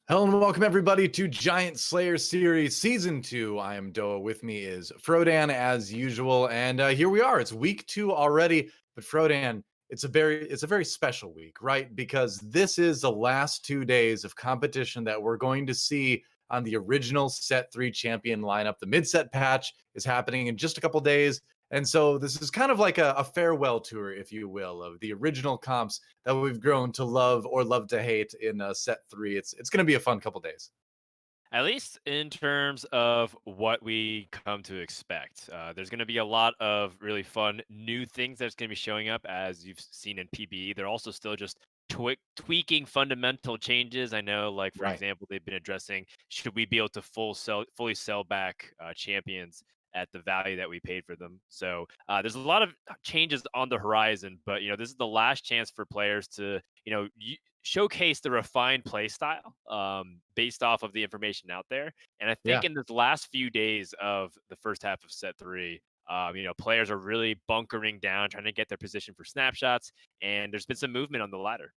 Hello and welcome everybody to Giant Slayer Series Season 2. I am DoA. With me is Frodan as usual, and here we are. It's week 2 already, but Frodan, it's a very special week, right? Because this is the last 2 days of competition that we're going to see on the original Set 3 champion lineup. The mid-set patch is happening in just a couple days. And so this is kind of like a farewell tour, if you will, of the original comps that we've grown to love or love to hate in set 3. It's going to be a fun couple days. At least in terms of what we come to expect. There's going to be a lot of really fun new things that's going to be showing up as you've seen in PBE. They're also still just tweaking fundamental changes. I know, like, for Right. example, they've been addressing should we be able to fully sell back champions at the value that we paid for them. So there's a lot of changes on the horizon, but this is the last chance for players to showcase the refined play style based off of the information out there. And I think Yeah. in this last few days of the first half of set three, players are really bunkering down, trying to get their position for snapshots, and there's been some movement on the ladder.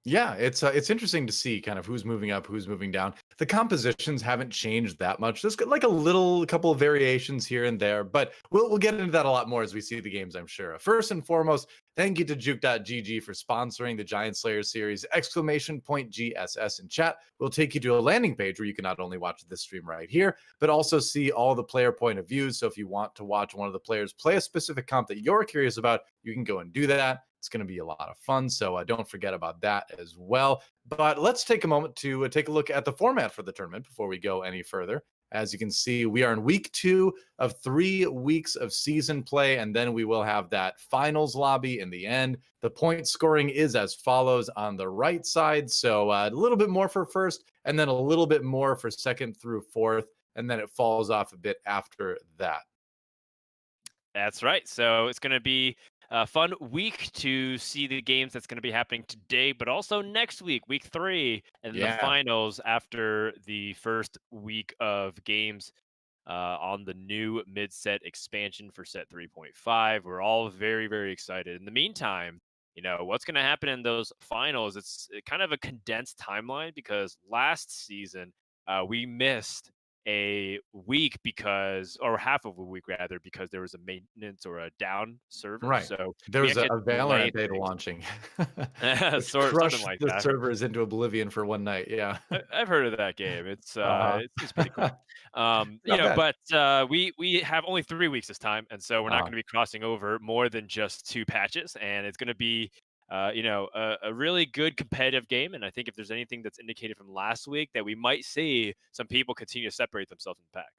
Yeah, it's interesting to see kind of who's moving up, who's moving down. The compositions haven't changed that much. There's like a couple of variations here and there, but we'll get into that a lot more as we see the games, I'm sure. First and foremost, thank you to juke.gg for sponsoring the Giant Slayer series. Exclamation point GSS in chat will take you to a landing page where you can not only watch this stream right here, but also see all the player point of views. So if you want to watch one of the players play a specific comp that you're curious about, you can go and do that. It's going to be a lot of fun, so don't forget about that as well. But let's take a moment to take a look at the format for the tournament before we go any further. As you can see, we are in week 2 of 3 weeks of season play, and then we will have that finals lobby in the end. The point scoring is as follows on the right side, so a little bit more for first, and then a little bit more for second through fourth, and then it falls off a bit after that. That's right. So it's going to be a fun week to see the games that's going to be happening today, but also next week, week 3, and then the Yeah. finals after the first week of games on the new mid-set expansion for set 3.5. We're all very, very excited. In the meantime, what's going to happen in those finals? It's kind of a condensed timeline because last season we missed a week or half of a week rather, because there was a maintenance or a down server. Right. So There we was a actually had a to delay Valorant beta things. launching, which Something crushed like the that. servers into oblivion for one night, yeah. I've heard of that game. It's Uh-huh. it's pretty cool. Not bad. But we have only 3 weeks this time, and so we're not Uh-huh. going to be crossing over more than just 2 patches, and it's going to be a really good competitive game. And I think if there's anything that's indicated from last week, that we might see some people continue to separate themselves in the pack.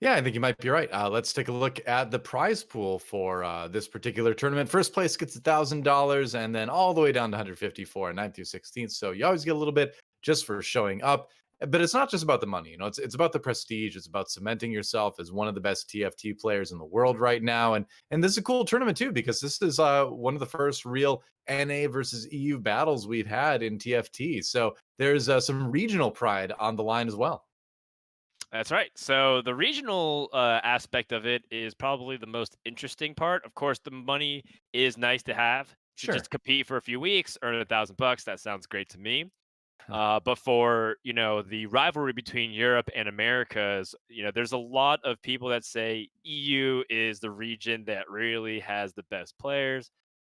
Yeah, I think you might be right. Let's take a look at the prize pool for this particular tournament. First place gets $1,000, and then all the way down to 150 for 9th through 16th. So you always get a little bit just for showing up. But it's not just about the money. It's about the prestige. It's about cementing yourself as one of the best TFT players in the world right now. And this is a cool tournament too, because this is one of the first real NA versus EU battles we've had in TFT. So there's some regional pride on the line as well. That's right. So the regional aspect of it is probably the most interesting part. Of course, the money is nice to have to Sure. just compete for a few weeks, earn $1,000. That sounds great to me. But for the rivalry between Europe and Americas, there's a lot of people that say EU is the region that really has the best players,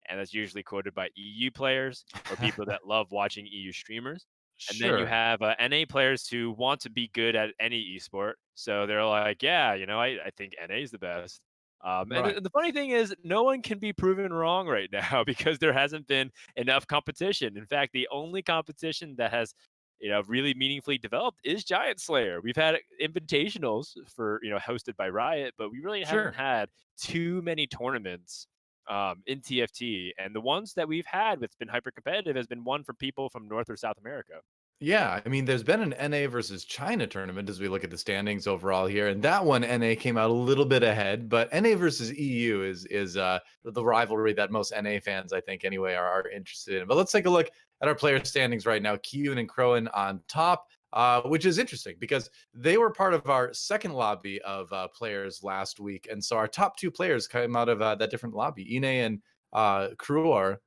and that's usually quoted by EU players or people that love watching EU streamers. And then you Sure. have NA players who want to be good at any esport, so they're like, yeah, I think NA is the best. And Right. the funny thing is, no one can be proven wrong right now because there hasn't been enough competition. In fact, the only competition that has, really meaningfully developed is Giant Slayer. We've had invitationals for, hosted by Riot, but we really haven't Sure. had too many tournaments in TFT. And the ones that we've had that's been hyper competitive has been one for people from North or South America. Yeah, I mean, there's been an NA versus China tournament as we look at the standings overall here, and that one NA came out a little bit ahead, but NA versus EU is the rivalry that most NA fans, I think, anyway, are interested in. But let's take a look at our player standings right now. Khroen and Khroen on top, which is interesting because they were part of our second lobby of players last week, and so our top 2 players came out of that different lobby. Ine and Crvor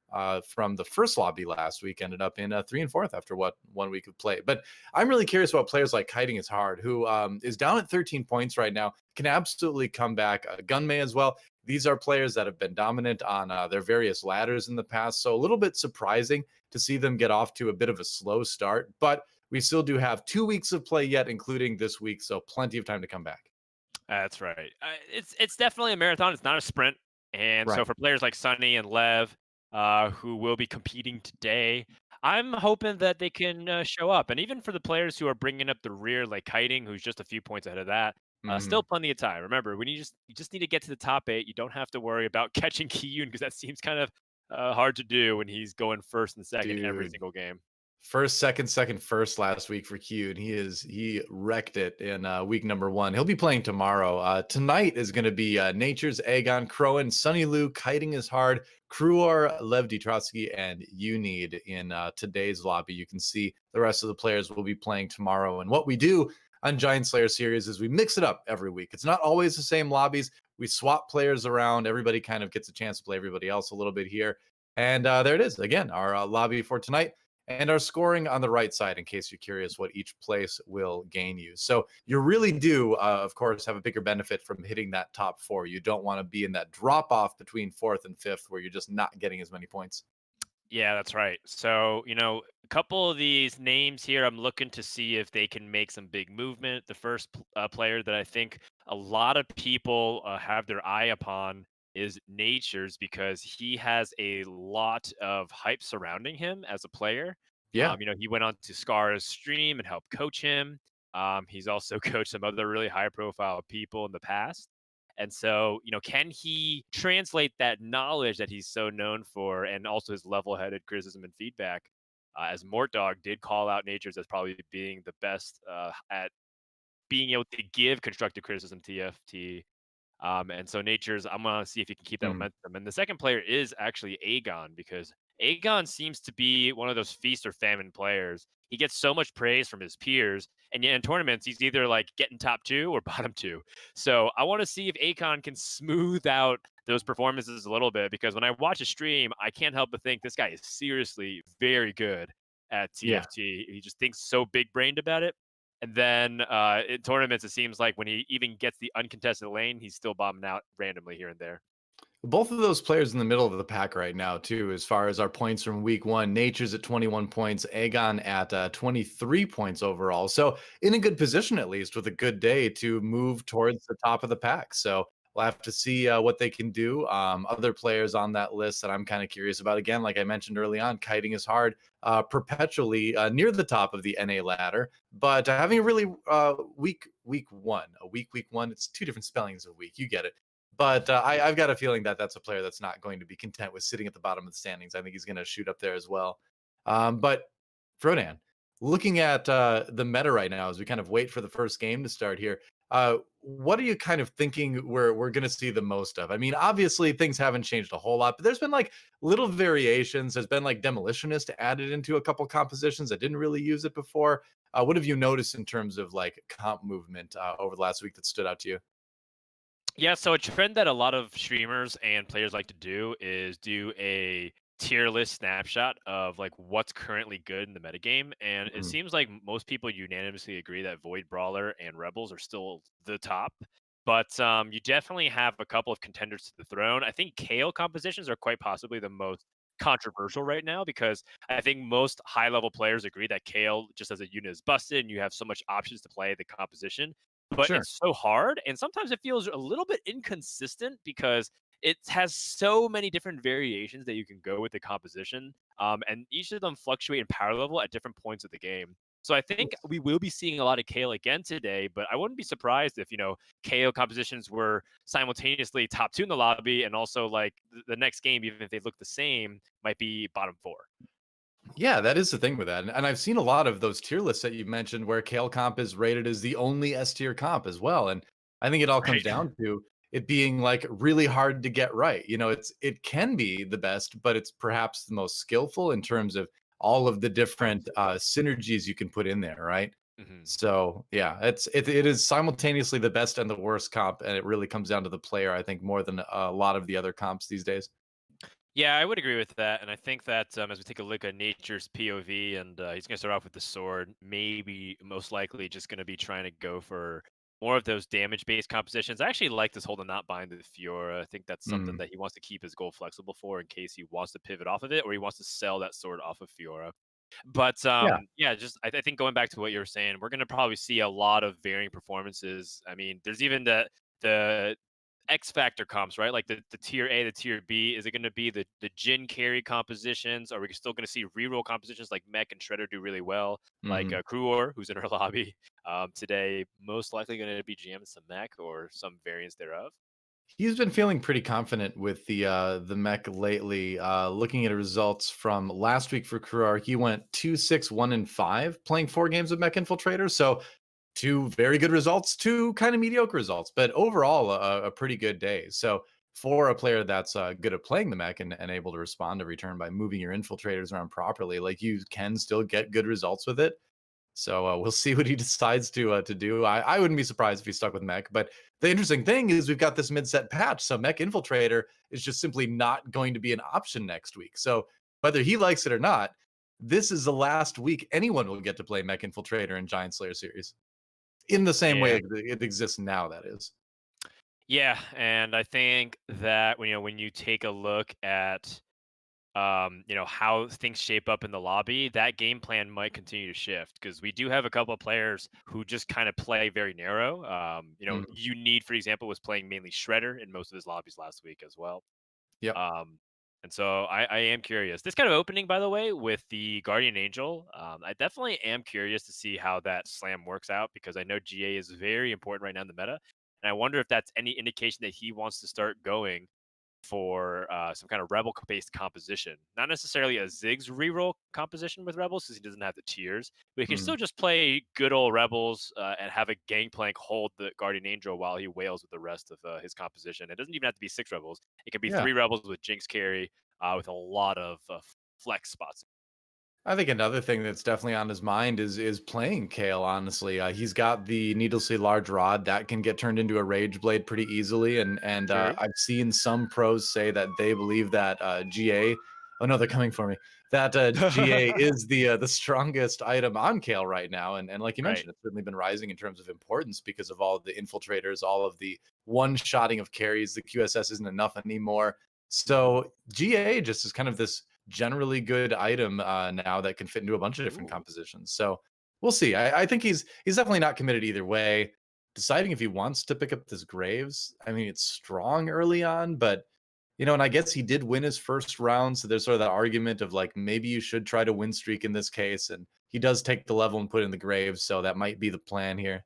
from the first lobby last week ended up in 3 and 4 after what 1 week of play. But I'm really curious about players like Kiting is Hard, who is down at 13 points right now, can absolutely come back. Gunmay as well. These are players that have been dominant on their various ladders in the past. So a little bit surprising to see them get off to a bit of a slow start. But we still do have 2 weeks of play yet, including this week. So plenty of time to come back. That's right. It's definitely a marathon. It's not a sprint. And so Right. for players like Sunny and Lev, who will be competing today, I'm hoping that they can show up. And even for the players who are bringing up the rear, like Kiting, who's just a few points ahead of that, still Mhm. plenty of time. Remember, when you just need to get to the top 8, you don't have to worry about catching Kiyun because that seems kind of hard to do when he's going first and second every Dude. single game. First, second, first last week for Q, and he wrecked it in week number 1. He'll be playing tomorrow. Tonight is going to be Nature's Agon, Khroen, Sunny Lu, Kiting is Hard, Crvor, Lev D Trotskij, and You Need in today's lobby. You can see the rest of the players will be playing tomorrow. And what we do on Giant Slayer series is we mix it up every week. It's not always the same lobbies. We swap players around. Everybody kind of gets a chance to play everybody else a little bit here. And there it is again, our lobby for tonight and our scoring on the right side in case you're curious what each place will gain you. So you really do, of course, have a bigger benefit from hitting that top 4. You don't want to be in that drop off between 4th and 5th where you're just not getting as many points. Yeah, that's right. So, a couple of these names here, I'm looking to see if they can make some big movement. The first player that I think a lot of people have their eye upon is Nature's because he has a lot of hype surrounding him as a player. Yeah. He went on to Scar's stream and helped coach him. He's also coached some other really high profile people in the past. And so, can he translate that knowledge that he's so known for and also his level headed criticism and feedback? As Mortdog did call out Natures as probably being the best at being able to give constructive criticism to TFT. And so Nature's, I'm gonna see if he can keep that Mhm. momentum. And the second player is actually Agon because Agon seems to be one of those feast or famine players. He gets so much praise from his peers, and yet in tournaments he's either like getting top 2 or bottom 2. So I want to see if Agon can smooth out those performances a little bit because when I watch a stream, I can't help but think this guy is seriously very good at Yeah. TFT. He just thinks so big brained about it. And then in tournaments, it seems like when he even gets the uncontested lane, he's still bombing out randomly here and there. Both of those players in the middle of the pack right now, too, as far as our points from week 1. Nature's at 21 points, Agon at 23 points overall. So in a good position, at least, with a good day to move towards the top of the pack. So we'll have to see what they can do. Other players on that list that I'm kind of curious about, again, like I mentioned early on, Kiting is Hard, perpetually near the top of the NA ladder, but having a really week 1. It's two different spellings of week. You get it. But I've got a feeling that that's a player that's not going to be content with sitting at the bottom of the standings. I think he's going to shoot up there as well. But Frodan, looking at the meta right now as we kind of wait for the first game to start here, what are you kind of thinking we're going to see the most of? I mean, obviously things haven't changed a whole lot, but there's been like little variations. There's been like Demolitionist added into a couple compositions that didn't really use it before. What have you noticed in terms of like comp movement over the last week that stood out to you? Yeah, so a trend that a lot of streamers and players like to do is do a tier list snapshot of like what's currently good in the metagame. And it Mhm. seems like most people unanimously agree that Void Brawler and Rebels are still the top. But you definitely have a couple of contenders to the throne. I think Kale compositions are quite possibly the most controversial right now because I think most high level players agree that Kale just as a unit is busted and you have so much options to play the composition, but Sure. it's so hard and sometimes it feels a little bit inconsistent because it has so many different variations that you can go with the composition, and each of them fluctuate in power level at different points of the game. So I think we will be seeing a lot of Kale again today, but I wouldn't be surprised if KO compositions were simultaneously top 2 in the lobby and also like the next game, even if they look the same, might be bottom 4. Yeah, that is the thing with that. And I've seen a lot of those tier lists that you mentioned where Kale comp is rated as the only S tier comp as well. And I think it all comes Right. down to it being like really hard to get right. It can be the best, but it's perhaps the most skillful in terms of all of the Right. different synergies you can put in there, right? Mhm. So yeah, it is simultaneously the best and the worst comp, and it really comes down to the player, I think, more than a lot of the other comps these days. Yeah, I would agree with that, and I think that as we take a look at Nature's POV, and he's going to start off with the sword, maybe most likely just going to be trying to go for more of those damage-based compositions. I actually like this whole to not bind the Fiora. I think that's something Mm, that he wants to keep his goal flexible for in case he wants to pivot off of it or he wants to sell that sword off of Fiora. But yeah. yeah, just I think going back to what you were saying, we're going to probably see a lot of varying performances. I mean, there's even the X factor comps, right? Like the tier A, the tier B. Is it going to be the Jin carry compositions? Are we still going to see reroll compositions like Mech and Shredder do really well? Like Mhm. Crvor, who's in our lobby today, most likely going to be jamming some Mech or some variants thereof. He's been feeling pretty confident with the mech lately. Looking at results from last week for Crvor, he went 2-6-1-5 playing 4 games of Mech Infiltrator. So 2 very good results, 2 kind of mediocre results, but overall a pretty good day. So for a player that's good at playing the mech and able to respond to return by moving your infiltrators around properly, like you can still get good results with it. So we'll see what he decides to do. I wouldn't be surprised if he stuck with Mech. But the interesting thing is we've got this mid-set patch, so Mech Infiltrator is just simply not going to be an option next week. So whether he likes it or not, this is the last week anyone will get to play Mech Infiltrator in Giant Slayer series in the same way Yeah. it exists now. That is. Yeah, and I think that when you take a look at how things shape up in the lobby, that game plan might continue to shift because we do have a couple of players who just kind of play very narrow. Mhm. You need, for example, was playing mainly Shredder in most of his lobbies last week as well. Yep. Um, and so I am curious. This kind of opening, by the way, with the Guardian Angel, I definitely am curious to see how that slam works out because I know GA is very important right now in the meta. And I wonder if that's any indication that he wants to start going for some kind of rebel-based composition. Not necessarily a Ziggs reroll composition with rebels because he doesn't have the tiers, but he can Mhm. still just play good old rebels and have a gangplank hold the Guardian Angel while he wails with the rest of his composition. It doesn't even have to be 6 rebels. It can be Yeah. 3 rebels with Jinx carry with a lot of flex spots. I think another thing that's definitely on his mind is playing Kale. Honestly, he's got the needlessly large rod that can get turned into a rage blade pretty easily, and True. I've seen some pros say that they believe that GA. Oh no, they're coming for me. That GA is the strongest item on Kale right now, and like you Right. mentioned, it's certainly been rising in terms of importance because of all of the infiltrators, all of the one-shotting of carries. The QSS isn't enough anymore, Mhm. so GA just is kind of this generally good item now that can fit into a bunch of different Ooh. compositions. So we'll see. I think he's definitely not committed either way. Deciding if he wants to pick up this Graves, I mean, it's strong early on, but and I guess he did win his first round, so there's sort of that argument of like maybe you should try to win streak in this case, and he does take the level and put in the Graves, so that might be the plan here.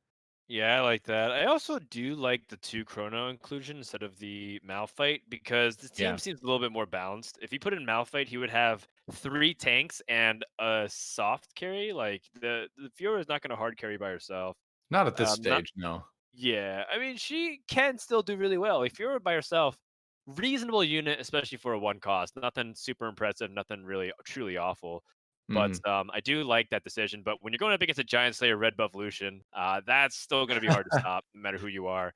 Yeah, I like that. I also do like the 2 Chrono inclusion instead of the Malphite because the team Yeah, seems a little bit more balanced. If he put in Malphite, he would have 3 tanks and a soft carry. Like the Fiora is not going to hard carry by herself. not at this Not stage, no. Yeah. I mean, she can still do really well. If Fiora by herself, reasonable unit, especially for a 1 cost. Nothing super impressive. Nothing really truly awful. But Mhm. I do like that decision. But when you're going up against a Giant Slayer Red Buff Lucian, that's still going to be hard to stop, no matter who you are.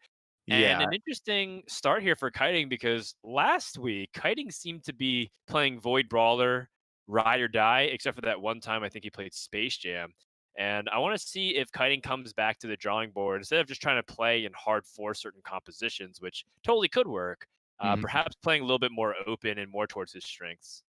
And Yeah, an interesting start here for Kiting because last week, Kiting seemed to be playing Void Brawler, Ride or Die, except for that one time I think he played Space Jam. And I want to see if Kiting comes back to the drawing board instead of just trying to play and hard force certain compositions, which totally could work. mhm. Perhaps playing a little bit more open and more towards his strengths.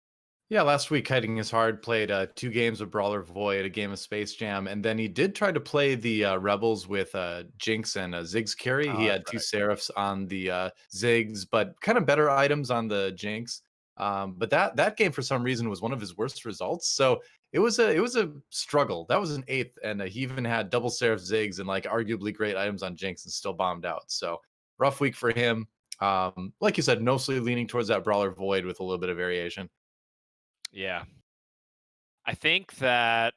Yeah, last week Kiting His Hard played 2 games of Brawler Void, a game of Space Jam, and then he did try to play the Rebels with Jinx and Ziggs carry. He Oh, had that's 2 Seraphs on the Ziggs, but kind of better items on the Jinx. But that game for some reason was one of his worst results. So it was a struggle. That was an eighth, and he even had double Seraph Ziggs and like arguably great items on Jinx and still bombed out. So rough week for him. Like you said, mostly leaning towards that Brawler Void with a little bit of variation. Yeah. I think that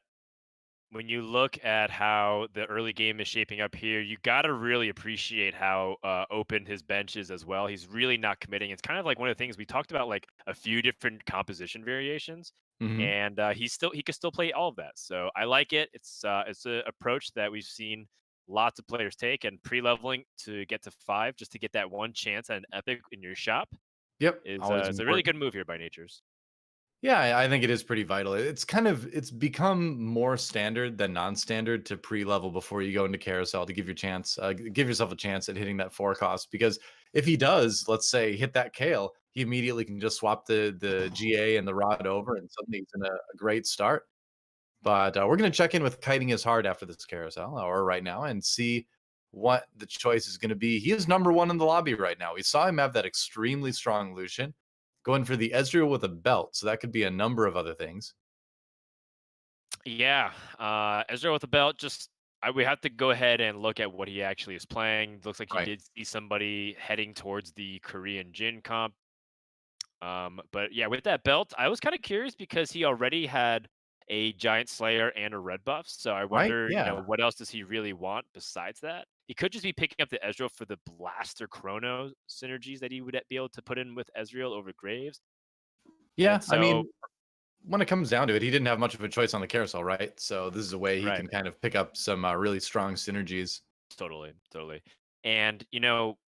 when you look at how the early game is shaping up here, you got to really appreciate how open his bench is as well. He's really not committing. It's kind of like one of the things we talked about, like a few different composition variations, Mhm. and he can still play all of that. So I like it. It's an approach that we've seen lots of players take, and pre-leveling to get to 5 just to get that one chance at an epic in your shop. Yep, is always is a really important. good move here by Natures. Yeah, I think it is pretty vital. It's become more standard than non-standard to pre-level before you go into carousel to give your chance, give yourself a chance at hitting that 4 cost. Because if he does, let's say, hit that kale, he immediately can just swap the GA and the rod over, and suddenly he's in a great start. But we're going to check in with kiting his heart after this carousel, or right now, and see what the choice is going to be. He is number one in the lobby right now. We saw him have that extremely strong Lucian, going for the Ezreal with a belt, so that could be a number of other things. Yeah, Ezra with the belt. We have to go ahead and look at what he actually is playing. Looks like he Right. did see somebody heading towards the Korean Jin comp. But yeah, with that belt, I was kind of curious because he already had a Giant Slayer and a red buff. So I Right? wonder, Yeah. what else does he really want besides that? He could just be picking up the Ezreal for the Blaster Chrono synergies that he would be able to put in with Ezreal over Graves. Yeah, And I so, mean, when it comes down to it, he didn't have much of a choice on the carousel, right? So this is a way he right. can kind of pick up some really strong synergies. Totally, totally. And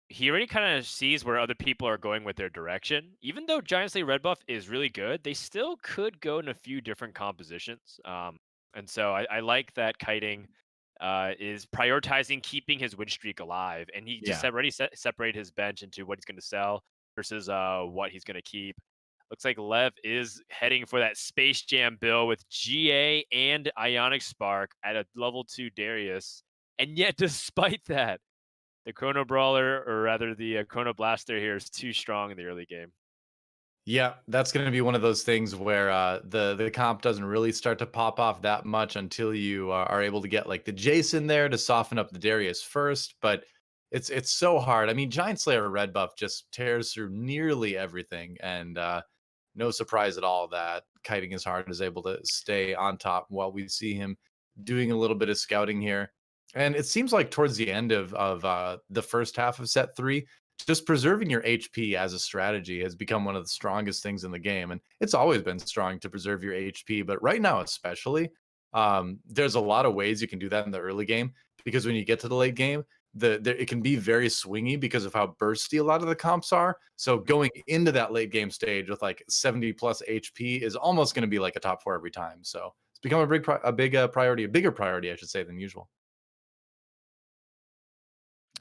he already kind of sees where other people are going with their direction. Even though Giant Slay Red Buff is really good, they still could go in a few different compositions. And so I like that kiting is prioritizing keeping his win streak alive, and he just Yeah. already separated his bench into what he's going to sell versus what he's going to keep. Looks like Lev is heading for that Space Jam bill with GA and Ionic Spark at a level 2 Darius. And yet, despite that, the Chrono Brawler, or rather the Chrono Blaster here, is too strong in the early game. Yeah, that's going to be one of those things where the comp doesn't really start to pop off that much until you are able to get like the Jason there to soften up the Darius first. But it's so hard. I mean, Giant Slayer Red Buff just tears through nearly everything, and no surprise at all that Kiting His Heart is able to stay on top while we see him doing a little bit of scouting here. And it seems like towards the end of the first half of set three, just preserving your HP as a strategy has become one of the strongest things in the game. And it's always been strong to preserve your HP, but right now, especially, there's a lot of ways you can do that in the early game because when you get to the late game, it can be very swingy because of how bursty a lot of the comps are. So going into that late game stage with like 70 plus HP is almost going to be like a top 4 every time. So it's become a big priority, a bigger priority, I should say, than usual.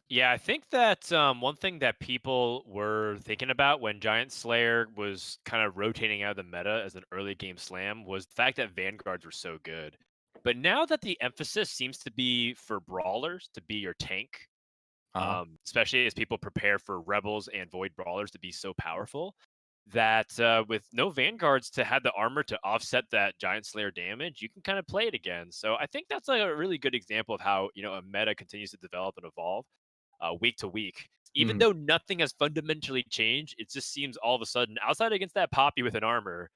Yeah, I think that one thing that people were thinking about when Giant Slayer was kind of rotating out of the meta as an early game slam was the fact that Vanguards were so good. But now that the emphasis seems to be for brawlers to be your tank, Uh-huh. especially as people prepare for Rebels and Void Brawlers to be so powerful, that with no Vanguards to have the armor to offset that Giant Slayer damage, you can kind of play it again. So I think that's like a really good example of how a meta continues to develop and evolve week to week. Even Mhm. though nothing has fundamentally changed, it just seems all of a sudden, outside against that Poppy with an armor,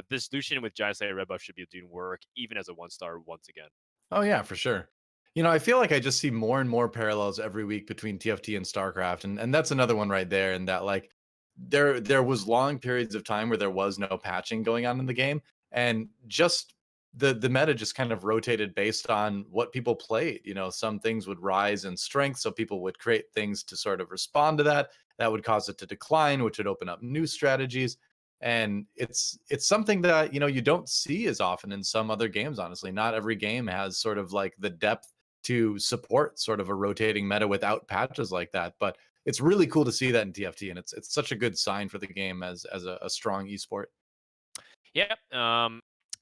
this Lucian with Giant Slayer Red Buff should be doing work, even as a 1 star once again. Oh yeah, for sure. I feel like I just see more and more parallels every week between TFT and StarCraft, and that's another one right there. And that like there was long periods of time where there was no patching going on in the game, and just the meta just kind of rotated based on what people played. Some things would rise in strength, so people would create things to sort of respond to that. That would cause it to decline, which would open up new strategies. And it's something that you don't see as often in some other games. Honestly, not every game has sort of like the depth to support sort of a rotating meta without patches like that. But it's really cool to see that in TFT, and it's such a good sign for the game as a strong esport. Yep.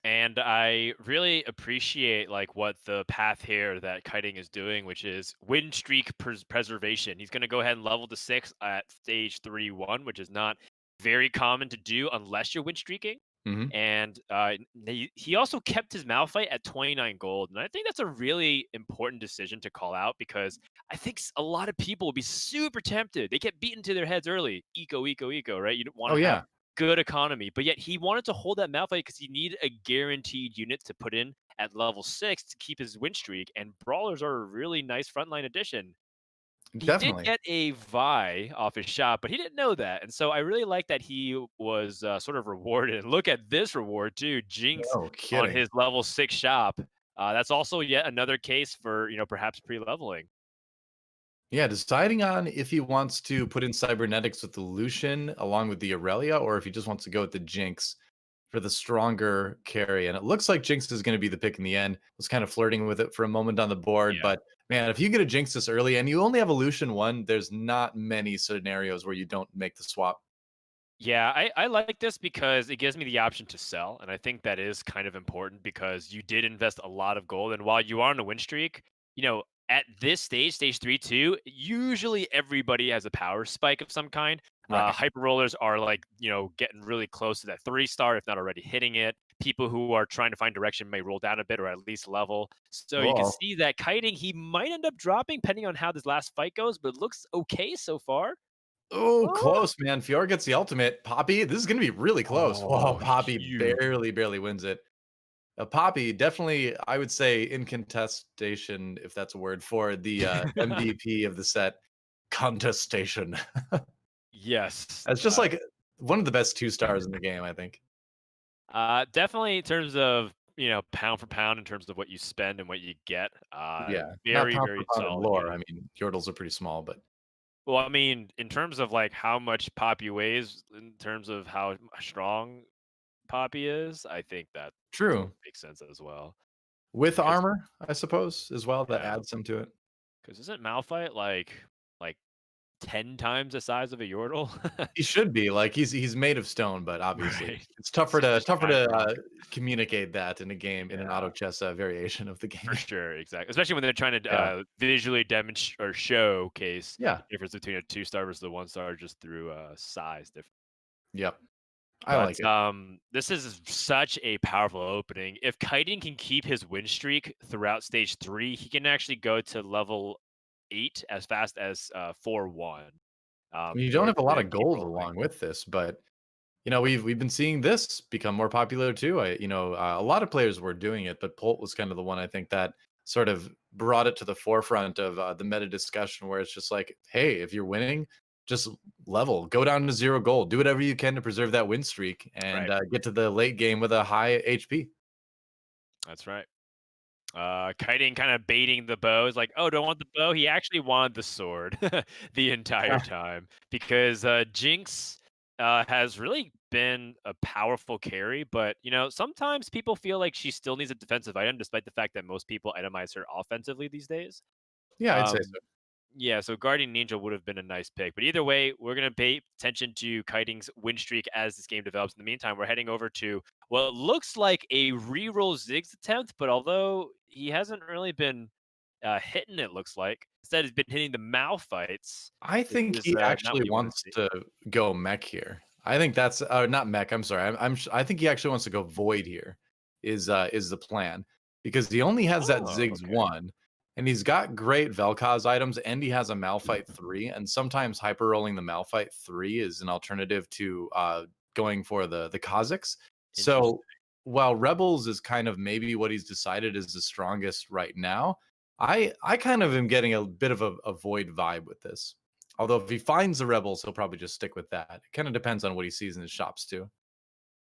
And I really appreciate like what the path here that kiting is doing, which is win streak preservation. He's going to go ahead and level to 6 at stage 3-1, which is not very common to do unless you're win streaking. Hmm. And he also kept his Malphite at 29 gold. And I think that's a really important decision to call out because I think a lot of people will be super tempted. They get beaten to their heads early. Eco, eco, eco, right? You don't want Oh to have yeah. good economy. But yet he wanted to hold that Malphite because he needed a guaranteed unit to put in at level 6 to keep his win streak. And Brawlers are a really nice frontline addition. He did Definitely. get a Vi off his shot, but he didn't know that, and so I really like that he was, sort of rewarded. And look at this reward too, Jinx No on kidding. his level 6 shop. That's also yet another case for, perhaps pre-leveling. Yeah, deciding on if he wants to put in cybernetics with the Lucian along with the Aurelia, or if he just wants to go with the Jinx for the stronger carry. And it looks like Jinx is going to be the pick in the end. Was kind of flirting with it for a moment on the board, Yeah. but man, if you get a Jinx this early and you only have a Lucian one, there's not many scenarios where you don't make the swap. Yeah, I like this because it gives me the option to sell, and I think that is kind of important because you did invest a lot of gold, and while you are on a win streak, at this stage, stage 3, 2, usually everybody has a power spike of some kind. Right. Hyper rollers are like, getting really close to that 3-star, if not already hitting it. People who are trying to find direction may roll down a bit or at least level. So you can Whoa. see that kiting, he might end up dropping depending on how this last fight goes, but it looks okay so far. Oh, Oh, close, man. Fiora gets the ultimate. Poppy, this is going to be really close. Whoa, oh, Poppy huge. barely wins it. Poppy definitely, I would say, in contestation, if that's a word, for the MVP of the set. Contestation. Yes. It's just like one of the best 2 stars in the game, I think. Definitely in terms of, pound for pound in terms of what you spend and what you get. Yeah, not Very, pound for very pound in solid lore. game. I mean, Yordles are pretty small, but Well, I mean, in terms of like how much Poppy weighs, in terms of how strong Poppy is, I think that true. makes sense as well. With Because armor, I suppose, as well, that yeah, adds some to it. because isn't Malphite like 10 times the size of a Yordle? He should be, like, he's made of stone, but obviously Right. it's tougher It's to just tougher giant to, rock. communicate that in a game, in an Yeah. auto chess, variation of the For game. sure, exactly. Especially when they're trying to Yeah. visually demonstrate or showcase Yeah. the difference between a 2-star versus a 1-star just through size difference. Yep. I But like it. this is such a powerful opening. If Kiting can keep his win streak throughout stage 3, he can actually go to level 8 as fast as 4-1 You in don't order have a lot to of keep gold rolling. along with this, but we've been seeing this become more popular too. A lot of players were doing it, but Polt was kind of the one I think that sort of brought it to the forefront of the meta discussion, where it's just like, hey, if you're winning, just level, go down to 0 gold, do whatever you can to preserve that win streak, and Right. get to the late game with a high HP. That's right. Kiting kind of baiting the bow is like, "Oh, don't want the bow." He actually wanted the sword the entire time because Jinx has really been a powerful carry, but sometimes people feel like she still needs a defensive item, despite the fact that most people itemize her offensively these days. Yeah, I'd say Um, so. yeah, so Guardian Ninja would have been a nice pick. But either way, we're going to pay attention to Kiting's win streak as this game develops. In the meantime, we're heading over to what looks like a reroll Ziggs attempt, but although he hasn't really been hitting, it looks like. Instead, he's been hitting the Malphites. I This think is he not actually what you want to wants see. to go mech here. I think that's not mech. I'm sorry. I think he actually wants to go void here. Is the plan, because he only has that Oh, Ziggs okay. one, and he's got great Vel'Koz items, and he has a Malphite 3, and sometimes hyper rolling the Malphite 3 is an alternative to going for the Kha'Zix. Interesting. So while Rebels is kind of maybe what he's decided is the strongest right now, I kind of am getting a bit of a void vibe with this. Although if he finds the rebels, he'll probably just stick with that. It kind of depends on what he sees in his shops too.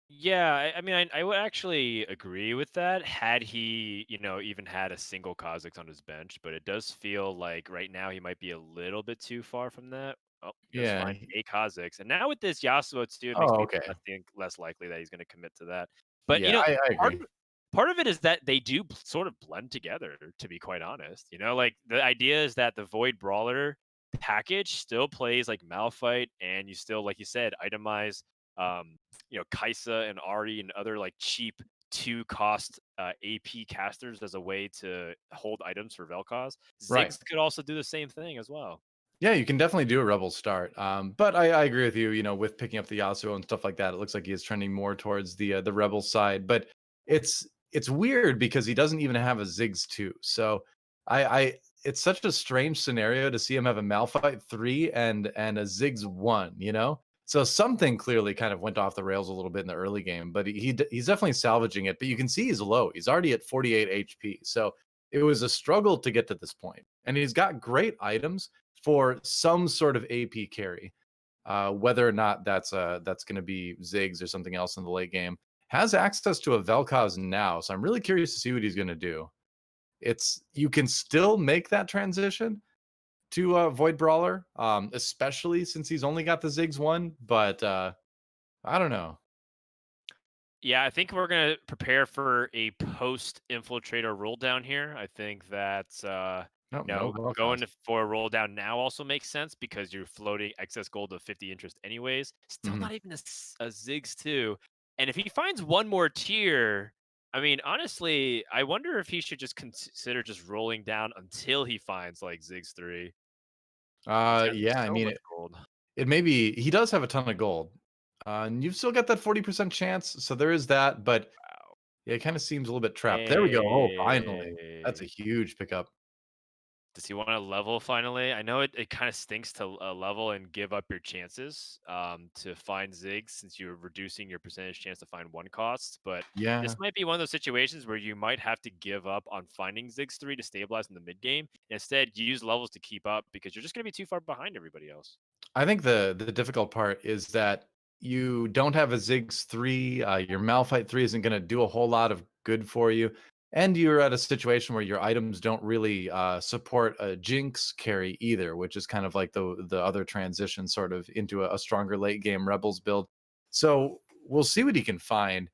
Yeah, I mean, I would actually agree with that had he, even had a single Kha'Zix on his bench, but it does feel like right now he might be a little bit too far from that. Oh, he does Yeah. find a Kha'Zix. And now with this Yasuo too, it makes Oh, me okay. think less likely that he's going to commit to that. But, Yeah, I part agree. of, part of it is that they do sort of blend together, to be quite honest. Like the idea is that the Void Brawler package still plays like Malphite, and you still, like you said, itemize um Kaisa and Ari and other like cheap 2 cost AP casters as a way to hold items for Vel'Koz. Right. Ziggs could also do the same thing as well. Yeah, you can definitely do a rebel start. But I agree with you. With picking up the Yasuo and stuff like that, it looks like he is trending more towards the rebel side. But it's weird because he doesn't even have a Ziggs 2. So I it's such a strange scenario to see him have a Malphite 3 and a Ziggs 1. So something clearly kind of went off the rails a little bit in the early game, but he's definitely salvaging it. But you can see he's low. He's already at 48 HP. So it was a struggle to get to this point, and he's got great items for some sort of AP carry. Whether or not that's going to be Ziggs or something else in the late game, has access to a Vel'Koz now, so I'm really curious to see what he's going to do. You can still make that transition, to Void Brawler, especially since he's only got the Ziggs one. But I don't know. Yeah, I think we're gonna prepare for a post infiltrator roll down here. I think that No, no well going cost. for a roll down now also makes sense because you're floating excess gold of 50 interest anyways. Still Mhm. not even a Ziggs too. And if he finds one more tier, I mean, honestly, I wonder if he should just consider just rolling down until he finds like Ziggs 3. He's got Yeah, I so mean much gold. it may be he does have a ton of gold. And you've still got that 40% chance, so there is that, but Wow. yeah, it kind of seems a little bit trapped. There we go. Oh, finally. That's a Hey. huge pickup. Does he want to level finally? I know it kind of stinks to level and give up your chances to find Ziggs since you're reducing your percentage chance to find one cost. But Yeah. this might be one of those situations where you might have to give up on finding Ziggs 3 to stabilize in the mid game. Instead, use levels to keep up because you're just going to be too far behind everybody else. I think the difficult part is that you don't have a Ziggs 3, your Malphite 3 isn't gonna do a whole lot of good for you, and you're at a situation where your items don't really, support a Jinx carry either, which is kind of like the other transition sort of into a stronger late game Rebels build. So, we'll see what he can find.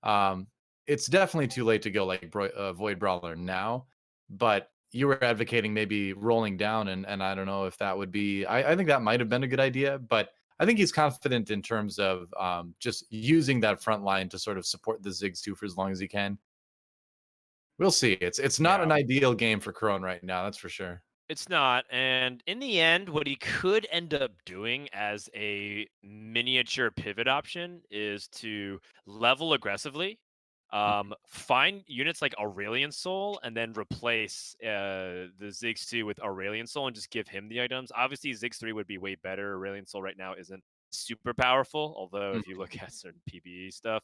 Um, it's definitely too late to go like Void Brawler now, but you were advocating maybe rolling down, and I don't know if that would be. I think that might have been a good idea, but I think he's confident in terms of just using that front line to sort of support the Ziggs too for as long as he can. We'll see. It's not Yeah. an ideal game for Crone right now, that's for sure. It's not. And in the end, what he could end up doing as a miniature pivot option is to level aggressively, Mhm. find units like Aurelion Soul, and then replace the Ziggs 2 with Aurelion Soul and just give him the items. Obviously, Ziggs 3 would be way better. Aurelion Soul right now isn't super powerful, although if you look at certain PvE stuff,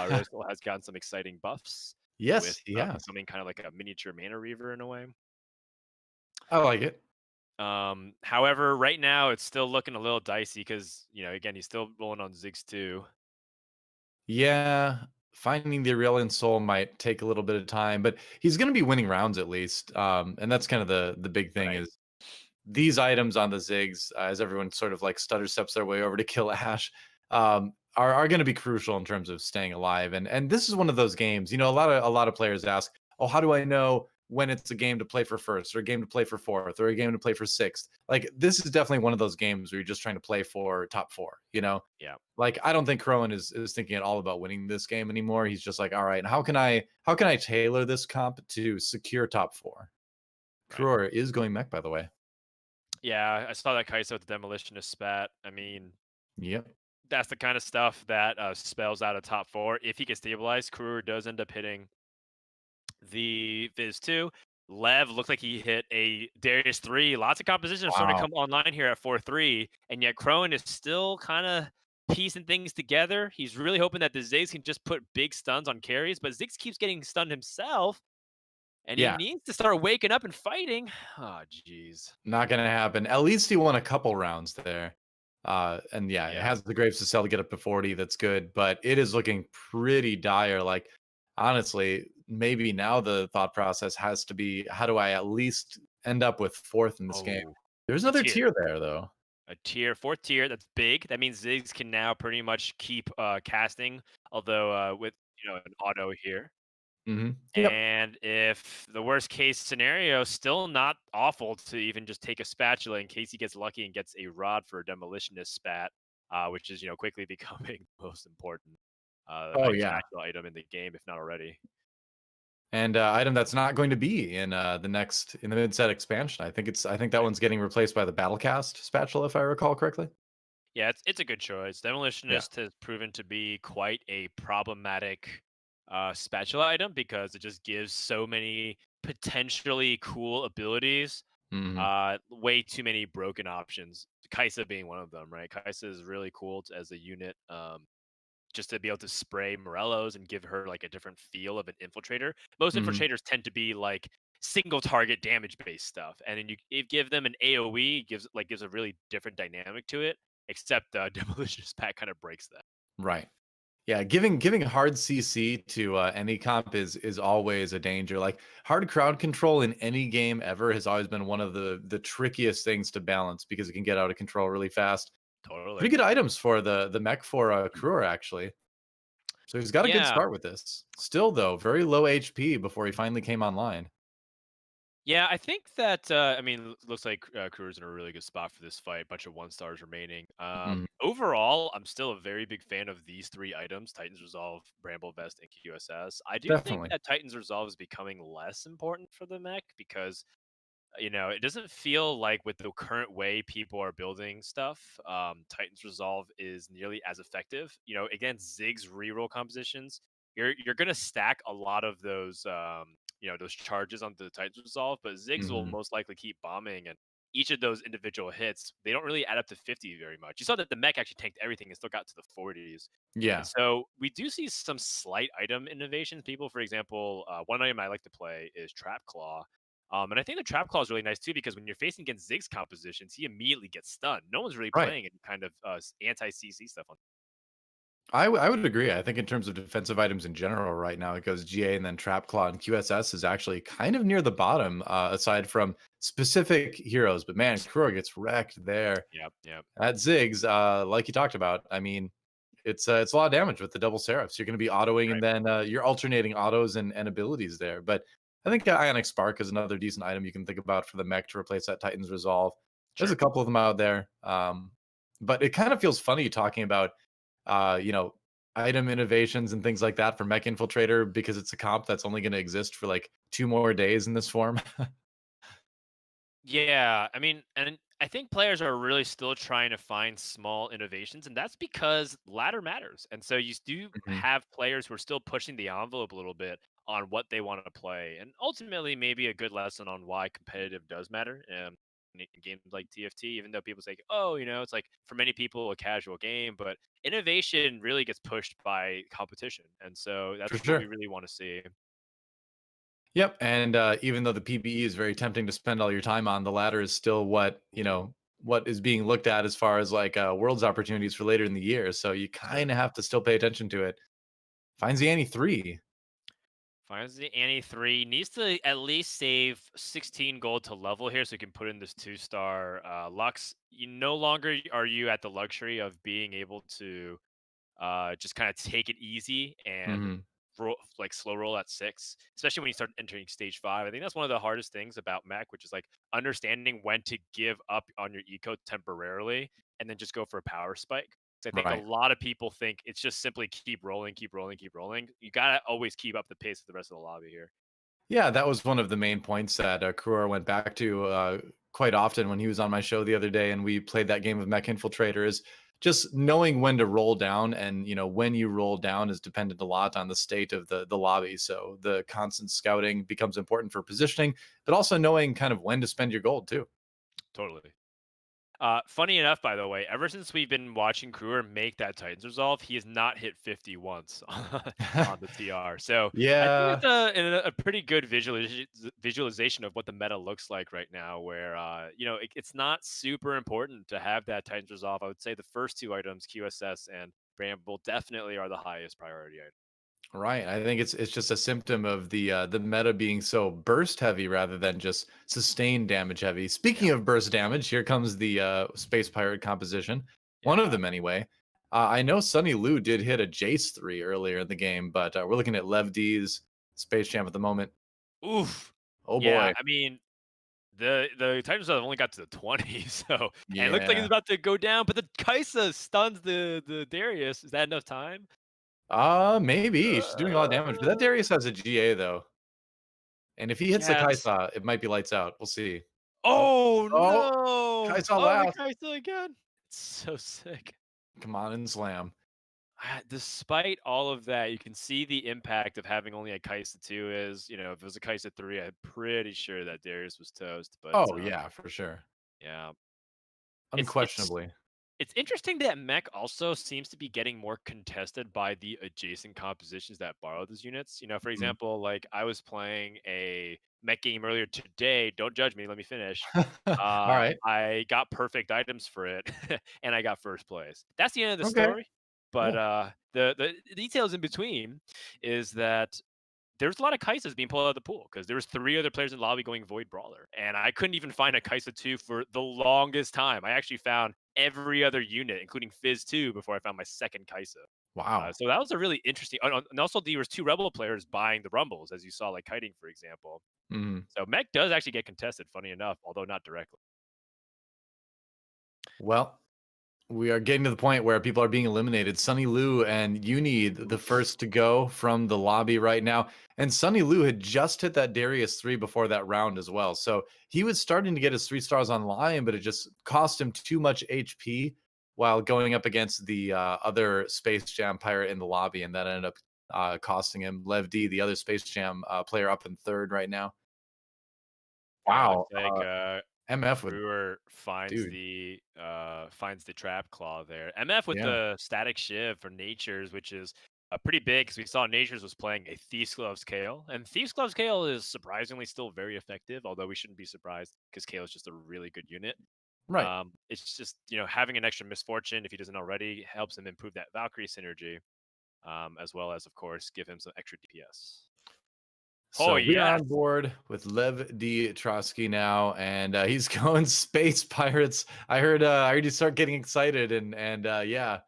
Mhm. Aurelion Soul has gotten some exciting buffs Yes, with he has. becoming kind of like a miniature mana reaver in a way. I like it. However, right now it's still looking a little dicey because again he's still rolling on Ziggs too. Yeah, finding the Aurelion Soul might take a little bit of time, but he's going to be winning rounds at least. And that's kind of the big thing Right. is these items on the Ziggs, as everyone sort of like stutter steps their way over to kill Ash, are going to be crucial in terms of staying alive. And this is one of those games. You know, a lot of players ask, "Oh, how do I know when it's a game to play for first, or a game to play for fourth, or a game to play for sixth?" Like this is definitely one of those games where you're just trying to play for top four. You know, Yeah. like I don't think Khroen is thinking at all about winning this game anymore. He's just like, all right, how can I tailor this comp to secure top four? Right. Crore is going mech, by the way. Yeah, I saw that Kai'Sa with the demolitionist spat. I mean, Yep. that's the kind of stuff that spells out a top four. If he gets stabilized, Crur does end up hitting the Viz 2. Lev looked like he hit a Darius 3. Lots of composition starting to Wow. come online here at 4-3. And yet Crone is still kind of piecing things together. He's really hoping that the Ziggs can just put big stuns on carries, but Ziggs keeps getting stunned himself, and he Yeah, needs to start waking up and fighting. Oh, jeez. not gonna happen. At least he won a couple rounds there. And yeah, it Yeah. has the Graves to sell to get up to 40. That's good, but it is looking pretty dire. Like, honestly, maybe now the thought process has to be, how do I at least end up with fourth in this game? Oh, There's a another tier. tier there, though. A tier, fourth tier. That's big. That means Ziggs can now pretty much keep casting, although with an auto here. Yep. And if the worst case scenario, still not awful to even just take a spatula in case he gets lucky and gets a rod for a demolitionist spat, which is quickly becoming the most important Oh like yeah. spatula item in the game, if not already. And item that's not going to be in the mid set expansion. I think that Right. one's getting replaced by the Battlecast spatula, if I recall correctly. Yeah, it's a good choice. Yeah. Demolitionist has proven to be quite a problematic spatula item because it just gives so many potentially cool abilities. Hmm. Way too many broken options. Kai'Sa being one of them, right? Kai'Sa is really cool as a unit. Just to be able to spray Morellos and give her like a different feel of an infiltrator. Most Hmm. infiltrators tend to be like single target damage based stuff, and then you give them an AOE, gives a really different dynamic to it. Except Demolitionist Pack kind of breaks that. Right. Yeah, giving hard CC to any comp is always a danger. Like hard crowd control in any game ever has always been one of the trickiest things to balance because it can get out of control really fast. Totally. Pretty good items for the mech for Crwr actually. So he's got a good Yeah. start with this. Still though, very low HP before he finally came online. Yeah, I think that I mean, looks like Crew's in a really good spot for this fight. Bunch of 1 stars remaining. Mhm. Overall, I'm still a very big fan of these three items: Titan's Resolve, Bramble Vest, and QSS. I do think Definitely. that Titan's Resolve is becoming less important for the mech because it doesn't feel like with the current way people are building stuff, Titan's Resolve is nearly as effective. Against Ziggs reroll compositions, you're gonna stack a lot of those those charges onto the Titan's Resolve, but Ziggs will Mhm. most likely keep bombing, and each of those individual hits, they don't really add up to 50 very much. You saw that the mech actually tanked everything and still got to the 40s. And Yeah. so we do see some slight item innovations. People, for example, one item I like to play is Trap Claw, and I think the trap claw is really nice too because when you're facing against Ziggs compositions, he immediately gets stunned. No one's really Right. playing any kind of anti CC stuff on. I would agree. I think in terms of defensive items in general, right now it goes GA and then Trap Claw and QSS is actually kind of near the bottom, aside from specific heroes. But man, Crwr gets wrecked there Yep, yep, at Ziggs. Like you talked about, I mean, it's a lot of damage with the double seraphs. You're going to be autoing, and right, then you're alternating autos and abilities there. But I think Ionic Spark is another decent item you can think about for the mech to replace that Titan's Resolve. There's a sure. couple of them out there, but it kind of feels funny talking about uh, you know, item innovations and things like that for Mech Infiltrator because it's a comp that's only going to exist for like 2 more days in this form. Yeah, I mean, and I think players are really still trying to find small innovations, and that's because ladder matters. And so you do Mhm. have players who are still pushing the envelope a little bit on what they want to play, and ultimately maybe a good lesson on why competitive does matter. In games like TFT, even though people say, "Oh, it's like for many people a casual game," but innovation really gets pushed by competition, and so For that's what we sure. really want to see. Yep. And even though the PBE is very tempting to spend all your time on, the ladder is still what is being looked at as far as like worlds opportunities for later in the year. So you Sure. kind of have to still pay attention to it. Finds the Annie 3. Finds the Annie 3. Needs to at least save 16 gold to level here so you can put in this 2-star Lux. You no longer are you at the luxury of being able to just kind of take it easy and Hmm. like slow roll at 6, especially when you start entering stage 5. I think that's one of the hardest things about mech, which is like understanding when to give up on your eco temporarily and then just go for a power spike. 'Cause I think a Right. lot of people think it's just simply keep rolling, keep rolling, keep rolling. You gotta always keep up the pace of the rest of the lobby here. Yeah, that was one of the main points that Crowor went back to quite often when he was on my show the other day, and we played that game of Mech Infiltrator. Is just knowing when to roll down, and when you roll down is dependent a lot on the state of the lobby. So the constant scouting becomes important for positioning, but also knowing kind of when to spend your gold too. Totally. Funny enough, by the way, ever since we've been watching Crewer make that Titans resolve, he has not hit 50 once on the TR. So I think Yeah, it's a pretty good visualization of what the meta looks like right now, where it's not super important to have that Titans resolve. I would say the first two items, QSS and Bramble, definitely are the highest priority item. right. I think it's just a symptom of the meta being so burst heavy rather than just sustained damage heavy. Speaking Yeah, of burst damage, here comes the space pirate composition. One of yeah. them anyway. I know Sunny Lu did hit a Jace 3 earlier in the game, but we're looking at Lev D's space champ at the moment. Oof. Oh Yeah, boy. I mean, the Titans have only got to the 20, so and it looks like he's Yeah. about to go down, but the Kaisa stuns the Darius. Is that enough time? Maybe. She's doing a lot of damage, but that Uh, Darius has a GA though. And if he hits the yes. Kaisa, it might be lights out. We'll see. Oh, Oh oh, no! Kaisa Oh, the last. Kaisa again. It's so sick. Come on and slam. Despite all of that, you can see the impact of having only a Kaisa 2 is, if it was a Kaisa 3, I'm pretty sure that Darius was toast. But Oh yeah, for sure. yeah, it's Unquestionably. It's interesting that mech also seems to be getting more contested by the adjacent compositions that borrow those units. For Mhm. example, like I was playing a mech game earlier today. Don't judge me. Let me finish. Alright. I got perfect items for it, and I got first place. That's the end of the Okay. story. But Cool. the details in between is that there's a lot of Kaisas being pulled out of the pool because there was 3 other players in the lobby going Void Brawler, and I couldn't even find a Kaisa 2 for the longest time. I actually found every other unit, including Fizz 2, before I found my second Kaisa. Wow. So that was a really interesting. And also, there was 2 Rebel players buying the Rumbles, as you saw, like Kiting, for example. Mhm. So Mech does actually get contested, funny enough, although not directly. Well, we are getting to the point where people are being eliminated. Sunny Lu and Uni, the Oof. first to go from the lobby right now. And Sunny Lu had just hit that Darius 3 before that round as well. So he was starting to get his 3 stars online, but it just cost him too much HP while going up against the other Space Jam pirate in the lobby. And that ended up costing him. Lev D, the other Space Jam player, up in third right now. Yeah, it Wow. looks like MF with, Crvor dude. finds the trap claw there. MF with Yeah. the static shiv for Natures, which is pretty big because we saw Natures was playing a Thief's Gloves Kale, and Thief's Gloves Kale is surprisingly still very effective. Although we shouldn't be surprised because Kale is just a really good unit. Right. It's just having an extra misfortune if he doesn't already helps him improve that Valkyrie synergy, as well as of course give him some extra DPS. Oh So we are yes, on board with Lev D Trotskij now, and he's going space pirates. I heard you start getting excited, and yeah,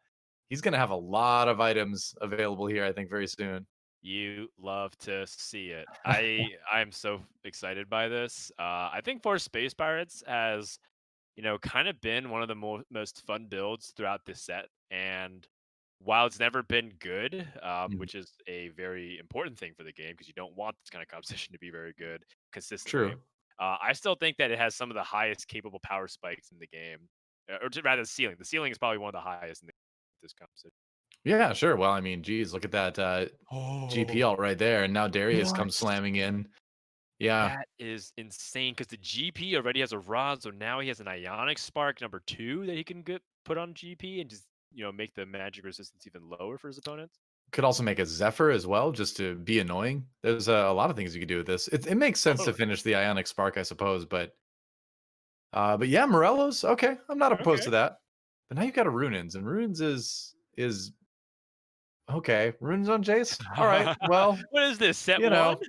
he's gonna have a lot of items available here. I think very soon. you love to see it. I'm so excited by this. I think Force Space Pirates has kind of been one of the most fun builds throughout this set. And while it's never been good, Mhm. which is a very important thing for the game because you don't want this kind of competition to be very good consistently, True. I still think that it has some of the highest capable power spikes in the game, rather the ceiling. The ceiling is probably one of the highest in this competition. Yeah, sure. Well, I mean, geez, look at that GP Oh, alt right there, and now Darius what? comes slamming in. Yeah, That is insane because the GP already has a rod, so now he has an ionic spark number 2 that he can get put on GP and just make the magic resistance even lower for his opponents. could also make a Zephyr as well, just to be annoying. There's a lot of things you could do with this. It makes sense to Totally. finish the Ionic Spark, I suppose, but yeah, Morello's okay. I'm not opposed Okay. to that. But now you've got a Runins, and Runins is okay. Runins on Jace. All right. Well, What is this, set you 1? know,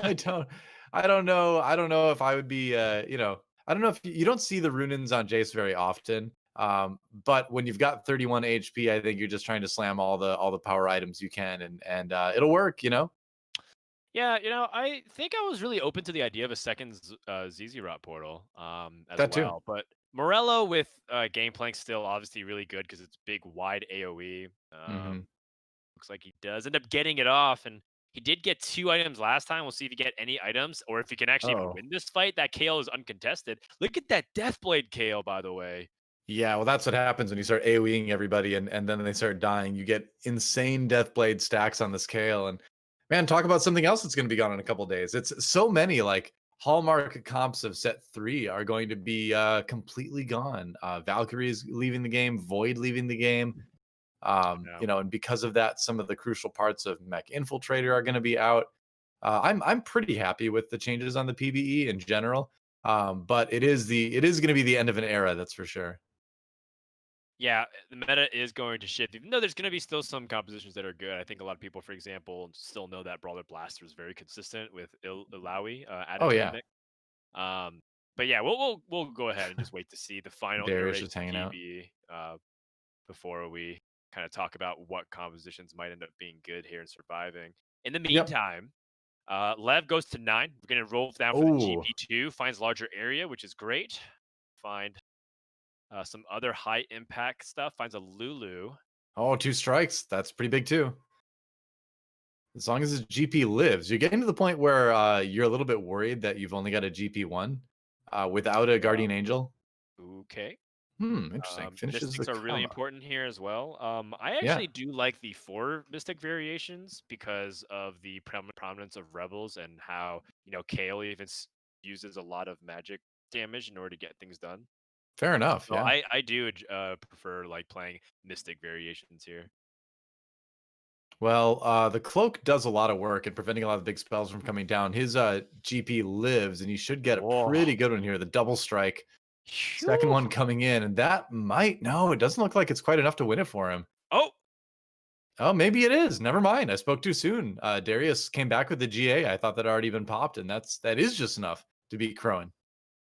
I don't, I don't know. I don't know if I would be, I don't know if you don't see the Runins on Jace very often. But when you've got 31 HP, I think you're just trying to slam all the power items you can, and it'll work. Yeah, I think I was really open to the idea of a second ZZ Rot portal as That too. well. But Morello with Gangplank still obviously really good because it's big, wide AoE. Hmm. Looks like he does end up getting it off, and he did get 2 items last time. We'll see if he get any items or if he can actually even Oh. win this fight. That KO is uncontested. Look at that Deathblade KO, by the way. Yeah, well, that's what happens when you start AoEing everybody and then they start dying. You get insane Deathblade stacks on the scale. And man, talk about something else that's going to be gone in a couple days. It's so many like hallmark comps of set 3 are going to be completely gone. Valkyrie is leaving the game, Void leaving the game. Yeah. And because of that, some of the crucial parts of Mech Infiltrator are going to be out. I'm pretty happy with the changes on the PBE in general. But it is going to be the end of an era, that's for sure. Yeah, the meta is going to shift, even though there's going to be still some compositions that are good. I think a lot of people, for example, still know that Brawler Blaster is very consistent with Ilawi added Oh to the yeah. mix. Um, but yeah, we'll go ahead and just wait to see the final Darius iterate just hanging out. PB before we kind of talk about what compositions might end up being good here and surviving. In the Yep. meantime, Lev goes to 9. We're going to roll down for the Oh, GP2, finds larger area, which is great. Find some other high impact stuff, finds a Lulu. oh, 2 strikes. That's pretty big too. As long as his GP lives, you're getting to the point where you're a little bit worried that you've only got a GP1 without a Yeah. Guardian Angel. Okay. Interesting. Finishes the Mystics are really combo. important here as well. I Yeah, actually do like the 4 Mystic variations because of the prominence of Rebels and how, Kale even uses a lot of magic damage in order to get things done. fair enough. So Yeah. I do prefer like playing Mystic variations here. Well, the cloak does a lot of work in preventing a lot of big spells from coming down. His GP lives, and he should get a Whoa. pretty good one here. The double strike, second Phew. one coming in, and that might no, it doesn't look like it's quite enough to win it for him. Oh, Oh, maybe it is. Never mind. I spoke too soon. Darius came back with the GA. I thought that had already been popped, and that is just enough to beat Khroen.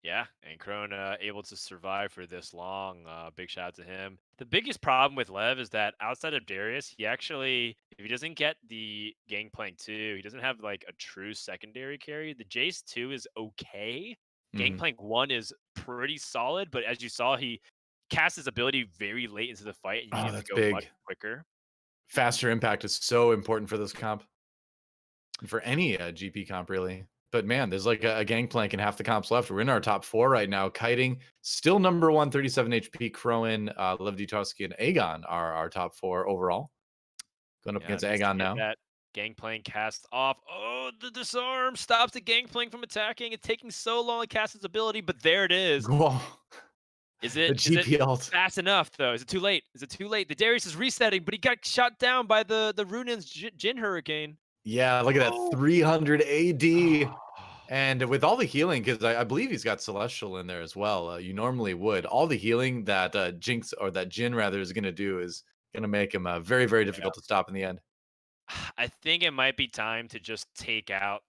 Yeah, and Crone able to survive for this long. Big shout out to him. The biggest problem with Lev is that outside of Darius, he actually, if he doesn't get the Gangplank 2, he doesn't have like a true secondary carry. The Jace 2 is okay. Mhm. Gangplank 1 is pretty solid, but as you saw, he cast his ability very late into the fight and you need Oh, him to that's go much big. quicker. Faster impact is so important for this comp, for any GP comp, really. But man, there's like a gangplank and half the comps left. We're in our top four right now. Kiting, still number one, 37 HP. Crowin, Lev D Trotskij, and Agon are our top four overall. Going up Yeah, against needs to Agon get now. that Gangplank cast off. Oh, the disarm stops the Gangplank from attacking. It's taking so long to cast its ability, but there it is. Whoa. Is The it GP ult. fast enough though? Is it too late? Is it too late? The Darius is resetting, but he got shot down by the Runin's Jin Hurricane. Yeah, look at that Oh. 300 AD. And with all the healing, because I believe he's got Celestial in there as well. You normally would. All the healing that Jinx or that Jin rather is going to do is going to make him very, very Yeah. difficult to stop in the end. I think it might be time to just take out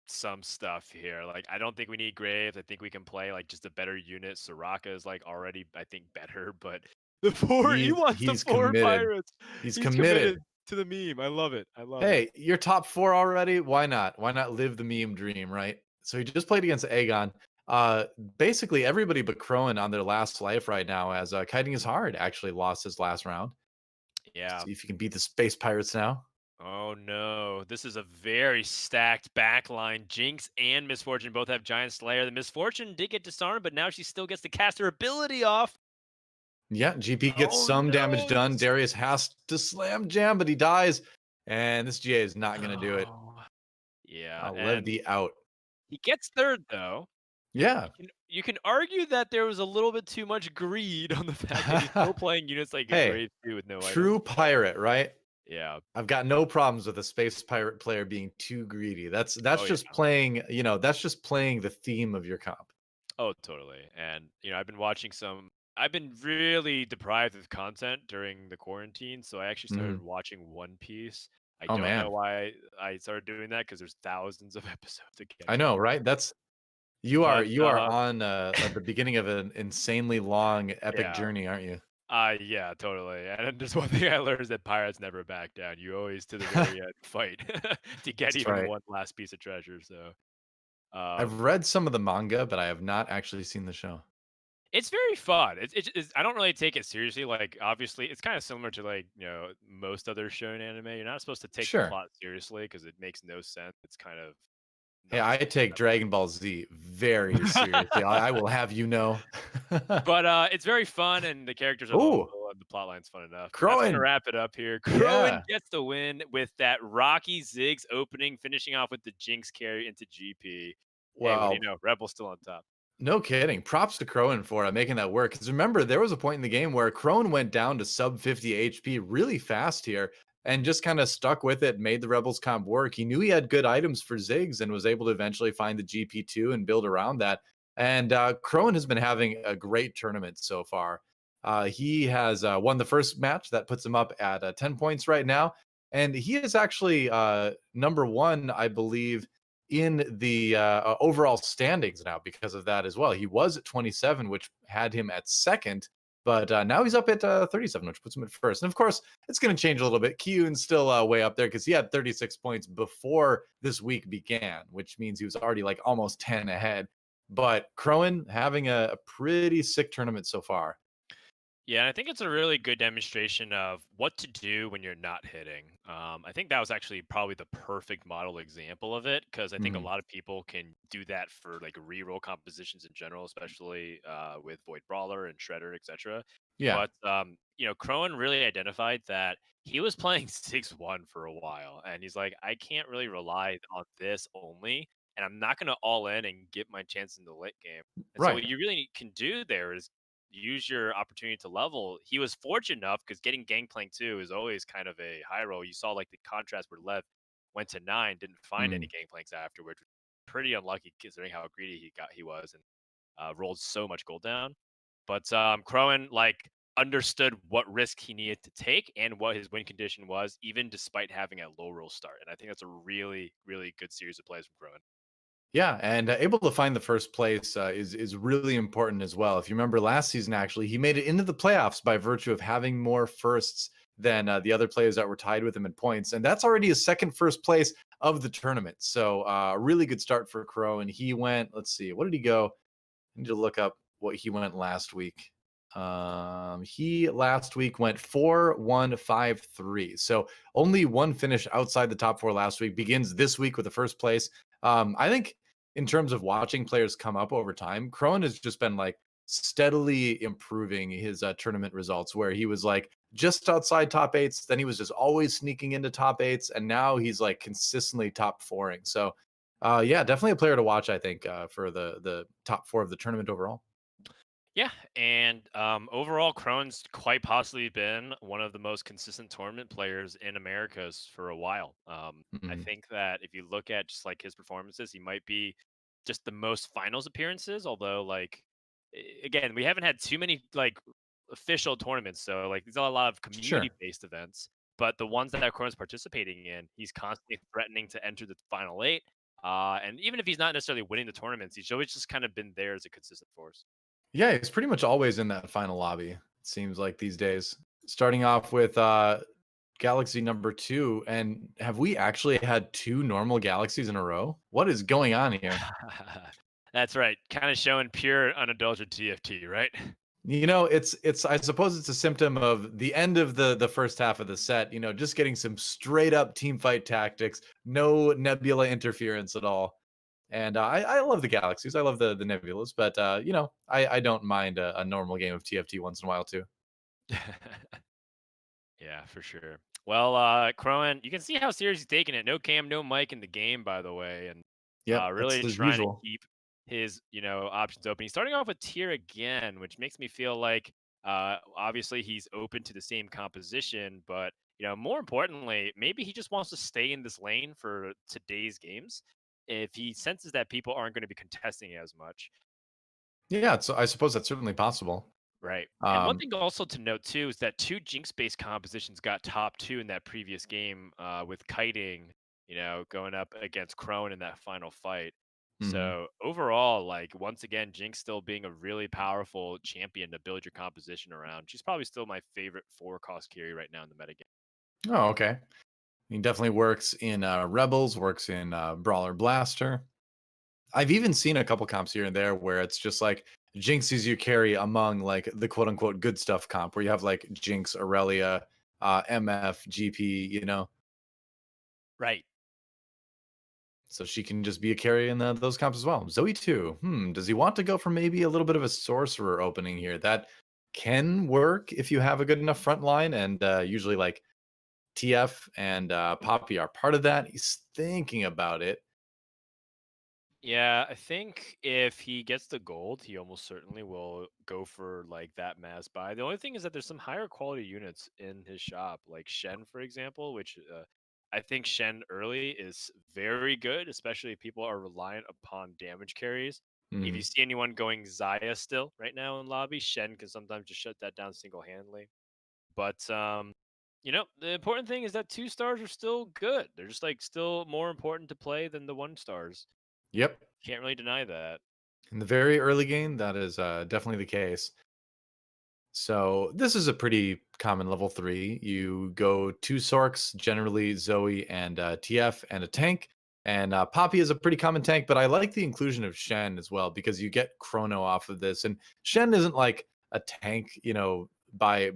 some stuff here. Like, I don't think we need Graves. I think we can play like just a better unit. Soraka is like already, I think, better, but the four, he wants the He's four committed. pirates. He's He's committed. committed to the meme. I love it. I love it. Hey, you're top four already. Why not? Why not live the meme dream, right? So he just played against Agon. Basically everybody but Crowan on their last life right now, as Kiting is hard actually lost his last round. Yeah. See if you can beat the Space Pirates now. Oh no, this is a very stacked backline. Jinx and Misfortune both have Giant Slayer. The Misfortune did get disarmed, but now she still gets to cast her ability off. Yeah, GP gets Oh some damage no, done. this. Darius has to slam jam, but he dies. And this GA is not going to do it. Oh. Yeah, Lev and D out. he gets third though. Yeah. You can argue that there was a little bit too much greed on the fact that he's still playing units like a Hey, Grave 2 with no true items. pirate, right? Yeah. I've got no problems with a space pirate player being too greedy. That's Oh yeah. just playing, that's just playing the theme of your comp. Oh, totally. And I've been really deprived of content during the quarantine, so I actually started Mhm. watching One Piece. I Oh don't man. know why I started doing that because there's thousands of episodes to get I know, through. right? That's you are But you are on at the beginning of an insanely long epic yeah. journey, aren't you? Yeah, totally. And there's one thing I learned is that pirates never back down. You always to the very end fight to get That's even right. one last piece of treasure. So I've um read some of the manga, but I have not actually seen the show. it's very fun. I don't really take it seriously. Like, obviously, it's kind of similar to like most other shonen anime. You're not supposed to take the Sure. plot seriously because it makes no sense. It's kind of Hey, I nonsense. take Dragon Ball Z very seriously. I will have you know. But it's very fun, and the characters are Ooh, lovable, and the plot line's fun enough. But that's gonna Crowin. wrap it up here. Crowin Yeah. gets the win with that Rocky Ziggs opening, finishing off with the Jinx carry into GP. Hey, what do you Well, know? Rebel's still on top. no kidding. Props to Crone for making that work. Because remember, there was a point in the game where Crone went down to sub 50 HP really fast here and just kind of stuck with it, made the Rebels comp work. He knew he had good items for Ziggs and was able to eventually find the GP2 and build around that. And Crone has been having a great tournament so far. He has won the first match that puts him up at 10 points right now. And he is actually number one, I believe, in the overall standings now because of that as well. He was at 27, which had him at second, but now he's up at 37, which puts him at first. And of course, it's going to change a little bit. Kyun's still way up there because he had 36 points before this week began, which means he was already like almost 10 ahead. But Crowan having a pretty sick tournament so far. Yeah, and I think it's a really good demonstration of what to do when you're not hitting. I think that was actually probably the perfect model example of it because I think a Mhm. lot of people can do that for like reroll compositions in general, especially with Void Brawler and Shredder, etc. Yeah. But Crone really identified that he was playing 6-1 for a while, and he's like, I can't really rely on this only, and I'm not going to all in and get my chance in the late game. And so what Right. you really can do there is use your opportunity to level. He was fortunate enough because getting Gangplank 2 is always kind of a high roll. You saw like the contrast where Lev went to 9, didn't find any Mhm. Gangplanks afterwards. Pretty unlucky considering how greedy he was and rolled so much gold down. But Crowan, like understood what risk he needed to take and what his win condition was, even despite having a low roll start. And I think that's a really, really good series of plays from Khroen. Yeah, and able to find the first place is really important as well. If you remember last season, actually, he made it into the playoffs by virtue of having more firsts than the other players that were tied with him in points, and that's already his second first place of the tournament. So a really good start for Crow. And he went. Let's see, what did he go? I need to look up what he went last week. He last week went 4-1-5-3. So only one finish outside the top four last week. Begins this week with the first place. I think in terms of watching players come up over time, Khroen has just been like steadily improving his tournament results, where he was like just outside top eights, then he was just always sneaking into top eights, and now he's like consistently top fouring. So yeah, definitely a player to watch, I think, for the top four of the tournament overall. Yeah, and overall, Crohn's quite possibly been one of the most consistent tournament players in Americas for a while. I Mhm. think that if you look at just like his performances, he might be just the most finals appearances. Although, like, again, we haven't had too many like official tournaments, so like these are a lot of Sure. community-based events. But the ones that Crohn's participating in, he's constantly threatening to enter the final eight. And even if he's not necessarily winning the tournaments, he's always just kind of been there as a consistent force. Yeah, it's pretty much always in that final lobby, it seems like these days. Starting off with Galaxy number 2. And have we actually had two normal galaxies in a row? What is going on here? That's right. Kind of showing pure unadulterated TFT, right? You know, it's I suppose it's a symptom of the end of the first half of the set, just getting some straight up team fight tactics, no nebula interference at all. And I love the galaxies. I love the nebulas, but I don't mind a normal game of TFT once in a while too. Yeah, for sure. Well, Crowan, you can see how serious he's taking it. No cam, no mic in the game, by the way, and Yep, really that's as trying to usual. keep his, options open. He's starting off with tier again, which makes me feel like, obviously he's open to the same composition, but more importantly, maybe he just wants to stay in this lane for today's games. If he senses that people aren't going to be contesting it as much. Yeah, so I suppose that's certainly possible. Right. And one Um, thing also to note too is that two Jinx-based compositions got top two in that previous game, with kiting, going up against Crone in that final fight. mhm. So overall, like once again, Jinx still being a really powerful champion to build your composition around. She's probably still my favorite four cost carry right now in the metagame. Oh, okay. He definitely works in Rebels, works in Brawler Blaster. I've even seen a couple comps here and there where it's just like Jinx is you carry among like the quote unquote good stuff comp, where you have like Jinx, Aurelia, MF, GP. Right. So she can just be a carry in those comps as well. Zoe too. Does he want to go for maybe a little bit of a sorcerer opening here? That can work if you have a good enough front line, and usually like TF and Poppy are part of that. He's thinking about it. Yeah, I think if he gets the gold, he almost certainly will go for like that mass buy. The only thing is that there's some higher quality units in his shop, like Shen, for example, which I think Shen early is very good, especially if people are reliant upon damage carries. If you Mhm. see anyone going Zaya still right now in lobby, Shen can sometimes just shut that down single handedly. But the important thing is that two stars are still good. They're just like still more important to play than the one stars. Yep. Can't really deny that. In the very early game, that is definitely the case. So this is a pretty common level 3. You go 2 Sorks, generally Zoe and TF, and a tank. And Poppy is a pretty common tank, but I like the inclusion of Shen as well because you get Chrono off of this. And Shen isn't like a tank, by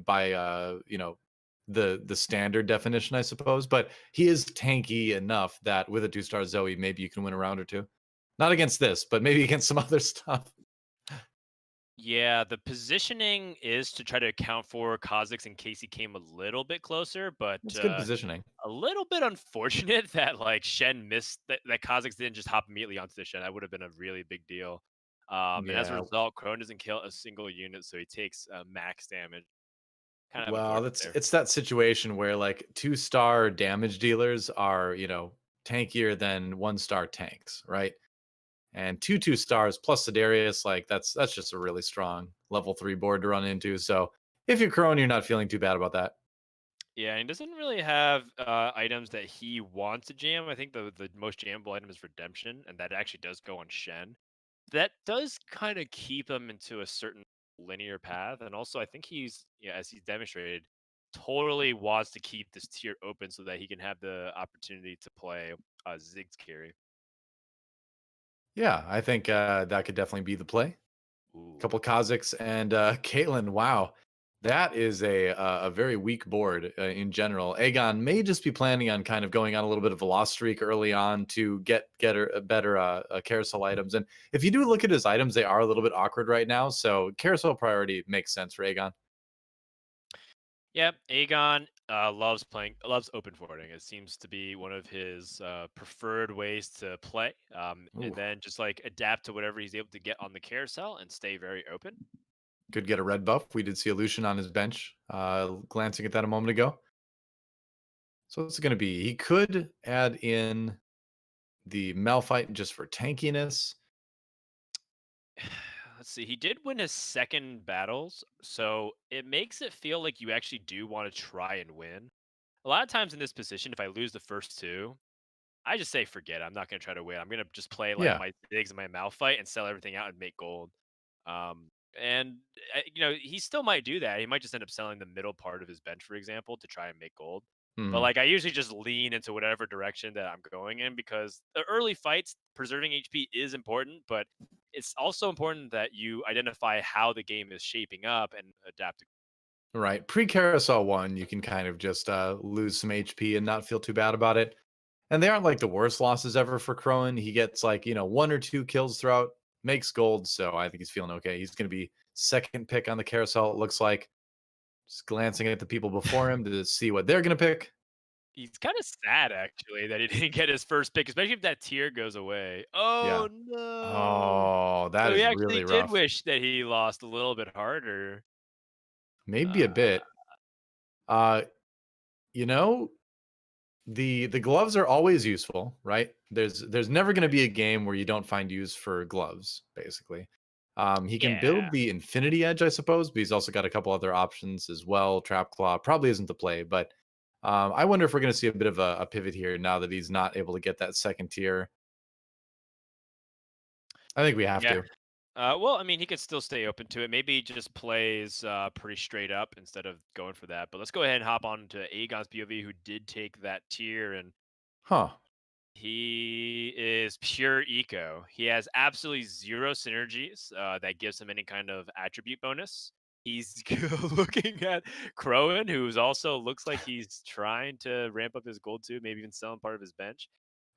the standard definition, I suppose, but he is tanky enough that with a 2-star Zoe, maybe you can win a round or two. Not against this, but maybe against some other stuff. Yeah, the positioning is to try to account for Kha'Zix in case he came a little bit closer, but That's good positioning. a little bit unfortunate that like Shen missed that Kha'Zix didn't just hop immediately onto the Shen. That would have been a really big deal. And as a Yeah. result, Crone doesn't kill a single unit, so he takes max damage. Kind of Well, unfortunate that's there. it's that situation where like 2-star damage dealers are, tankier than 1-star tanks, right? And 2 2 stars plus Sidarius, like that's just a really strong level 3 board to run into. So If you're Crone, you're not feeling too bad about that. Yeah, and he doesn't really have items that he wants to jam. I think the most jammable item is Redemption, and that actually does go on Shen. That does kind of keep him into a certain linear path, and also I think he's, yeah, as he's demonstrated, totally wants to keep this tier open so that he can have the opportunity to play Ziggs carry. Yeah, I think that could definitely be the play. Ooh. Couple Kazakhs and Caitlyn. Wow, that is a very weak board in general. Agon may just be planning on kind of going on a little bit of a loss streak early on to get better carousel items. And if you do look at his items, they are a little bit awkward right now. So carousel priority makes sense for Agon. Yeah, Aegon loves open forwarding. It seems to be one of his preferred ways to play. And Ooh, then just like adapt to whatever he's able to get on the carousel and stay very open. could get a red buff. We did see a Lucian on his bench. Glancing at that a moment ago. So what's it going to be? He could add in the Malphite just for tankiness. Let's see. He did win his second battles, so it makes it feel like you actually do want to try and win. A lot of times in this position, if I lose the first two, I just say forget it. I'm not gonna try to win. I'm gonna just play like Yeah. my digs and my Malphite and sell everything out and make gold. And he still might do that. He might just end up selling the middle part of his bench, for example, to try and make gold. But Hmm. like I usually just lean into whatever direction that I'm going in because the early fights, preserving HP is important, but it's also important that you identify how the game is shaping up and adapt. Right. Pre carousel one, you can kind of just lose some HP and not feel too bad about it. And they aren't like the worst losses ever for Khroen. He gets like, one or two kills throughout, makes gold. So I think he's feeling okay. He's going to be second pick on the carousel, it looks like. Just glancing at the people before him to see what they're going to pick. He's kind of sad actually that he didn't get his first pick, especially if that tier goes away. Yeah. Oh no. Oh, that So he is actually really did rough. wish that he lost a little bit harder. Maybe a Uh, bit. Uh, you know, the gloves are always useful, right? There's never going to be a game where you don't find use for gloves, basically. He can yeah. build the Infinity Edge, I suppose, but he's also got a couple other options as well. Trap Claw probably isn't the play, but I wonder if we're going to see a bit of a pivot here now that he's not able to get that second tier. I think we have Yeah. to. Well, I mean, he could still stay open to it. Maybe he just plays pretty straight up instead of going for that. But let's go ahead and hop on to Aegon's POV, who did take that tier, and Huh. he is pure eco. He has absolutely zero synergies that gives him any kind of attribute bonus. He's looking at Khroen, who's also looks like he's trying to ramp up his gold too, maybe even selling part of his bench.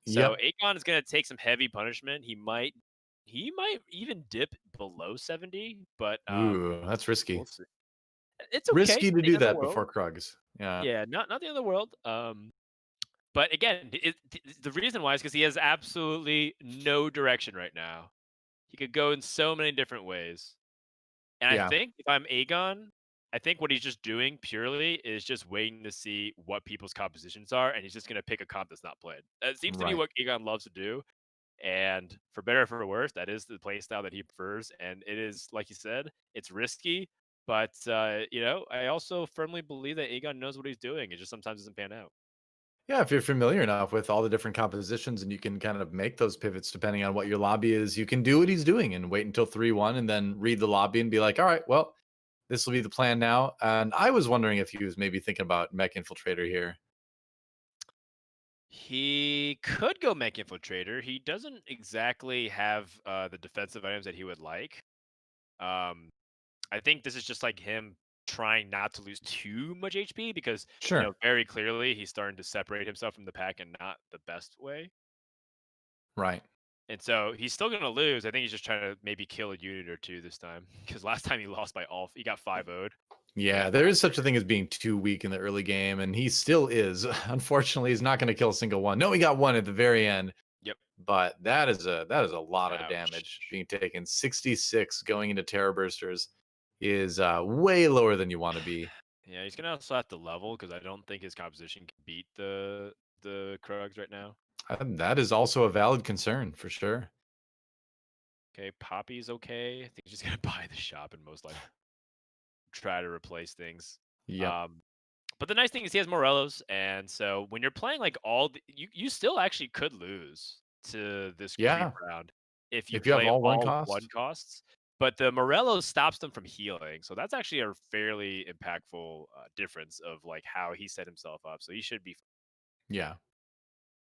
So Yep. Aegon is going to take some heavy punishment. He might even dip below 70, but Ooh, that's we'll risky. see. It's okay. Risky to Not the do end of the that world. before Krugs. Yeah. Yeah, not the end of the world. But again, the reason why is because he has absolutely no direction right now. He could go in so many different ways. And I Yeah. think if I'm Aegon, I think what he's just doing purely is just waiting to see what people's compositions are, and he's just going to pick a comp that's not played. That seems to be Right. what Aegon loves to do. And for better or for worse, that is the play style that he prefers. And it is, like you said, it's risky. But, I also firmly believe that Aegon knows what he's doing. It just sometimes doesn't pan out. Yeah, if you're familiar enough with all the different compositions and you can kind of make those pivots depending on what your lobby is, you can do what he's doing and wait until 3-1 and then read the lobby and be like, all right, well, this will be the plan now. And I was wondering if he was maybe thinking about Mech Infiltrator here. He could go Mech Infiltrator. He doesn't exactly have the defensive items that he would like. Um, I think this is just like him trying not to lose too much HP because, Sure. very clearly he's starting to separate himself from the pack and not the best way. Right. And so he's still going to lose. I think he's just trying to maybe kill a unit or two this time because last time he lost by all, he got 5-0'd. He Yeah, got there is such a massacred. thing as being too weak in the early game, and he still is. Unfortunately, he's not going to kill a single one. No, he got one at the very end, Yep. but that is a lot of damage Ouch. being taken. 66 going into Terror Bursters is way lower than you want to be. Yeah, he's gonna also have to level because I don't think his composition can beat the Krugs right now. That is also a valid concern for sure. Okay, Poppy's okay. I think he's just gonna buy the shop and most likely. try to replace things. Yep. Um, but the nice thing is he has Morellos, and so when you're playing like you still actually could lose to this creep Yeah. round if you If you have play all one all one cost. costs. But the Morello stops them from healing, so that's actually a fairly impactful difference of like how he set himself up. So he should be. Yeah.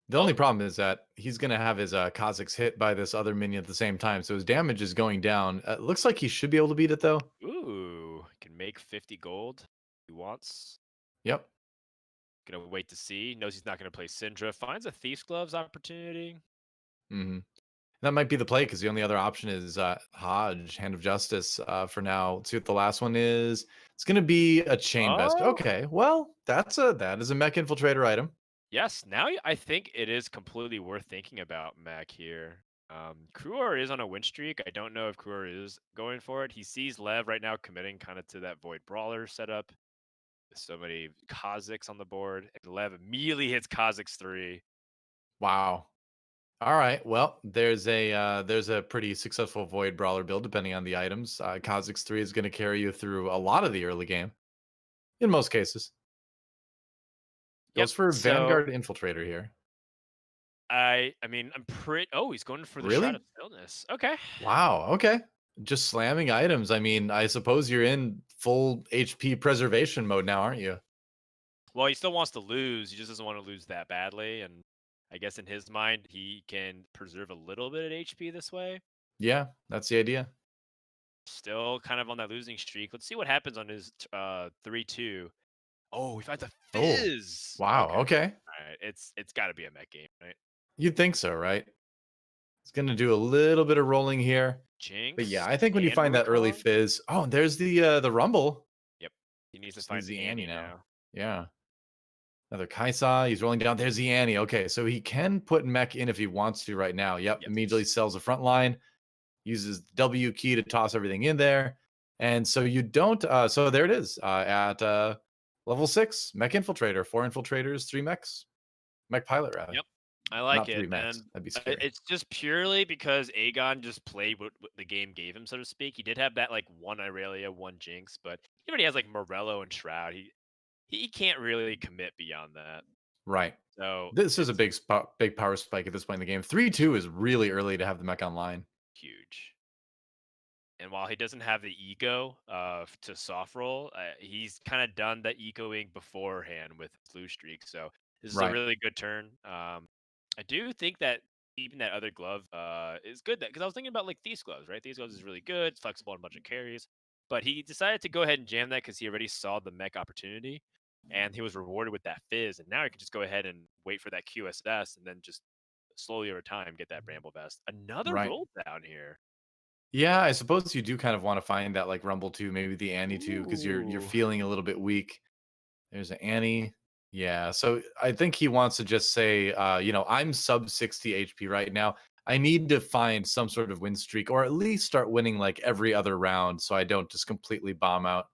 The only Oh, problem is that he's gonna have his Kazakhs hit by this other minion at the same time, so his damage is going down. Looks like he should be able to beat it though. ooh, can make 50 gold. He wants. Yep. Gonna wait to see. Knows he's not gonna play Syndra. Finds a Thief's Gloves opportunity. Hmm. That might be the play because the only other option is Hodge, Hand of Justice for now. Let's see what the last one is. It's gonna be a chain vest. Oh, Okay, well that is a mech infiltrator item. yes. Now I think it is completely worth thinking about Mac here. Crwor is on a win streak. I don't know if Crwor is going for it. He sees Lev right now committing kind of to that Void Brawler setup. With so many Kazakhs on the board. And Lev immediately hits Kazakhs 3. Wow. All right. Well, there's a pretty successful Void Brawler build depending on the items. Kha'Zix 3 is going to carry you through a lot of the early game in most cases. Yep. Goes for So Vanguard Infiltrator here. I mean I'm pretty he's going for the Shroud Really? of Stillness. Okay. Wow. Okay. Just slamming items. I mean, I suppose you're in full HP preservation mode now, aren't you? Well, he still wants to lose. He just doesn't want to lose that badly. And I guess in his mind, he can preserve a little bit of HP this way. Yeah, that's the idea. Still kind of on that losing streak. Let's see what happens on his 3-2. Oh, he finds a Oh, fizz. wow. Okay. Okay. All right. It's got to be a mech game, right? You'd think so, right? It's going to do a little bit of rolling here. But yeah, Jinx I think when you and find that early Wukong. fizz, oh, and there's the Rumble. Yep. He needs to Just needs find the the Annie Annie now. now. Yeah. Another Kaisa. He's rolling down. There's the Annie. Okay, so he can put mech in if he wants to right now. Yep. Immediately Yes. sells the front line, uses the W key to toss everything in there. And so you don't so there it is. At level 6, mech infiltrator, 4 infiltrators, 3 mechs. Mech pilot rather. Yep. I like Not it. 3 mechs. And That'd be scary. it's just purely because Agon just played what the game gave him, so to speak. He did have that like one Irelia, one Jinx, but he already has like Morello and Shroud. He can't really commit beyond that. Right. So This is a it's big power spike at this point in the game. 3-2 is really early to have the mech online. huge. And while he doesn't have the ego to soft roll, he's kind of done the ecoing beforehand with Blue Streak. So this is a Right. really good turn. I do think that even that other glove is good because I was thinking about like Thieves Gloves, right? Thieves Gloves is really good, it's flexible on a bunch of carries. But he decided to go ahead and jam that because he already saw the mech opportunity and he was rewarded with that fizz. And now he can just go ahead and wait for that QSS and then just slowly over time get that Bramble Vest. Another Right. roll down here. Yeah, I suppose you do kind of want to find that like Rumble 2, maybe the Annie 2, because you're Ooh. feeling a little bit weak. There's an Annie. Yeah. So I think he wants to just say, I'm sub 60 HP right now. I need to find some sort of win streak or at least start winning like every other round so I don't just completely bomb out.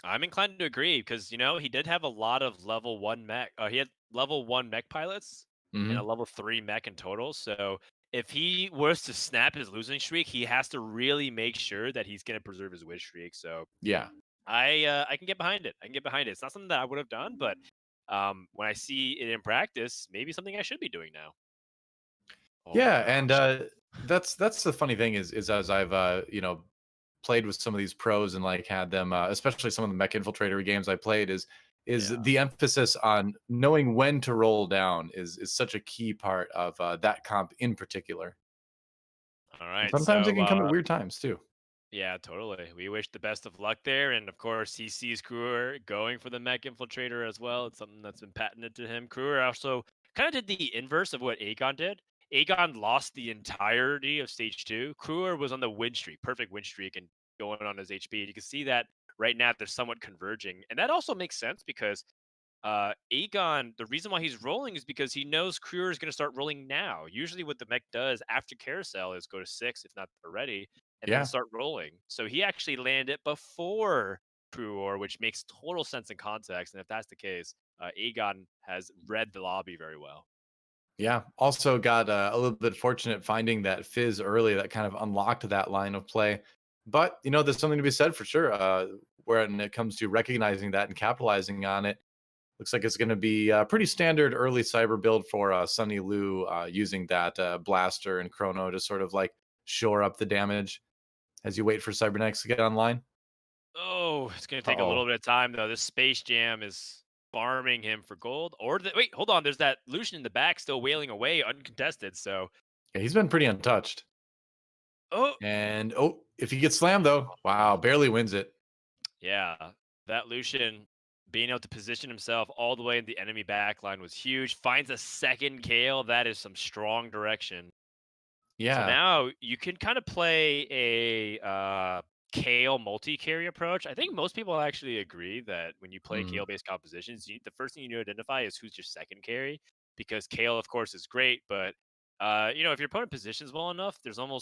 I'm inclined to agree because he did have a lot of level one mech. He had level one mech pilots and a Hmm. level three mech in total. So if he was to snap his losing streak, he has to really make sure that he's going to preserve his win streak. So Yeah. I can get behind it. I can get behind it. It's not something that I would have done, but when I see it in practice, maybe something I should be doing now. Oh my Yeah. And gosh. that's the funny thing is as I've played with some of these pros and like had them especially some of the mech infiltrator games I played is Yeah. the emphasis on knowing when to roll down is such a key part of that comp in particular. All And right. sometimes it So can come at weird times too. yeah, totally. We wish the best of luck there. And of course, he sees Crwor going for the mech infiltrator as well. It's something that's been patented to him. Crwor also kind of did the inverse of what Agon did. Agon lost the entirety of stage two. Crwor was on the win streak, perfect win streak, and going on his HP. You can see that right now they're somewhat converging. And that also makes sense because Agon, the reason why he's rolling is because he knows Crwor is going to start rolling now. Usually, what the mech does after carousel is go to 6, if not already, and then Yeah. start rolling. So he actually landed it before Crwor, which makes total sense in context. And if that's the case, Agon has read the lobby very well. Yeah. Also got a little bit fortunate finding that fizz early that kind of unlocked that line of play. But there's something to be said for sure. When it comes to recognizing that and capitalizing on it, looks like it's going to be a pretty standard early cyber build for Sunny Lu, using that blaster and chrono to sort of like shore up the damage as you wait for Cybernetics to get online. Oh, it's gonna take a little Oh, bit of time though. This Space Jam is farming him for gold. Or wait, hold on. There's that Lucian in the back still wailing away, uncontested. So, yeah, he's been pretty untouched. oh, And if he gets slammed though, wow, barely wins it. yeah, that Lucian being able to position himself all the way in the enemy backline was huge. Finds a second Kale. That is some strong direction. So Yeah. now you can kind of play a Kale multi-carry approach. I think most people actually agree that when you play Mm, Kale-based compositions, the first thing you need to identify is who's your second carry, because Kale, of course, is great, but if your opponent positions well enough, there's no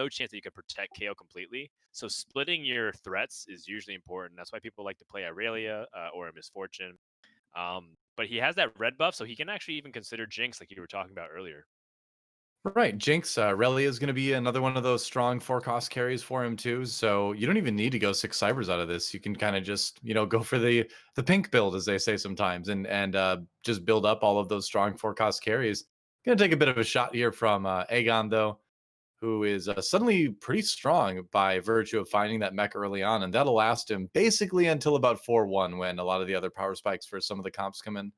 chance that you can protect Kale completely. So splitting your threats is usually important. That's why people like to play Aurelia or a Misfortune. But he has that red buff, so he can actually even consider Jinx, like you were talking about earlier. right. Jinx, Relia is going to be another one of those strong four cost carries for him too. So you don't even need to go six cybers out of this. You can kind of just go for the pink build, as they say sometimes, and just build up all of those strong four cost carries. Going to take a bit of a shot here from Agon though, who is suddenly pretty strong by virtue of finding that mech early on, and that'll last him basically until about 4-1 when a lot of the other power spikes for some of the comps come in.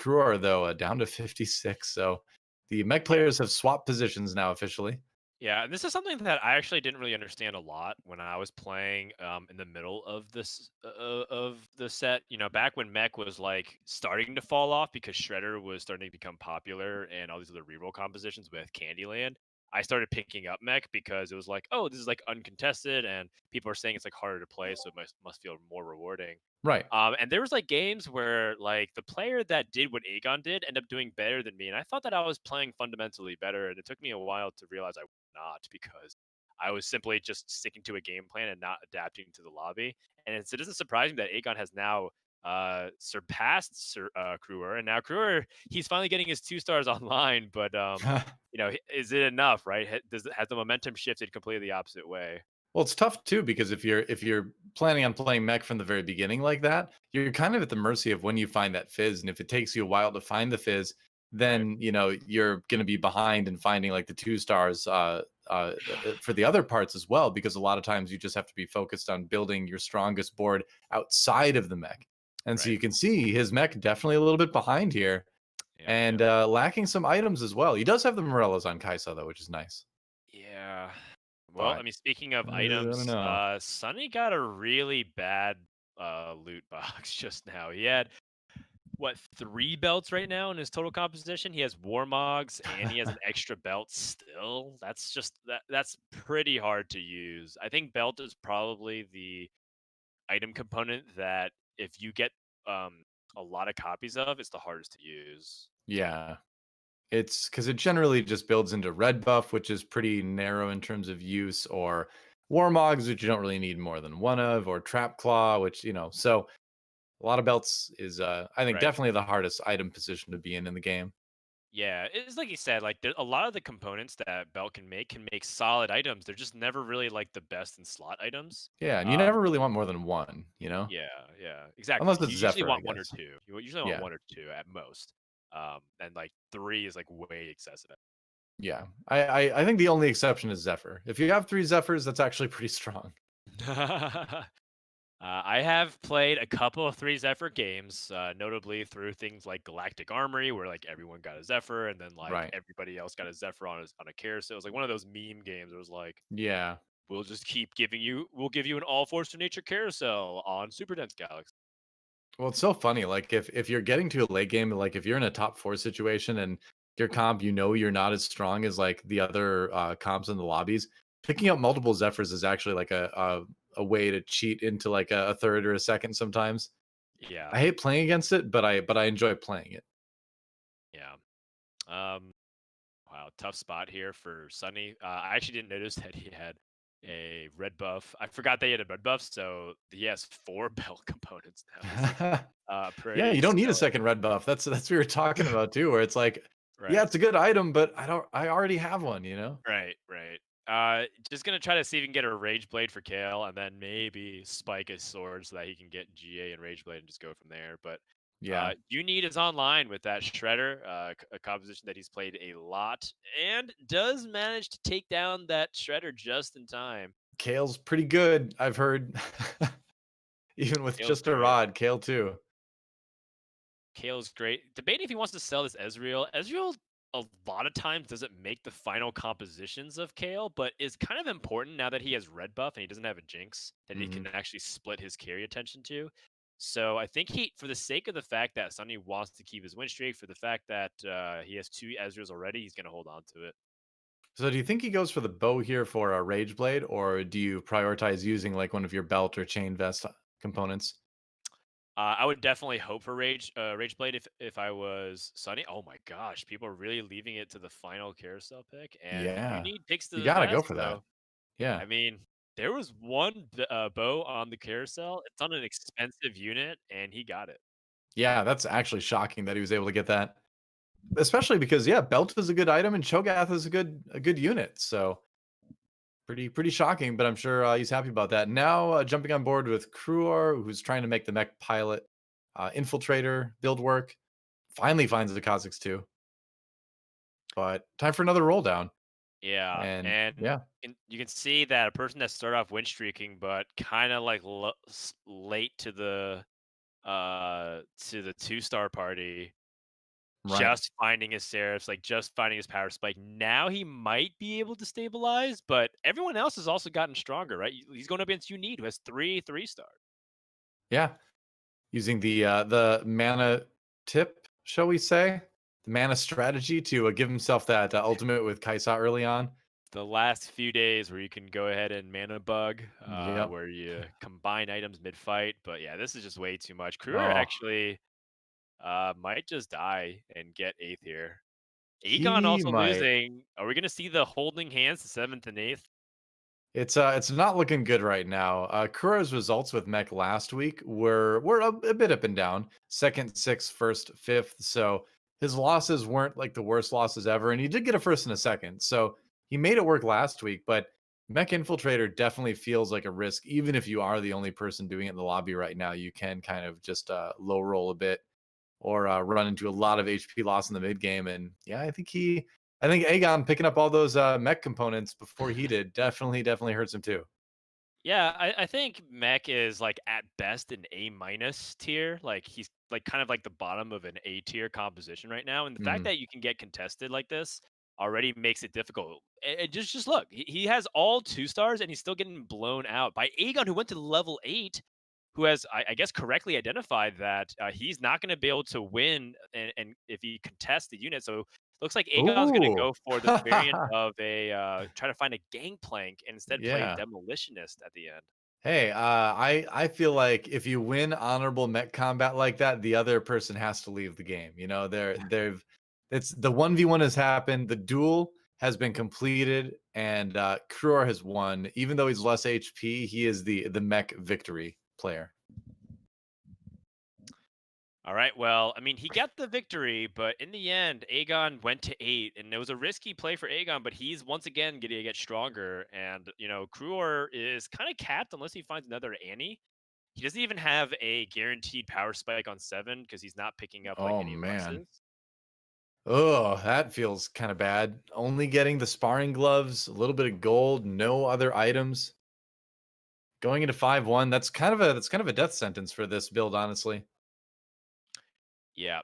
Crvor, though, down to 56. So the mech Yeah. players have swapped positions now officially. Yeah, and this is something that I actually didn't really understand a lot when I was playing in the middle of this of the set. Back when Mech was like starting to fall off because Shredder was starting to become popular and all these other reroll compositions with Candyland. I started picking up Mech because it was like, oh, this is like uncontested, and people are saying it's like harder to play, so it must feel more rewarding. Right. And there was like games where like the player that did what Agon did ended up doing better than me, and I thought that I was playing fundamentally better, and it took me a while to realize I was not, because I was simply just sticking to a game plan and not adapting to the lobby. And it doesn't surprise me that Agon has now surpassed Crwr, and now Crwr, he's finally getting his 2 stars online. But is it enough? Right? Has the momentum shifted completely the opposite way? Well, it's tough too because if you're planning on playing mech from the very beginning like that, you're kind of at the mercy of when you find that fizz, and if it takes you a while to find the fizz, Right. then you're going to be behind in finding like the 2 stars for the other parts as well, because a lot of times you just have to be focused on building your strongest board outside of the mech, and so Right. you can see his mech definitely a little bit behind here, Yep. and Yep. lacking some items as well. He does have the Morellas on Kaisa though, which is nice, Yeah. Well, I but mean, speaking of I don't items, know. Sunny got a really bad loot box just now. He had what, 3 belts right now in his total composition. He has Warmogs and he has an extra belt still. That's pretty hard to use. I think belt is probably the item component that if you get um a lot of copies of, it's the hardest to use. Yeah. It's because it generally just builds into red buff, which is pretty narrow in terms of use, or warmogs, which you don't really need more than one of, or trap claw, so a lot of belts is I think Right. definitely the hardest item position to be in the game. Yeah, it's like you said, like a lot of the components that belt can make solid items. They're just never really like the best in slot items. Yeah, and you Um, never really want more than one, yeah, yeah, exactly. unless You it's usually Zephyr, I want one or guess. two. You usually want Yeah, one or two at most. And like three is like way excessive. yeah. I think the only exception is Zephyr. If you have three Zephyrs, that's actually pretty strong. I have played a couple of three Zephyr games, notably through things like Galactic Armory, where like everyone got a Zephyr, and then like Right. everybody else got a Zephyr on a carousel. It was like one of those meme games. It was like, Yeah. we'll give you an all force of nature carousel on Super Dense Galaxy. Well, it's so funny. Like if you're getting to a late game, like if you're in a top four situation and your comp, you're not as strong as like the other comps in the lobbies. Picking up multiple Zephyrs is actually like a way to cheat into like a third or a second sometimes. Yeah, I hate playing against it, but I enjoy playing it. yeah. Um, wow, tough spot here for Sunny. I actually didn't notice that he had a red buff. I forgot they had a red buff, so he has 4 belt components now. This is Yeah, pretty you don't need a stellar. second red buff. That's what we were talking about too, where it's like, yeah, Right. it's a good item, but I already have one. Right, right. Just gonna try to see if he can get a Rage Blade for Kale, and then maybe spike his sword so that he can get GA and Rage Blade and just go from there. But Yeah. you need is online with that Shredder, a composition that he's played a lot, and does manage to take down that Shredder just in time. Kale's pretty good, I've heard. Even with Kale's just a great. rod, Kale too. Kale's great. Debating if he wants to sell this Ezreal. Ezreal a lot of times doesn't make the final compositions of Kale, but is kind of important now that he has red buff and he doesn't have a Jinx that he can Mhm. actually split his carry attention to. So I think he, for the sake of the fact that Sunny wants to keep his win streak, for the fact that he has 2 Ezreals already, he's going to hold on to it. So do you think he goes for the bow here for a Rage Blade, or do you prioritize using, like, one of your belt or chain vest components? I would definitely hope for Rage Blade if I was Sunny. Oh my gosh, people are really leaving it to the final carousel pick, and you Yeah. need picks to You the gotta go vest. for that. So Yeah. I mean, there was one bow on the carousel. It's on an expensive unit, and he got it. Yeah, that's actually shocking that he was able to get that. Especially because, yeah, belt is a good item and Cho'Gath is a good unit, so pretty shocking, but I'm sure, he's happy about that. Now, jumping on board with Crvor, who's trying to make the mech pilot, infiltrator build work, finally finds the Kha'Zix too, but time for another roll down, Yeah, and and yeah. you can see that a person that started off win streaking, but kind of like late to the 2-star party, Right. just finding his Seraphs, like just finding his power spike. Now he might be able to stabilize, but everyone else has also gotten stronger, right? He's going up against Unid, who has 3 3-star. Yeah. Using the mana tip, shall we say? The mana strategy to, give himself that, ultimate with Kai'Sa early on. The last few days where you can go ahead and mana bug, Yep. where you combine items mid fight. But yeah, this is just way too much. Crewer Oh, actually might just die and get eighth here. Agon he also might. losing. Are we gonna see the holding hands, the seventh and eighth? It's not looking good right now. Kuro's results with Mech last week were a bit up and down. Second, sixth, first, fifth. So his losses weren't like the worst losses ever, and he did get a first and a second. So he made it work last week. But Mech Infiltrator definitely feels like a risk, even if you are the only person doing it in the lobby right now. You can kind of just low roll a bit or run into a lot of HP loss in the mid game. And yeah, I think Agon picking up all those mech components before he did definitely hurts him too. Yeah, I think Mech is like at best an A minus tier. Like he's like kind of like the bottom of an A tier composition right now. And the fact Mhm. that you can get contested like this already makes it difficult. Just look, he has all 2 stars and he's still getting blown out by Aegon, who went to level 8, who has I guess correctly identified that he's not going to be able to win and if he contests the unit. So looks like Aegon's going to Ooh. go for the variant of a try to find a gangplank and instead play Yeah. demolitionist at the end. Hey, I feel like if you win honorable mech combat like that, the other person has to leave the game. You know, they've it's the 1v1 has happened, the duel has been completed, and Kror has won. Even though he's less HP, he is the mech victory player. All right. Well, I mean, he got the victory, but in the end, Aegon went to 8, and it was a risky play for Aegon. But he's once again going to get stronger, and Crewor is kind of capped unless he finds another Annie. He doesn't even have a guaranteed power spike on 7 because he's not picking up like Oh any man. Luxes. Oh, that feels kind of bad. Only getting the sparring gloves, a little bit of gold, no other items. Going into 5-1, that's kind of a death sentence for this build, honestly. Yeah,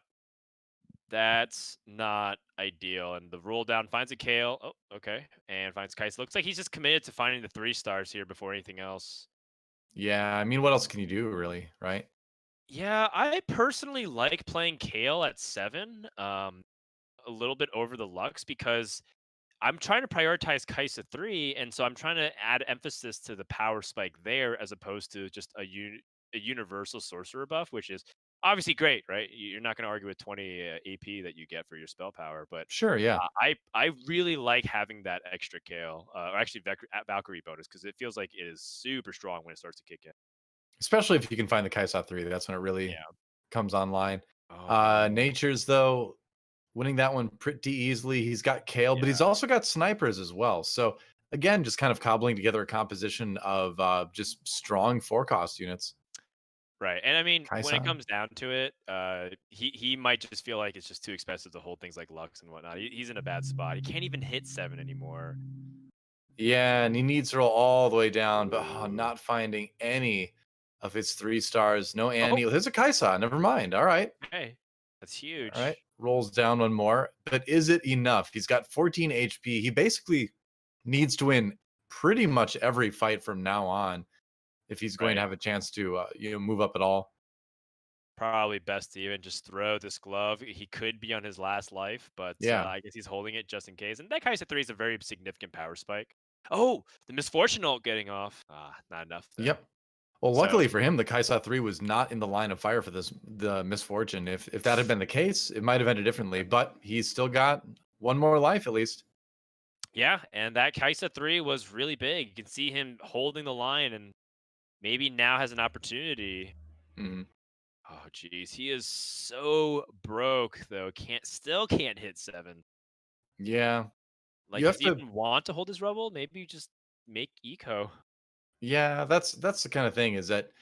that's not ideal. And the roll down finds a Kale. Oh, okay, and finds Kais. Looks like he's just committed to finding the 3 stars here before anything else. Yeah, I mean, what else can you do, really, right? Yeah, I personally like playing Kale at 7. A little bit over the Lux because I'm trying to prioritize Kaisa 3, and so I'm trying to add emphasis to the power spike there as opposed to just a universal sorcerer buff, which is obviously great, right? You're not going to argue with 20 AP that you get for your spell power, but Sure, yeah. I really like having that extra Kale, or actually Valkyrie bonus because it feels like it is super strong when it starts to kick in. Especially if you can find the Kaisa 3, that's when it really Yeah. comes online. Oh no. Nature's, though, winning that one pretty easily. He's got Kale, but he's Yeah. also got snipers as well. So again, just kind of cobbling together a composition of just strong forecast units. Right, and I mean, when it Kaisa. comes down to it, he might just feel like it's just too expensive to hold things like Lux and whatnot. He's in a bad spot. He can't even hit 7 anymore. Yeah, and he needs to roll all the way down, but not finding any of his 3 stars. No Oh, Annie. There's a Kaisa. Never mind. All right. okay. That's All right. huge. Rolls down one more. But is it enough? He's got 14 HP. He basically needs to win pretty much every fight from now on if he's going to Right. have a chance to move up at all. Probably best to even just throw this glove. He could be on his last life, but Yeah. I guess he's holding it just in case. And that Kai'Sa 3 is a very significant power spike. Oh, the misfortune ult getting off. Ah, not enough though. Yep. Well, So luckily for him, the Kaisa 3 was not in the line of fire for the misfortune. If that had been the case, it might have ended differently, but he's still got one more life at least. yeah, and that Kai'Sa 3 was really big. You can see him holding the line and maybe now has an opportunity. Mhm. Oh geez, he is so broke though. Can't hit 7. Yeah. Like, You does have he to. even want to hold his rubble? Maybe you just make eco. Yeah, that's the kind of thing is that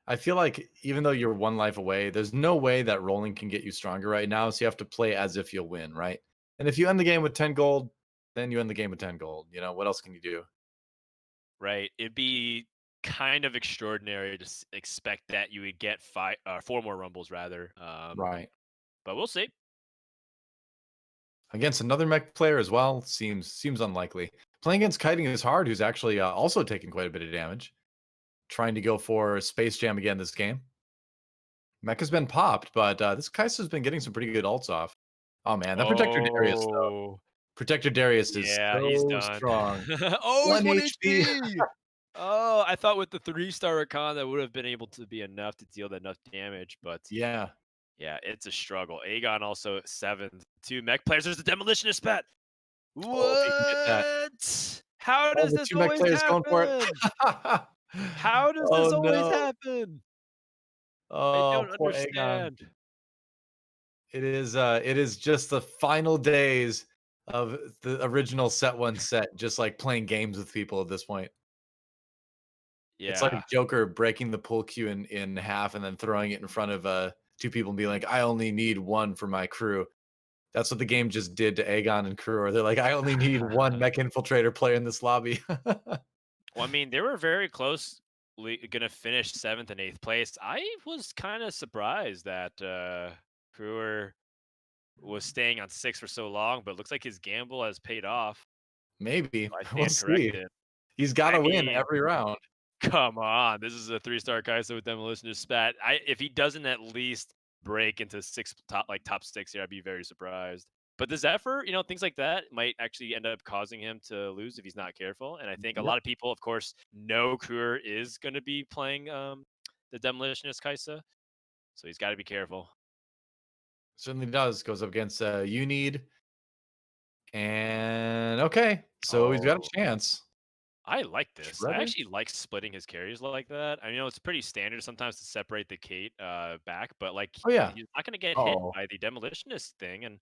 I feel like even though you're one life away, there's no way that rolling can get you stronger right now. So you have to play as if you'll win, right? And if you end the game with 10 gold, then you end the game with 10 gold. What else can you do? Right. It'd be kind of extraordinary to expect that you would get 4 more rumbles rather. Right. But we'll see. Against another mech player as well seems unlikely. Playing against Kiting is hard, who's actually also taking quite a bit of damage. Trying to go for Space Jam again this game. Mech has been popped, but this Kai'Sa's been getting some pretty good ults off. Oh man, that Protector Darius though. Oh, Protector Darius is yeah, he's so done. strong. Oh, he's 1 1 HP. HP. Oh, I thought with the 3-star Rakan that would have been able to be enough to deal that enough damage, but Yeah. yeah, it's a struggle. Agon also 7th. 2 mech players. There's a demolitionist pet. Oh, if he can get that. What? How Oh, does the this 2 mech always players going for it. happen? How does Oh this always no. happen? I Oh, don't poor Agon. understand. It is just the final days of the original set 1 set, just like playing games with people at this point. It's like Yeah. Joker breaking the pool cue in half and then throwing it in front of 2 people and being like, "I only need 1 for my crew." That's what the game just did to Agon and Crvor. They're like, "I only need 1 mech infiltrator player in this lobby." Well, I mean, they were very close gonna finish 7th and 8th place. I was kind of surprised that Crvor was staying on 6 for so long, but it looks like his gamble has paid off. Maybe. I We'll stand see. corrected. He's I gotta win mean, every round. come on, this is a 3-star Kai'Sa with demolitionist spat. If he doesn't at least break into top 6 here, I'd be very surprised. But the Zephyr, things like that might actually end up causing him to lose if he's not careful. And I think a Yep. lot of people, of course, know Crvor is going to be playing the demolitionist Kai'Sa, so he's got to be careful. Certainly does. Goes up against Unid. And okay. So he's got a Oh, chance. I like this. I Shredder? actually like splitting his carries like that. I know it's pretty standard sometimes to separate the Kate back, but like Oh yeah. he's not going to get hit Oh. by the demolitionist thing. And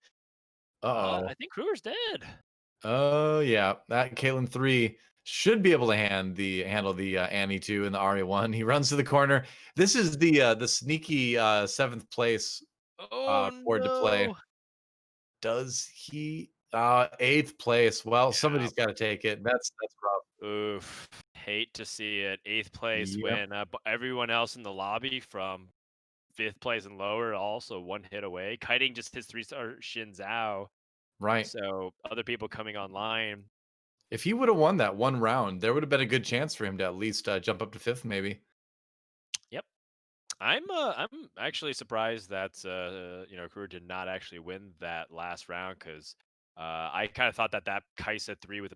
Uh-oh. I think Kruger's dead. Oh yeah. That Caitlyn 3 should be able to handle the Annie 2 and the Arya 1. He runs to the corner. This is the sneaky 7th place Oh board to play. no. Does he 8th place? Well, Yeah. somebody's got to take it. That's rough. Oof. Hate to see it. 8th place Yep. when everyone else in the lobby from 5th place and lower also one hit away. Kiting just his 3-star Shin Zhao. Right. So other people coming online. If he would have won that one round, there would have been a good chance for him to at least jump up to 5th maybe. Yep. I'm actually surprised that Kruger did not actually win that last round because I kind of thought that Kai'Sa 3 with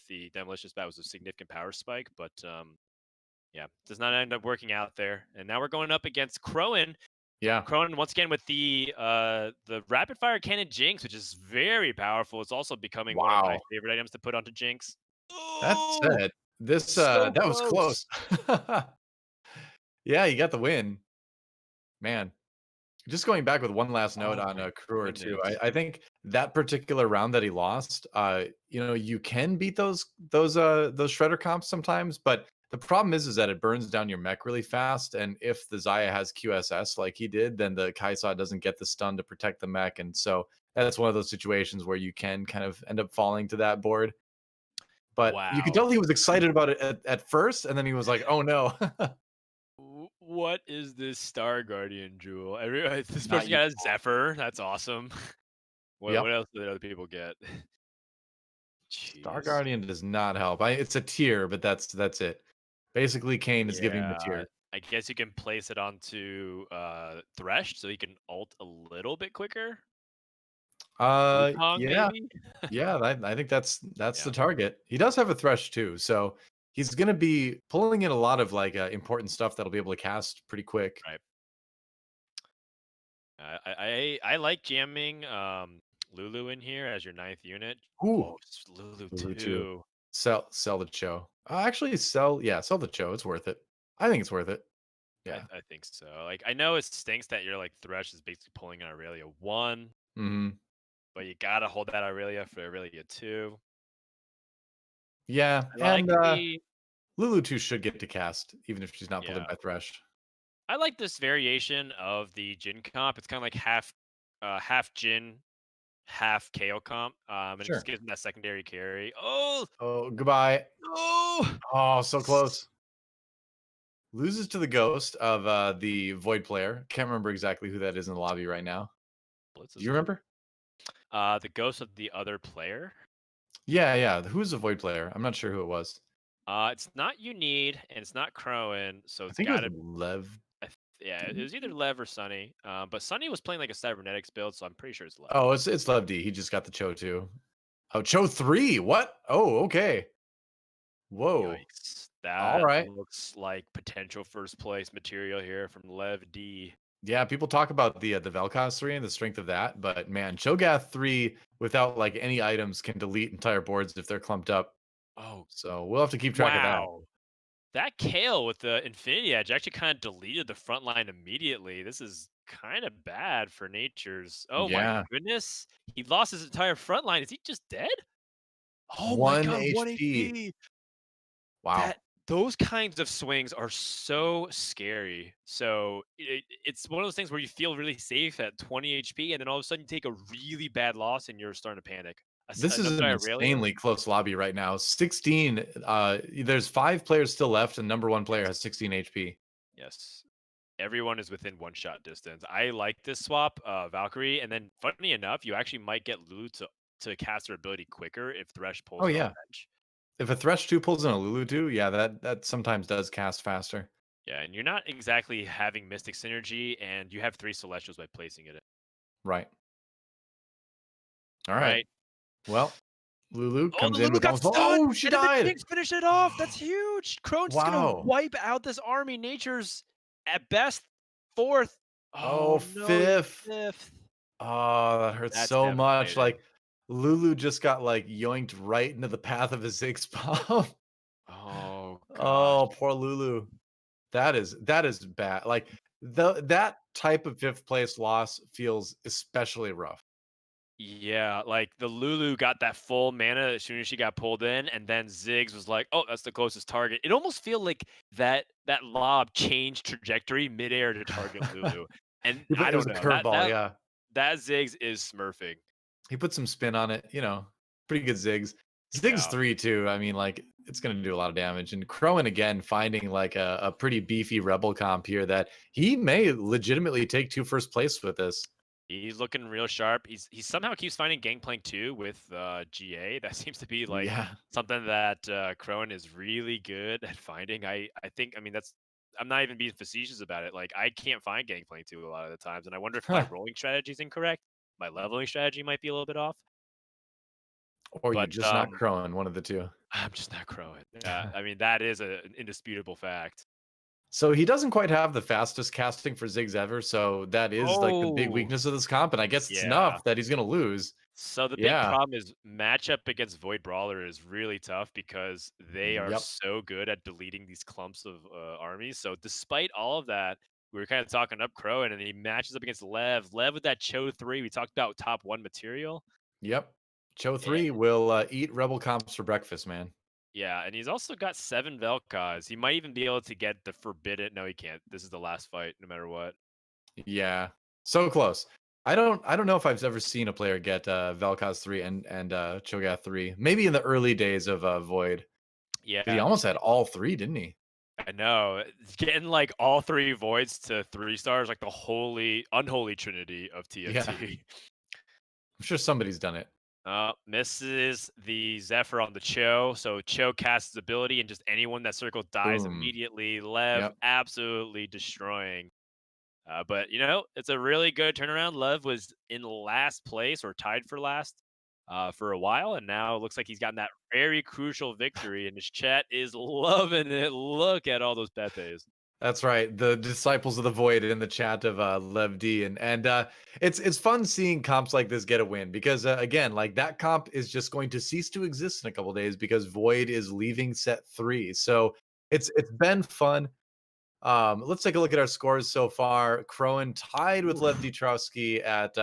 the demolition spat was a significant power spike, but yeah, does not end up working out there. And now we're going up against Khroen. Yeah. Khroen once again with the rapid fire cannon Jinx, which is very powerful. It's also becoming one of my Wow. favorite items to put onto Jinx. That Oh, said, this so that was close. close. Yeah, you got the win. Man. Just going back with one last note Oh on my Crvor too. goodness. I think that particular round that he lost, you can beat those shredder comps sometimes, but the problem is that it burns down your mech really fast. And if the Zaya has QSS like he did, then the Kaisa doesn't get the stun to protect the mech. And so that's one of those situations where you can kind of end up falling to that board. But you could Wow. tell he was excited about it at first, and then he was like, "Oh no, What is this Star Guardian jewel? This not person you." got a Zephyr. That's awesome. What Yep. else do the other people get? Star Jeez. Guardian does not help. It's a tier, but that's it. Basically, Kane is giving him a Yeah. tier. I guess you can place it onto Thresh so he can ult a little bit quicker. Wukong, Yeah, maybe? yeah. I think that's Yeah, the target. He does have a thresh too, so he's gonna be pulling in a lot of like important stuff that'll be able to cast pretty quick. right. I like jamming Lulu in here as your ninth unit. Ooh, Oh, Lulu Lulu too. too. Sell the Cho. Actually, sell the Cho. It's worth it. I think it's worth it. Yeah. I think so. Like I know it stinks that your like Thresh is basically pulling an Aurelia 1, Hmm. but you gotta hold that Aurelia for Aurelia 2. Yeah, I like and the Lulu 2 should get to cast, even if she's not pulled in yeah. by Thresh. I like this variation of the Jin comp. It's kind of like half Jin, half KO comp. And it just Sure. gives them that secondary carry. Oh Oh, goodbye. no! Oh, so close. Loses to the ghost of the Void player. Can't remember exactly who that is in the lobby right now. Blitz Do is you good. remember? The ghost of the other player. Yeah, yeah. Who's the Void player? I'm not sure who it was. It's not you need, and it's not Khroen, so I it's think it was gotta. Lev Yeah, it D. was either Lev or Sunny. But Sunny was playing like a cybernetics build, so I'm pretty sure it's Lev. Oh, it's Lev D. He just got the Cho too. Oh, Cho 3. What? Oh, okay. Whoa. Yikes! All That right. looks like potential first place material here from Lev D. Yeah, people talk about the Vel'Koz 3 and the strength of that, but man, Cho'Gath 3 without like any items can delete entire boards if they're clumped up. Oh So we'll have to keep track of that. wow! That Kale with the Infinity Edge actually kind of deleted the front line immediately. This is kind of bad for Nature's. Oh my Yeah. goodness! He lost his entire front line. Is he just dead? Oh my 1 god, 1 HP. HP. Wow. That those kinds of swings are so scary. So it's one of those things where you feel really safe at 20 HP, and then all of a sudden you take a really bad loss and you're starting to panic. This is an Another Aurelia? insanely close lobby right now. 16, there's 5 players still left, and number 1 player Yes. has 16 HP. Yes. Everyone is within one shot distance. I like this swap, Valkyrie, and then funny enough, you actually might get Lulu to cast her ability quicker if Thresh Oh, pulls it off yeah. bench. If a Thresh 2 pulls in a Lulu 2, yeah, that sometimes does cast faster. Yeah, and you're not exactly having Mystic Synergy, and you have 3 Celestials by placing it in. Right. All All right. right. Well, Lulu Oh, the comes in Lulu with got almost stunned, oh, she and then the died. Jinx finished it off. That's huge. Crone's just gonna Wow. wipe out this army. Nature's at best fourth. Oh, Oh no, he's fifth. fifth. Oh, that hurts That's so much. devastating. Like Lulu just got like yoinked right into the path of his Ziggs bomb. Oh gosh. Oh, poor Lulu. That is bad. Like that type of fifth place loss feels especially rough. Yeah, like the Lulu got that full mana as soon as she got pulled in, and then Ziggs was like, "Oh, that's the closest target." It almost feel like that lob changed trajectory midair to target Lulu, and I It was don't a know curveball, yeah. that Ziggs is smurfing. He put some spin on it, pretty good Ziggs. Ziggs Yeah. 3 too. I mean, like, it's gonna do a lot of damage. And Khroen again finding like a pretty beefy rebel comp here that he may legitimately take 2 first place with this. He's looking real sharp. He somehow keeps finding Gangplank 2 with GA. That seems to be like Yeah. something that Crone is really good at finding. I think I mean that's I'm not even being facetious about it. Like I can't find Gangplank 2 a lot of the times, and I wonder if my rolling strategy is incorrect. My leveling strategy might be a little bit off. Or you're But just not Khroen, one of the 2. I'm just not Crone. Yeah, I mean that is an indisputable fact. So he doesn't quite have the fastest casting for Ziggs ever, so that is like the big Oh weakness of this comp, and I guess it's yeah. enough that he's gonna lose. So the big Yeah. problem is matchup against Void Brawler is really tough because they are Yep. so good at deleting these clumps of armies. So despite all of that, we were kind of talking up Khroen, and he matches up against Lev. Lev with that Cho 3. We talked about top 1 material. Yep. Cho Eh, 3 will eat Rebel comps for breakfast, man. yeah, and he's also got 7 Vel'Koz. He might even be able to get the Forbidden. No, he can't. This is the last fight, no matter what. Yeah. So close. I don't know if I've ever seen a player get Vel'Koz 3 and Cho'Gath 3. Maybe in the early days of Void. But he Yeah, almost had all three, didn't he? I know. Getting like all 3 voids to 3 stars, like the unholy trinity of Yeah. TFT. I'm sure somebody's done it. Misses the Zephyr on the Cho. So Cho casts his ability, and just anyone that circle dies Boom. immediately. Lev Yep. absolutely destroying. But it's a really good turnaround. Lev was in last place or tied for last for a while, and now it looks like he's gotten that very crucial victory. And his chat is loving it. Look at all those Pepes. That's right. The disciples of the void in the chat of Lev D and it's fun seeing comps like this get a win because again, like that comp is just going to cease to exist in a couple days because Void is leaving set 3. So it's been fun. Let's take a look at our scores so far. Khroen tied with Lev D Oof. Trotskij at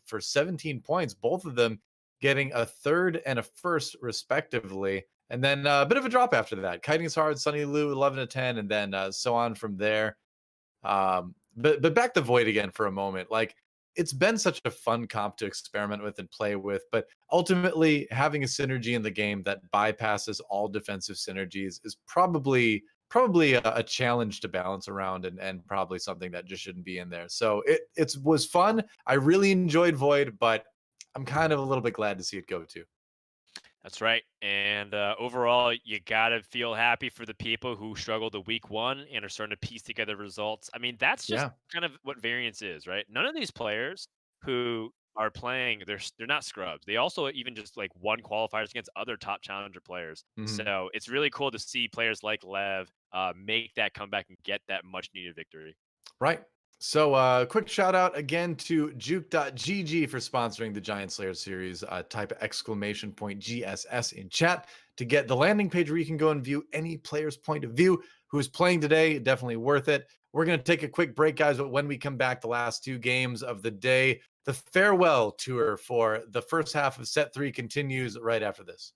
for 17 points, both of them getting a third and a first respectively. And then a bit of a drop after that. Kiting is hard, Sunny Lou 11 to 10, and then so on from there. But back to Void again for a moment. Like it's been such a fun comp to experiment with and play with, but ultimately having a synergy in the game that bypasses all defensive synergies is probably a challenge to balance around and probably something that just shouldn't be in there. So it was fun. I really enjoyed Void, but I'm kind of a little bit glad to see it go too. That's right. And overall, you got to feel happy for the people who struggled the week 1 and are starting to piece together results. I mean, that's just Yeah. kind of what variance is, right? None of these players who are playing, they're not scrubs. They also even just like won qualifiers against other top challenger players. Mhm. So it's really cool to see players like Lev make that comeback and get that much needed victory. Right. So, quick shout out again to juke.gg for sponsoring the Giant Slayer series. Type exclamation point GSS in chat to get the landing page where you can go and view any player's point of view who is playing today. Definitely worth it. We're going to take a quick break, guys, but when we come back, the last 2 games of the day, the farewell tour for the first half of set 3 continues right after this.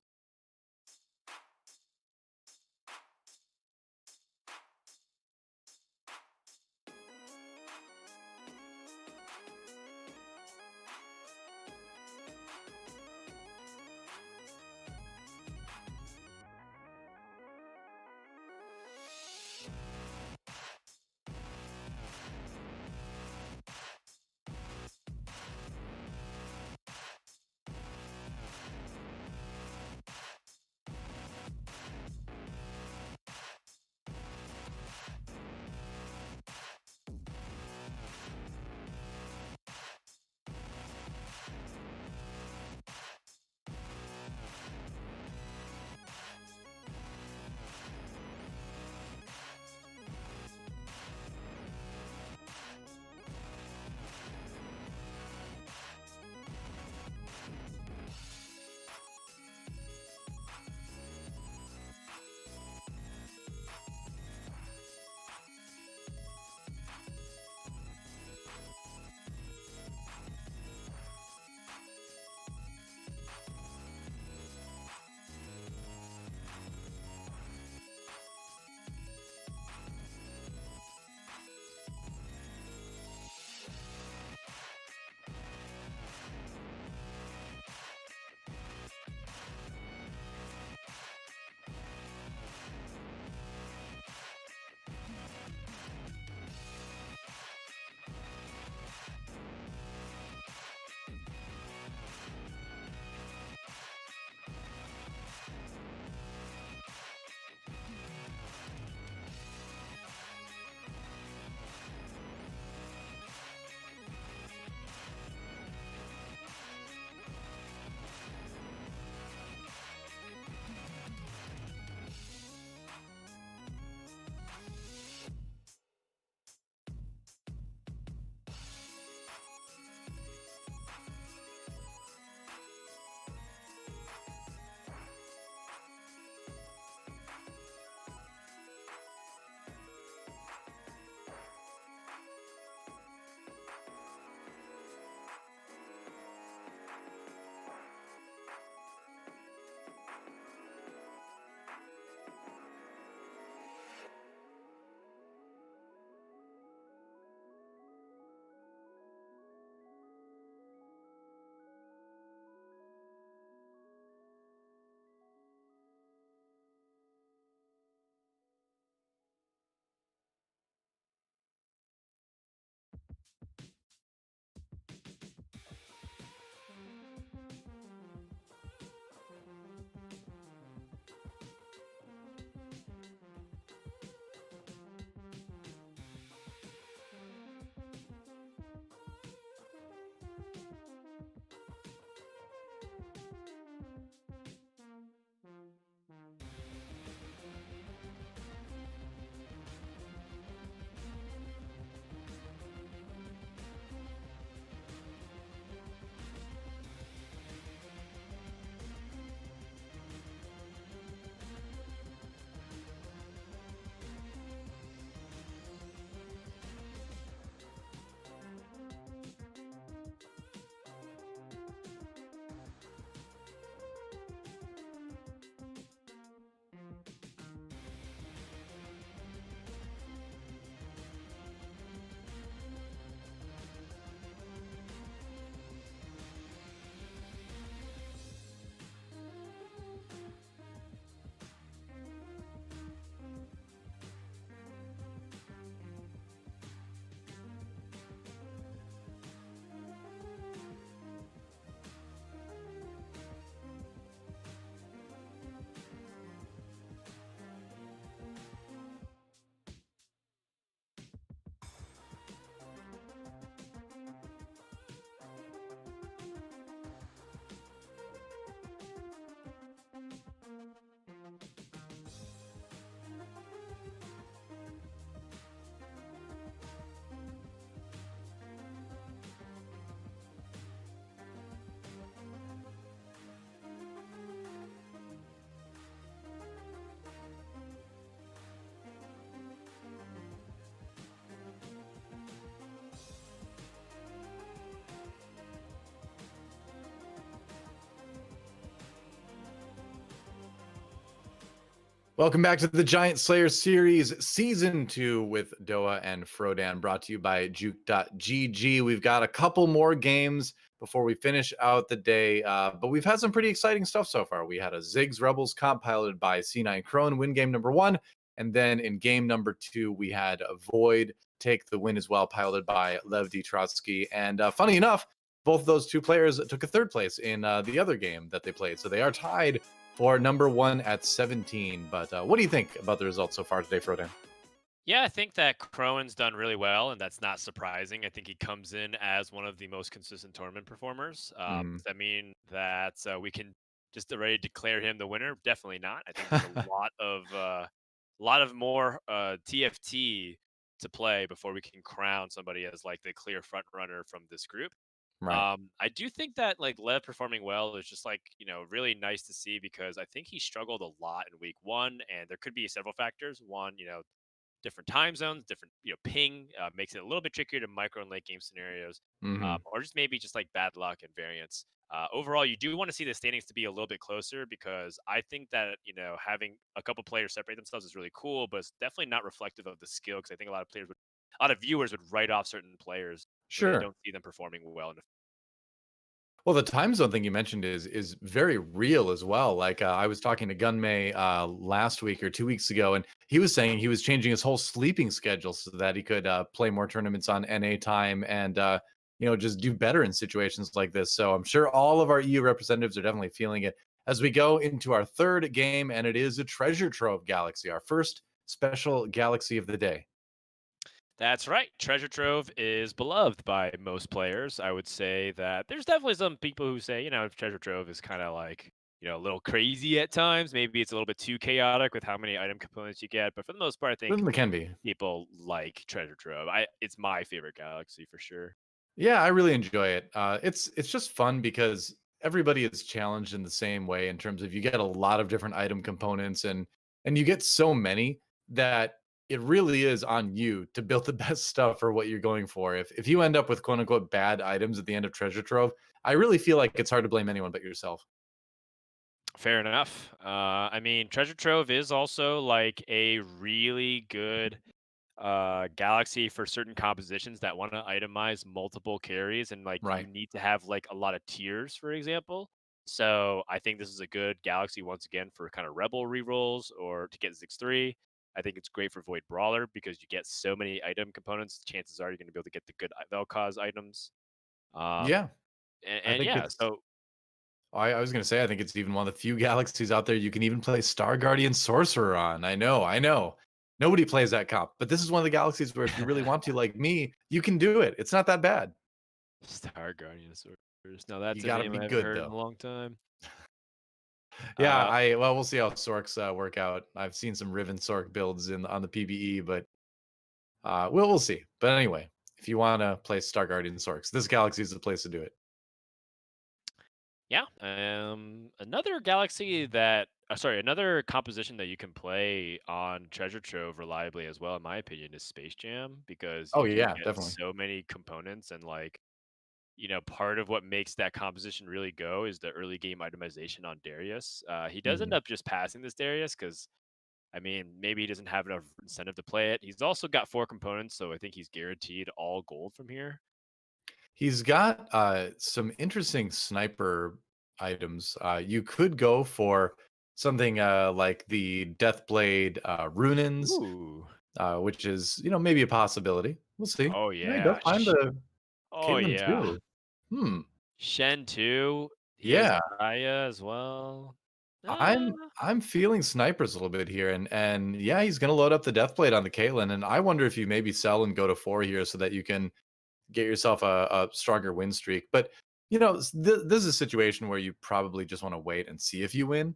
Welcome back to the Giant Slayer series, season 2 with DoA and Frodan, brought to you by juke.gg. We've got a couple more games before we finish out the day, but we've had some pretty exciting stuff so far. We had a Ziggs Rebels comp piloted by C9 Khroen win game number 1, and then in game number 2, we had a Void take the win as well, piloted by Lev D Trotskij. And funny enough, both of those two players took a third place in the other game that they played, so they are tied for number 1 at 17. But what do you think about the results so far today, Frodan? Yeah, I think that Crowan's done really well, and that's not surprising. I think he comes in as one of the most consistent tournament performers. Mm, Does that mean that we can just already declare him the winner? Definitely not. I think there's a lot of more TFT to play before we can crown somebody as like the clear front runner from this group. right. I do think that like Lev performing well is just like really nice to see because I think he struggled a lot in week one, and there could be several factors. One, different time zones, different ping makes it a little bit trickier to micro and late game scenarios, Hmm. or just maybe just like bad luck and variance. Overall, you do want to see the standings to be a little bit closer because I think that having a couple players separate themselves is really cool, but it's definitely not reflective of the skill because I think a lot of viewers would write off certain players when they Sure. don't see them performing well in. Well, the time zone thing you mentioned is very real as well. Like I was talking to Gunmay last week or 2 weeks ago, and he was saying he was changing his whole sleeping schedule so that he could play more tournaments on NA time and just do better in situations like this. So I'm sure all of our EU representatives are definitely feeling it as we go into our third game, and it is a treasure trove galaxy, our first special galaxy of the day. That's right. Treasure Trove is beloved by most players. I would say that there's definitely some people who say, Treasure Trove is kind of like, a little crazy at times. Maybe it's a little bit too chaotic with how many item components you get. But for the most part, I think Certainly can be. people like Treasure Trove. It's my favorite galaxy for sure. Yeah, I really enjoy it. It's just fun because everybody is challenged in the same way in terms of you get a lot of different item components and you get so many that it really is on you to build the best stuff for what you're going for. If you end up with quote unquote bad items at the end of Treasure Trove, I really feel like it's hard to blame anyone but yourself. Fair enough. I mean, Treasure Trove is also like a really good galaxy for certain compositions that want to itemize multiple carries, and like you Right. need to have like a lot of tiers, for example. So I think this is a good galaxy once again for kind of rebel rerolls or to get 6-3. I think it's great for Void Brawler because you get so many item components. Chances are you're going to be able to get the good Vel'Koz items. Um, Yeah. I and think yeah, it's so I was gonna say I think it's even one of the few galaxies out there you can even play Star Guardian Sorcerer on. I know. Nobody plays that comp, but this is one of the galaxies where if you really want to, like me, you can do it. It's not that bad. Star Guardian Sorcerers. Now You that's a gotta name be I haven't good heard in a though. long time. Yeah, Uh, we'll see how Sorks work out. I've seen some Riven Sork builds in on the PBE, but we'll see. But anyway, if you wanna play Star Guardian Sorks, this galaxy is the place to do it. Yeah. Another galaxy that, sorry, another composition that you can play on Treasure Trove reliably as well, in my opinion, is Space Jam because Oh you do yeah, get definitely. so many components and like, part of what makes that composition really go is the early game itemization on Darius. He does end Mhm. up just passing this Darius because, I mean, maybe he doesn't have enough incentive to play it. He's also got four components, so I think he's guaranteed all gold from here. He's got some interesting sniper items. You could go for something like the Deathblade Runins, Ooh. which is maybe a possibility. We'll see. Oh, Yeah, he does yeah. find the Oh, Caitlyn yeah. too. Hmm. Shen 2, he has Yeah, Raya as well. Uh, I'm feeling snipers a little bit here, and yeah, he's gonna load up the Deathblade on the Caitlyn, and I wonder if you maybe sell and go to 4 here so that you can get yourself a stronger win streak. But this is a situation where you probably just want to wait and see if you win,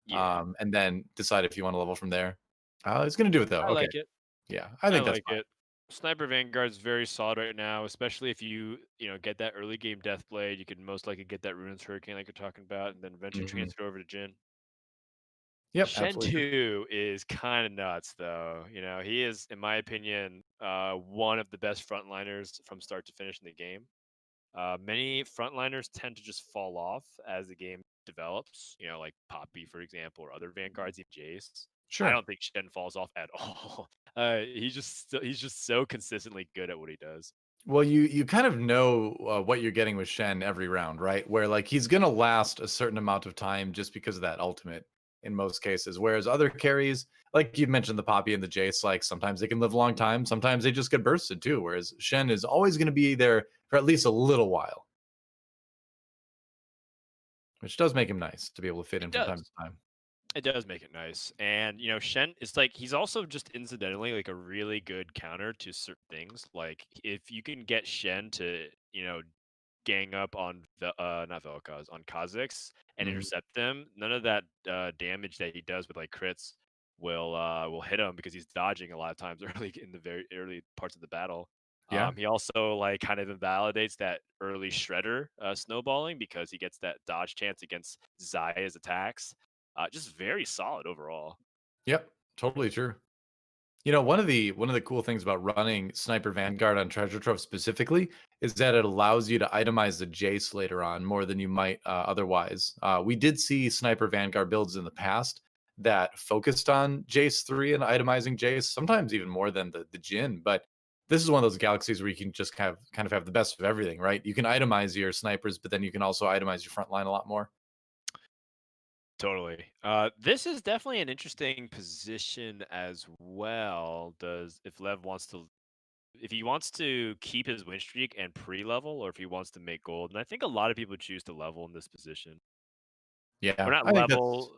yeah, and then decide if you want to level from there. He's gonna do it though. I Okay, like it. yeah, I I think that's like fine. it. Sniper Vanguard's very solid right now, especially if get that early game Death Blade. You can most likely get that Ruins Hurricane like you're talking about, and then eventually Hmm. transfer over to Jin. Yep, Shen absolutely. 2 is kind of nuts, though. He is, in my opinion, one of the best frontliners from start to finish in the game. Many frontliners tend to just fall off as the game develops, like Poppy, for example, or other Vanguards, even Jace. I Sure. don't think Shen falls off at all. He's just so consistently good at what he does. Well, you kind of know what you're getting with Shen every round, right? Where like he's gonna last a certain amount of time just because of that ultimate in most cases. Whereas other carries, like you mentioned, the Poppy and the Jace, like sometimes they can live a long time, sometimes they just get bursted too. Whereas Shen is always going to be there for at least a little while, which does make him nice to be able to fit It in from time to does. time. It does make it nice. And, Shen is like he's also just incidentally like a really good counter to certain things. Like if you can get Shen to, gang up on not Vel'Koz, on Kha'Zix and Mhm. intercept them, none of that damage that he does with like crits will hit him because he's dodging a lot of times early in the very early parts of the battle. Yeah. He also like kind of invalidates that early shredder snowballing because he gets that dodge chance against Zaya's attacks. Just very solid overall. Yep. Totally true. One of the cool things about running Sniper Vanguard on Treasure Trove specifically is that it allows you to itemize the Jace later on more than you might otherwise. We did see Sniper Vanguard builds in the past that focused on Jace 3 and itemizing Jace, sometimes even more than the Jin. But this is one of those galaxies where you can just kind of have the best of everything, right? You can itemize your snipers, but then you can also itemize your front line a lot more. Totally. This is definitely an interesting position as well. Does if Lev wants to if he wants to keep his win streak and pre-level, or if he wants to make gold. And I think a lot of people choose to level in this position. Or Yeah, not I think that's level.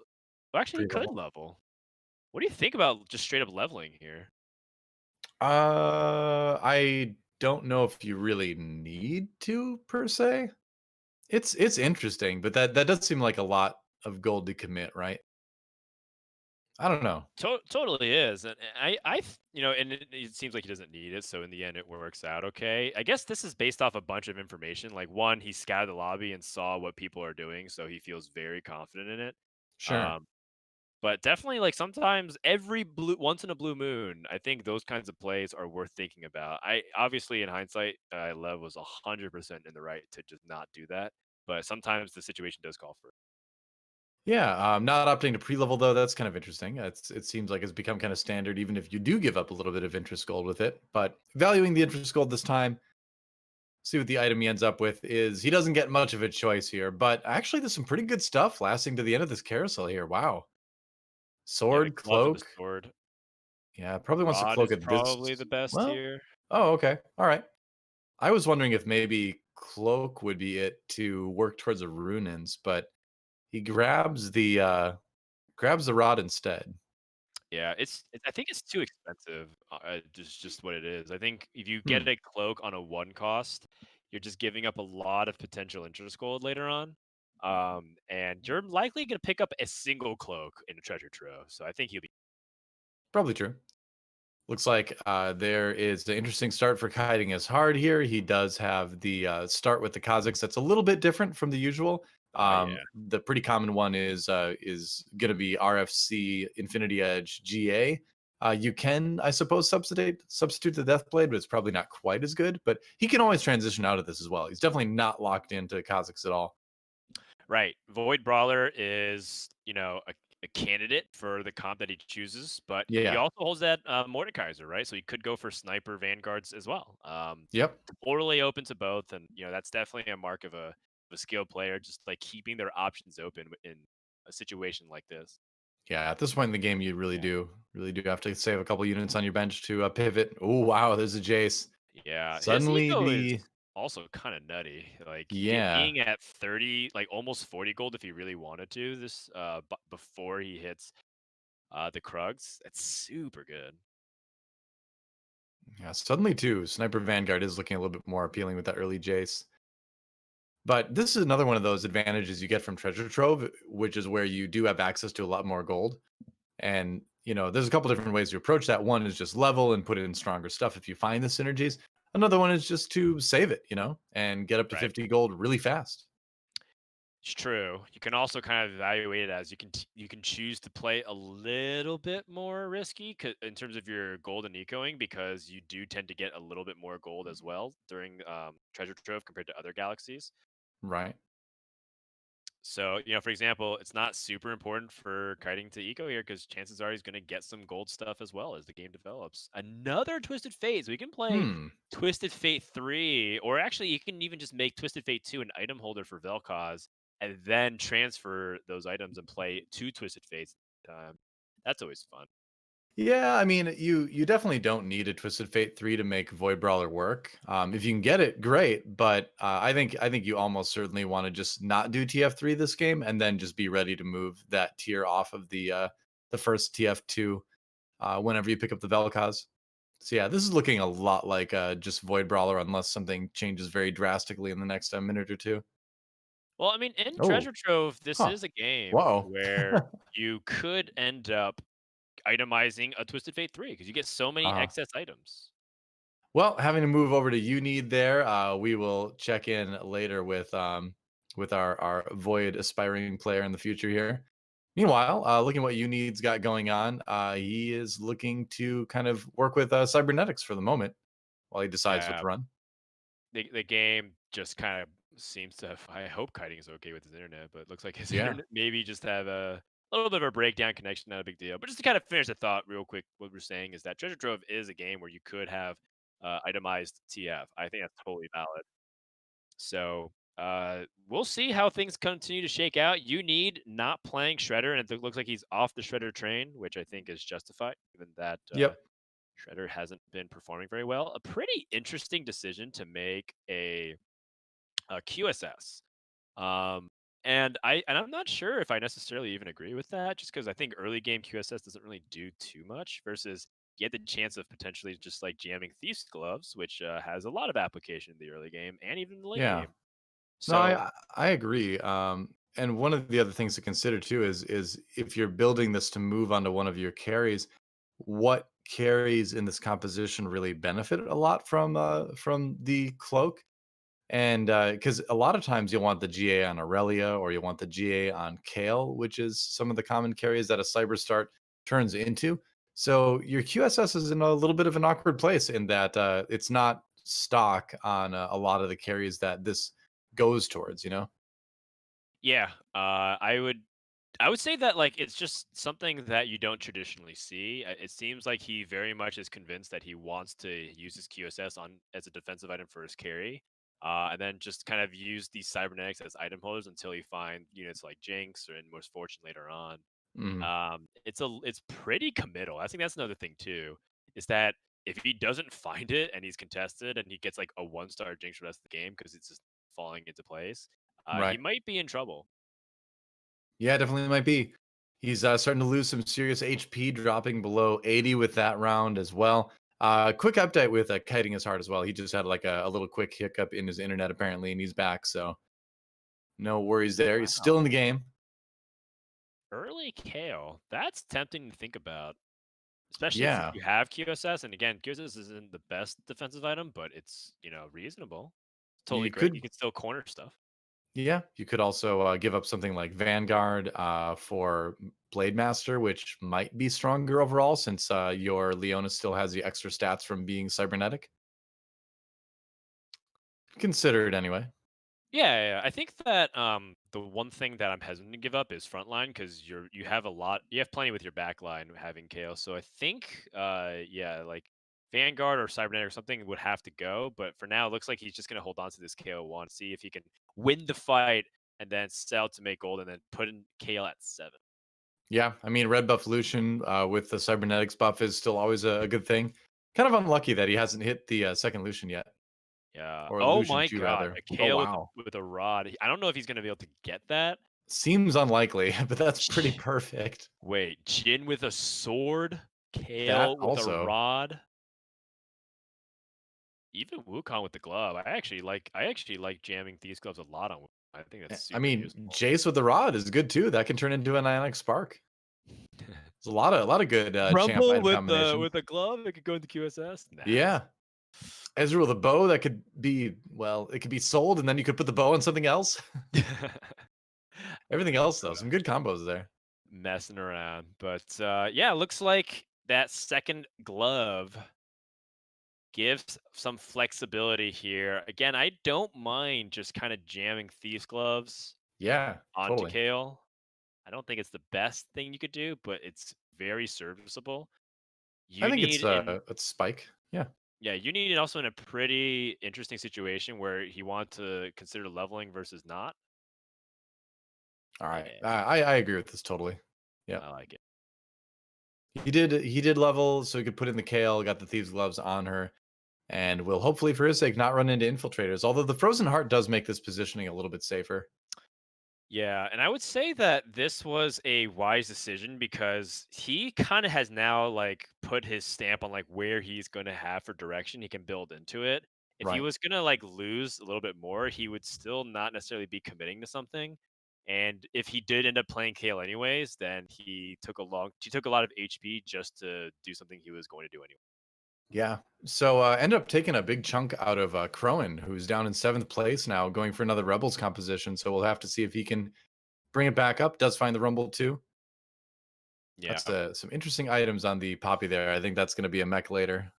Well, actually, he pretty could level. level. What do you think about just straight up leveling here? I don't know if you really need to per se. It's interesting, but that does seem like a lot of gold to commit, right? I don't know. Totally is, and and it seems like he doesn't need it. So in the end, it works out okay. I guess this is based off a bunch of information. Like one, he scouted the lobby and saw what people are doing, so he feels very confident in it. Sure. Um, But definitely, like, sometimes every blue once in a blue moon, I think those kinds of plays are worth thinking about. I obviously, in hindsight, Lev was 100% in the right to just not do that, but sometimes the situation does call for it. Yeah, not opting to pre-level though, that's kind of interesting. It seems like it's become kind of standard, even if you do give up a little bit of interest gold with it. But valuing the interest gold this time, see what the item he ends up with is. He doesn't get much of a choice here, but actually, there's some pretty good stuff lasting to the end of this carousel here. Wow, Yeah, the sword, glove and the cloak. sword. Yeah, probably wants to Rod cloak is at this. probably the best Well, here. oh, okay, all right. I was wondering if maybe cloak would be it to work towards a runins, but he grabs the rod instead. Yeah, I think it's too expensive. Just what it is. I think if you Hmm, get a cloak on a one cost, you're just giving up a lot of potential interest gold later on. And you're likely going to pick up a single cloak in a treasure trove. So I think he'll be probably true. Looks like there is an interesting start for kiting as hard here. He does have the start with the Kazakhs that's a little bit different from the usual. oh yeah. The pretty common one is going to be RFC Infinity Edge GA. You can, I suppose, substitute the Death Blade, but it's probably not quite as good. But he can always transition out of this as well. He's definitely not locked into Kazakhs at all. Right. Void Brawler is, a candidate for the comp that he chooses, but he Yeah. also holds that Mordekaiser, right? So he could go for sniper vanguards as well. Yep. Totally open to both, and that's definitely a mark of a skilled player, just like keeping their options open in a situation like this. Yeah, at this point in the game, you Yeah. really do have to save a couple units on your bench to pivot. Oh wow, there's a Jace. Yeah, his Suddenly eco is the also kind of nutty. Like yeah, being at 30, like almost 40 gold if he really wanted to. This before he hits the Krugs, that's super good. yeah, suddenly too, Sniper Vanguard is looking a little bit more appealing with that early Jace. But this is another one of those advantages you get from Treasure Trove, which is where you do have access to a lot more gold. And there's a couple different ways to approach that. One is just level and put in stronger stuff if you find the synergies. Another one is just to save it, and get up to Right. 50 gold really fast. It's true. You can also kind of evaluate it as you can choose to play a little bit more risky in terms of your gold and ecoing because you do tend to get a little bit more gold as well during treasure trove compared to other galaxies. Right. So, for example, it's not super important for kiting to eco here because chances are he's going to get some gold stuff as well as the game develops. Another Twisted Fate. So we can play Hmm. Twisted Fate 3, or actually, you can even just make Twisted Fate 2 an item holder for Vel'Koz and then transfer those items and play two Twisted Fates. That's always fun. Yeah, I mean, you definitely don't need a Twisted Fate 3 to make Void Brawler work. If you can get it, great. But I think you almost certainly want to just not do TF3 this game and then just be ready to move that tier off of the first TF2 whenever you pick up the Vel'Koz. So yeah, this is looking a lot like just Void Brawler unless something changes very drastically in the next minute or two. Well, I mean, in Oh, Treasure Trove, this huh. is a game Whoa. where you could end up itemizing a Twisted Fate 3 because you get so many uh excess items. Well, having to move over to you need there. We will check in later with our Void aspiring player in the future here. Meanwhile, looking what you need's got going on, he is looking to kind of work with cybernetics for the moment while he decides what Yeah, to run. the game just kind of seems to have, I hope kiting is okay with his internet, but it looks like his Yeah. internet maybe just have a little bit of a breakdown connection, not a big deal. But just to kind of finish the thought real quick, what we're saying is that Treasure Trove is a game where you could have itemized TF. I think that's totally valid. So we'll see how things continue to shake out. You need not playing Shredder, and it looks like he's off the Shredder train, which I think is justified, given that Yep. Shredder hasn't been performing very well. A pretty interesting decision to make a QSS. Um, and I'm not sure if I necessarily even agree with that, just because I think early game QSS doesn't really do too much versus you get the chance of potentially just like jamming Thief's Gloves, which has a lot of application in the early game and even in the late Yeah. game. No, So I agree. And one of the other things to consider too is if you're building this to move onto one of your carries, what carries in this composition really benefit a lot from the cloak? And because a lot of times you'll want the GA on Aurelia or you want the GA on Kale, which is some of the common carries that a cyber start turns into. So your QSS is in a little bit of an awkward place in that it's not stock on a lot of the carries that this goes towards, you know? yeah, I would say that like it's just something that you don't traditionally see. It seems like he very much is convinced that he wants to use his QSS on as a defensive item for his carry, and then just kind of use these cybernetics as item holders until you find units like Jinx or in Most Fortune later on. Mhm. It's pretty committal. I think that's another thing too, is that if he doesn't find it and he's contested and he gets like a 1-star Jinx for the rest of the game because it's just falling into place, he Right. might be in trouble. Yeah, definitely might be. He's starting to lose some serious HP, dropping below 80 with that round as well. Quick update with kiting his heart as well. He just had like a little quick hiccup in his internet apparently, and he's back. So no worries there. He's still Wow. in the game. Early Kale. That's tempting to think about, especially since Yeah, you have QSS. And again, QSS isn't the best defensive item, but it's, reasonable. Totally you great. You could. can still corner stuff. Yeah, you could also give up something like Vanguard for Blade Master, which might be stronger overall since your Leona still has the extra stats from being cybernetic. Consider it anyway. Yeah, yeah, yeah. I think that the one thing that I'm hesitant to give up is frontline because you have plenty with your backline having Kale. So I think yeah, like Vanguard or Cybernetic or something would have to go. But for now, it looks like he's just gonna hold on to this KO one, see if he can win the fight and then sell to make gold and then put in Kale at 7. Yeah, I mean, red buff Lucian with the cybernetics buff is still always a good thing. Kind of unlucky that he hasn't hit the second Lucian yet, Yeah. or Oh Lucian my 2 god, rather. a Oh Kale wow, with a rod. I don't know if he's gonna be able to get that. seems unlikely, but that's pretty perfect. Wait, Jin with a sword, That Kale with a also. rod. Even Wukong with the glove, I actually like jamming these gloves a lot on Wukong. I think that's I super mean, useful. Jace with the rod is good too. That can turn into an ionic spark. There's a lot of good champ Rumble item with the combinations. with a glove, it could go into QSS? Nah. Yeah, Ezreal with a bow that could be it could be sold, and then you could put the bow on something else. Everything else though, some good combos there. Messing around. But yeah, looks like that second glove gives some flexibility here. Again, I don't mind just kind of jamming Thieves Gloves. Yeah, onto totally. Kale. I don't think it's the best thing you could do, but it's very serviceable. I You think it's need in a spike. Yeah. Yeah, you need it also in a pretty interesting situation where he wants to consider leveling versus not. All right. Yeah, I agree with this totally. Yep. I like it. He did level so he could put in the Kale, got the Thieves Gloves on her, and will hopefully for his sake not run into infiltrators. Although the Frozen Heart does make this positioning a little bit safer. Yeah, and I would say that this was a wise decision because he kind of has now like put his stamp on like where he's going to have for direction he can build into it. If he Right. was going to like lose a little bit more, he would still not necessarily be committing to something. And if he did end up playing Kale anyways, then he took a lot of HP just to do something he was going to do anyway. Yeah. So ended up taking a big chunk out of Khroen, who's down in seventh place now, going for another Rebels composition. So we'll have to see if he can bring it back up. Does find the Rumble too. Yeah. That's some interesting items on the Poppy there. I think that's going to be a mech later.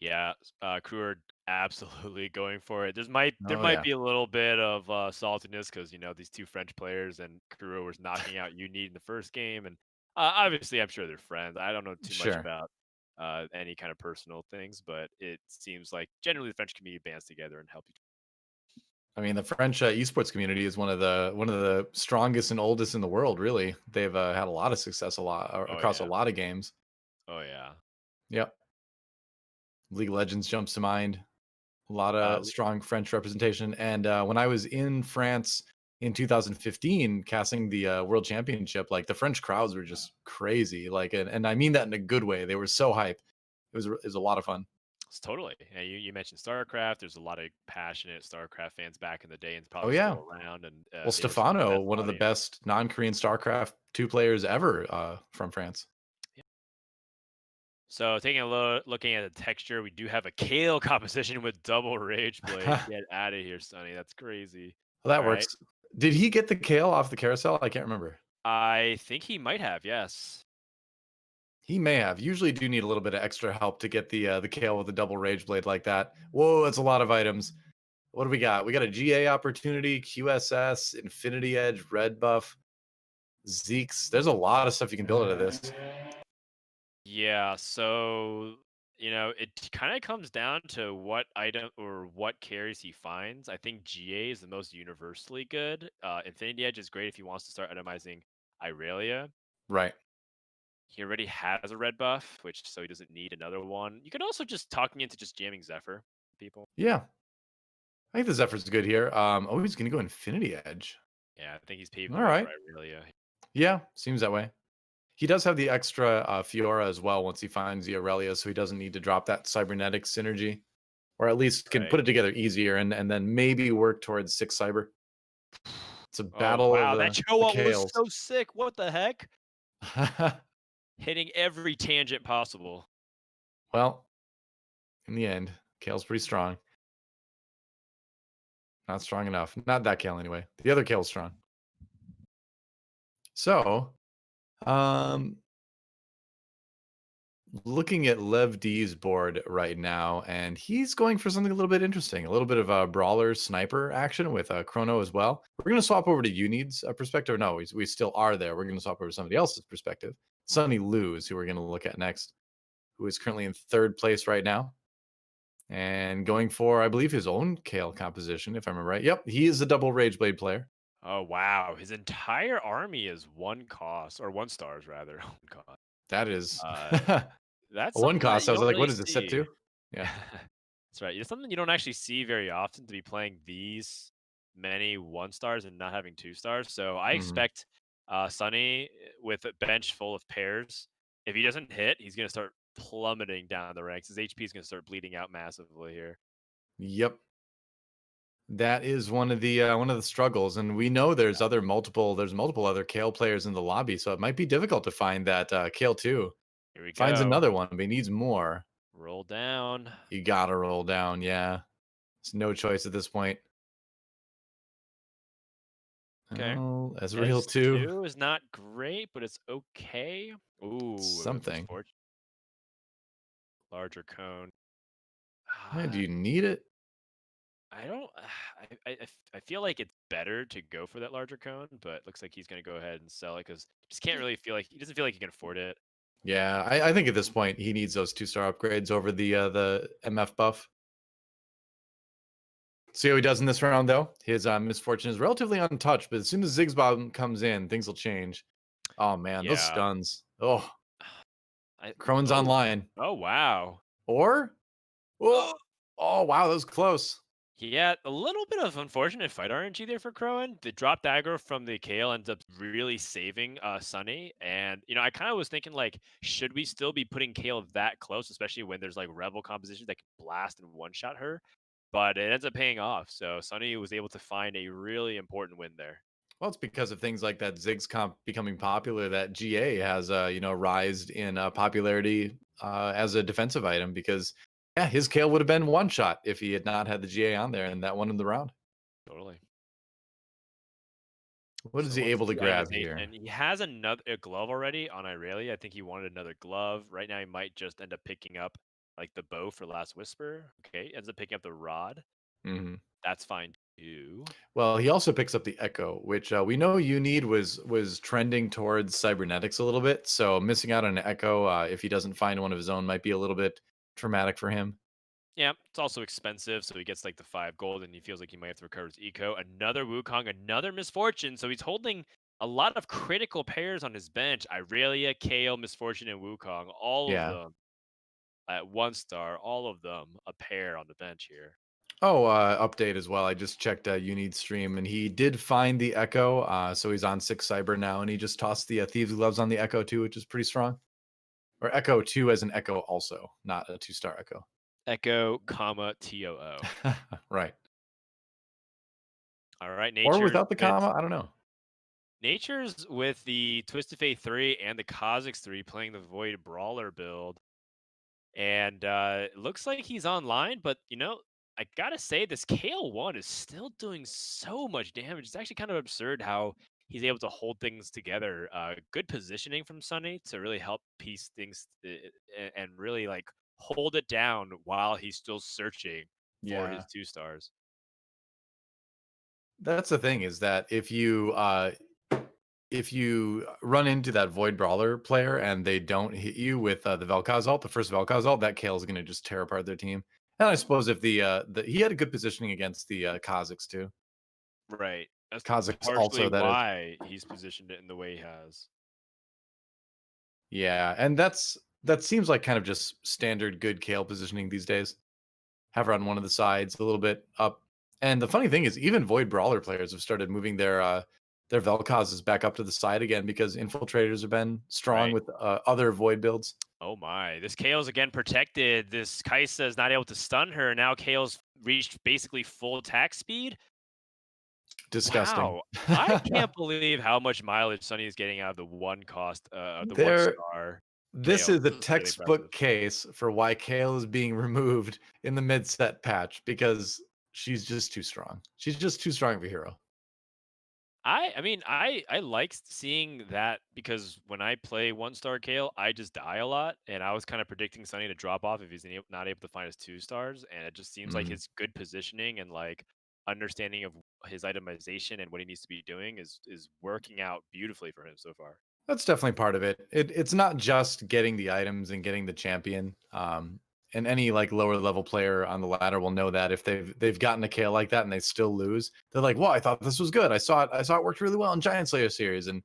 Yeah, Crvor absolutely going for it. There Oh might yeah, be a little bit of saltiness because these two French players and Crvor was knocking out Unity in the first game, and obviously I'm sure they're friends. I don't know too much sure. about any kind of personal things, but it seems like generally the French community bands together and help each. I mean, the French esports community is one of the strongest and oldest in the world. Really, they've had a lot of success, Oh across a yeah, lot of games. oh yeah. Yep, League of Legends jumps to mind. A lot of Le- strong French representation. And when I was in France in 2015, casting the World Championship, like the French crowds were just crazy. Like, and I mean that in a good way. They were so hype. It was a lot of fun. it's totally. Yeah, you mentioned StarCraft. There's a lot of passionate StarCraft fans back in the day, and Oh probably yeah. still around, and Well, they were some of the Stefano, best one of the audience. best non-Korean StarCraft two players ever from France. So taking a looking at the texture, we do have a Kale composition with double Rage Blade. Well, Get out of here, Sonny. That's crazy. that All right. works. Did he get the kale off the carousel? I can't remember. I think he might have, yes. He may have. Usually do need a little bit of extra help to get the kale with the double rage blade like that. Whoa, that's a lot of items. What do we got? We got a GA opportunity, QSS, Infinity Edge, Red Buff, Zeeks. There's a lot of stuff you can build out of this. Yeah, so it kind of comes down to what item or what carries he finds. I think GA is the most universally good. Infinity Edge is great if he wants to start itemizing Irelia. Right. He already has a red buff, which so he doesn't need another one. You could also just talk me into just jamming Zephyr, people. Yeah. I think the Zephyr's good here. Oh, he's gonna go Infinity Edge. Yeah, I think he's paving All the way for right. Irelia. Yeah, seems that way. He does have the extra Fiora as well once he finds the Aurelia, so he doesn't need to drop that cybernetic synergy. Or at least can Right. put it together easier and then maybe work towards six cyber. It's a Oh, battle of wow, that the show up was Kales. so sick. What the heck? Hitting every tangent possible. Well, in the end, Kale's pretty strong. Not strong enough. Not that Kale anyway. The other Kale's strong. So, um, looking at Lev D's board right now, and he's going for something a little bit interesting. A little bit of a brawler sniper action with Chrono as well. We're going to swap over to Unid's perspective. No, we still are there. We're going to swap over to somebody else's perspective. Sunny Lou is who we're going to look at next, who is currently in third place right now. And going for, I believe, his own Kale composition, if I remember right. Yep, he is a double Rage Blade player. Oh, wow. His entire army is one cost, or one stars rather. One cost. That is Uh, a that's one something that cost. you I was don't like, really what is it, set see. two? Yeah. That's right. It's something you don't actually see very often to be playing these many one stars and not having two stars. So I Mhm. expect Sunny with a bench full of pairs. If he doesn't hit, he's going to start plummeting down the ranks. His HP is going to start bleeding out massively here. Yep. That is one of the struggles, and we know there's multiple other Kale players in the lobby, so it might be difficult to find that Kale two. Here we Finds go. another one, but he needs more. Roll down. You gotta roll down, yeah. It's no choice at this point. Okay. Oh, that's real too. S2 is not great, but it's okay. Ooh, a Something. misfortune. Larger cone. Do Ah, you need it? I don't. I feel like it's better to go for that larger cone, but looks like he's gonna go ahead and sell it because just can't really feel like he doesn't feel like he can afford it. Yeah, I think at this point he needs those 2-star upgrades over the MF buff. See how he does in this round, though. His misfortune is relatively untouched, but as soon as Zigzbomb comes in, things will change. Oh man, those Yeah. stuns. Oh, I. Crone's Oh. online. Oh wow. Or oh, Oh. oh wow, that was close. Yeah, a little bit of unfortunate fight RNG there for Khroen. The drop dagger from the Kale ends up really saving Sunny. And, I kind of was thinking, like, should we still be putting Kale that close, especially when there's, like, rebel compositions that can blast and one-shot her? But it ends up paying off. So Sunny was able to find a really important win there. Well, it's because of things like that Ziggs comp becoming popular that GA has, rised in popularity as a defensive item because, yeah, his Kale would have been one shot if he had not had the GA on there and that won him the round. Totally. What is So he what's able to the grab here? itemization? He has another a glove already on Irelia. I think he wanted another glove. Right now, he might just end up picking up like the bow for Last Whisper. Okay, ends up picking up the rod. Mhm. That's fine too. Well, he also picks up the Echo, which we know Unid was trending towards cybernetics a little bit. So missing out on an Echo if he doesn't find one of his own might be a little bit traumatic for him. Yeah, it's also expensive, so he gets like the 5 gold, and he feels like he might have to recover his eco. Another Wukong, another misfortune. So he's holding a lot of critical pairs on his bench: Irelia, Kale, Misfortune, and Wukong. All of Yeah. them at 1 star. All of them a pair on the bench here. Oh, update as well. I just checked Unid's stream, and he did find the Echo. So he's on 6 cyber now, and he just tossed the Thieves' Gloves on the Echo too, which is pretty strong. Or Echo 2 as an Echo also, not a 2-star Echo. Echo, comma, TOO. Right. All right, Or Nature's without the with comma, I don't know. Nature's with the Twisted Fate 3 and the Kha'Zix 3 playing the Void Brawler build. And it looks like he's online, but I gotta say this Kale one is still doing so much damage. It's actually kind of absurd how he's able to hold things together. Good positioning from Sunny to really help piece things and really like hold it down while he's still searching for his Yeah. 2 stars. That's the thing is that if you run into that Void Brawler player and they don't hit you with the Vel'Koz ult, the first Vel'Koz ult, that Kale is going to just tear apart their team. And I suppose if the he had a good positioning against the Kha'Zix too. Right. That's Kha'Zix partially also, that is. why he's positioned it in the way he has. Yeah, and that seems like kind of just standard good Kale positioning these days. Have her on one of the sides, a little bit up. And the funny thing is, even Void Brawler players have started moving their Vel'Kozes back up to the side again because infiltrators have been strong Right. with other Void builds. Oh my. This Kale's again protected. This Kaisa is not able to stun her. Now Kale's reached basically full attack speed. Disgusting. Wow. I can't believe how much mileage Sunny is getting out of the one cost, the one There, star this Kale. is a This is really impressive. textbook case for why Kale is being removed in the mid set patch because she's just too strong. She's just too strong of a hero. I mean, I like seeing that because when I play 1 star Kale, I just die a lot, and I was kind of predicting Sunny to drop off if he's not able to find his 2 stars, and it just seems like Mhm. his good positioning and like understanding of his itemization and what he needs to be doing is working out beautifully for him so far. That's definitely part of it. It's not just getting the items and getting the champion. And any like lower level player on the ladder will know that if they've gotten a Kale like that and they still lose, they're like, "Well, I thought this was good. I saw it worked really well in Giant Slayer series." And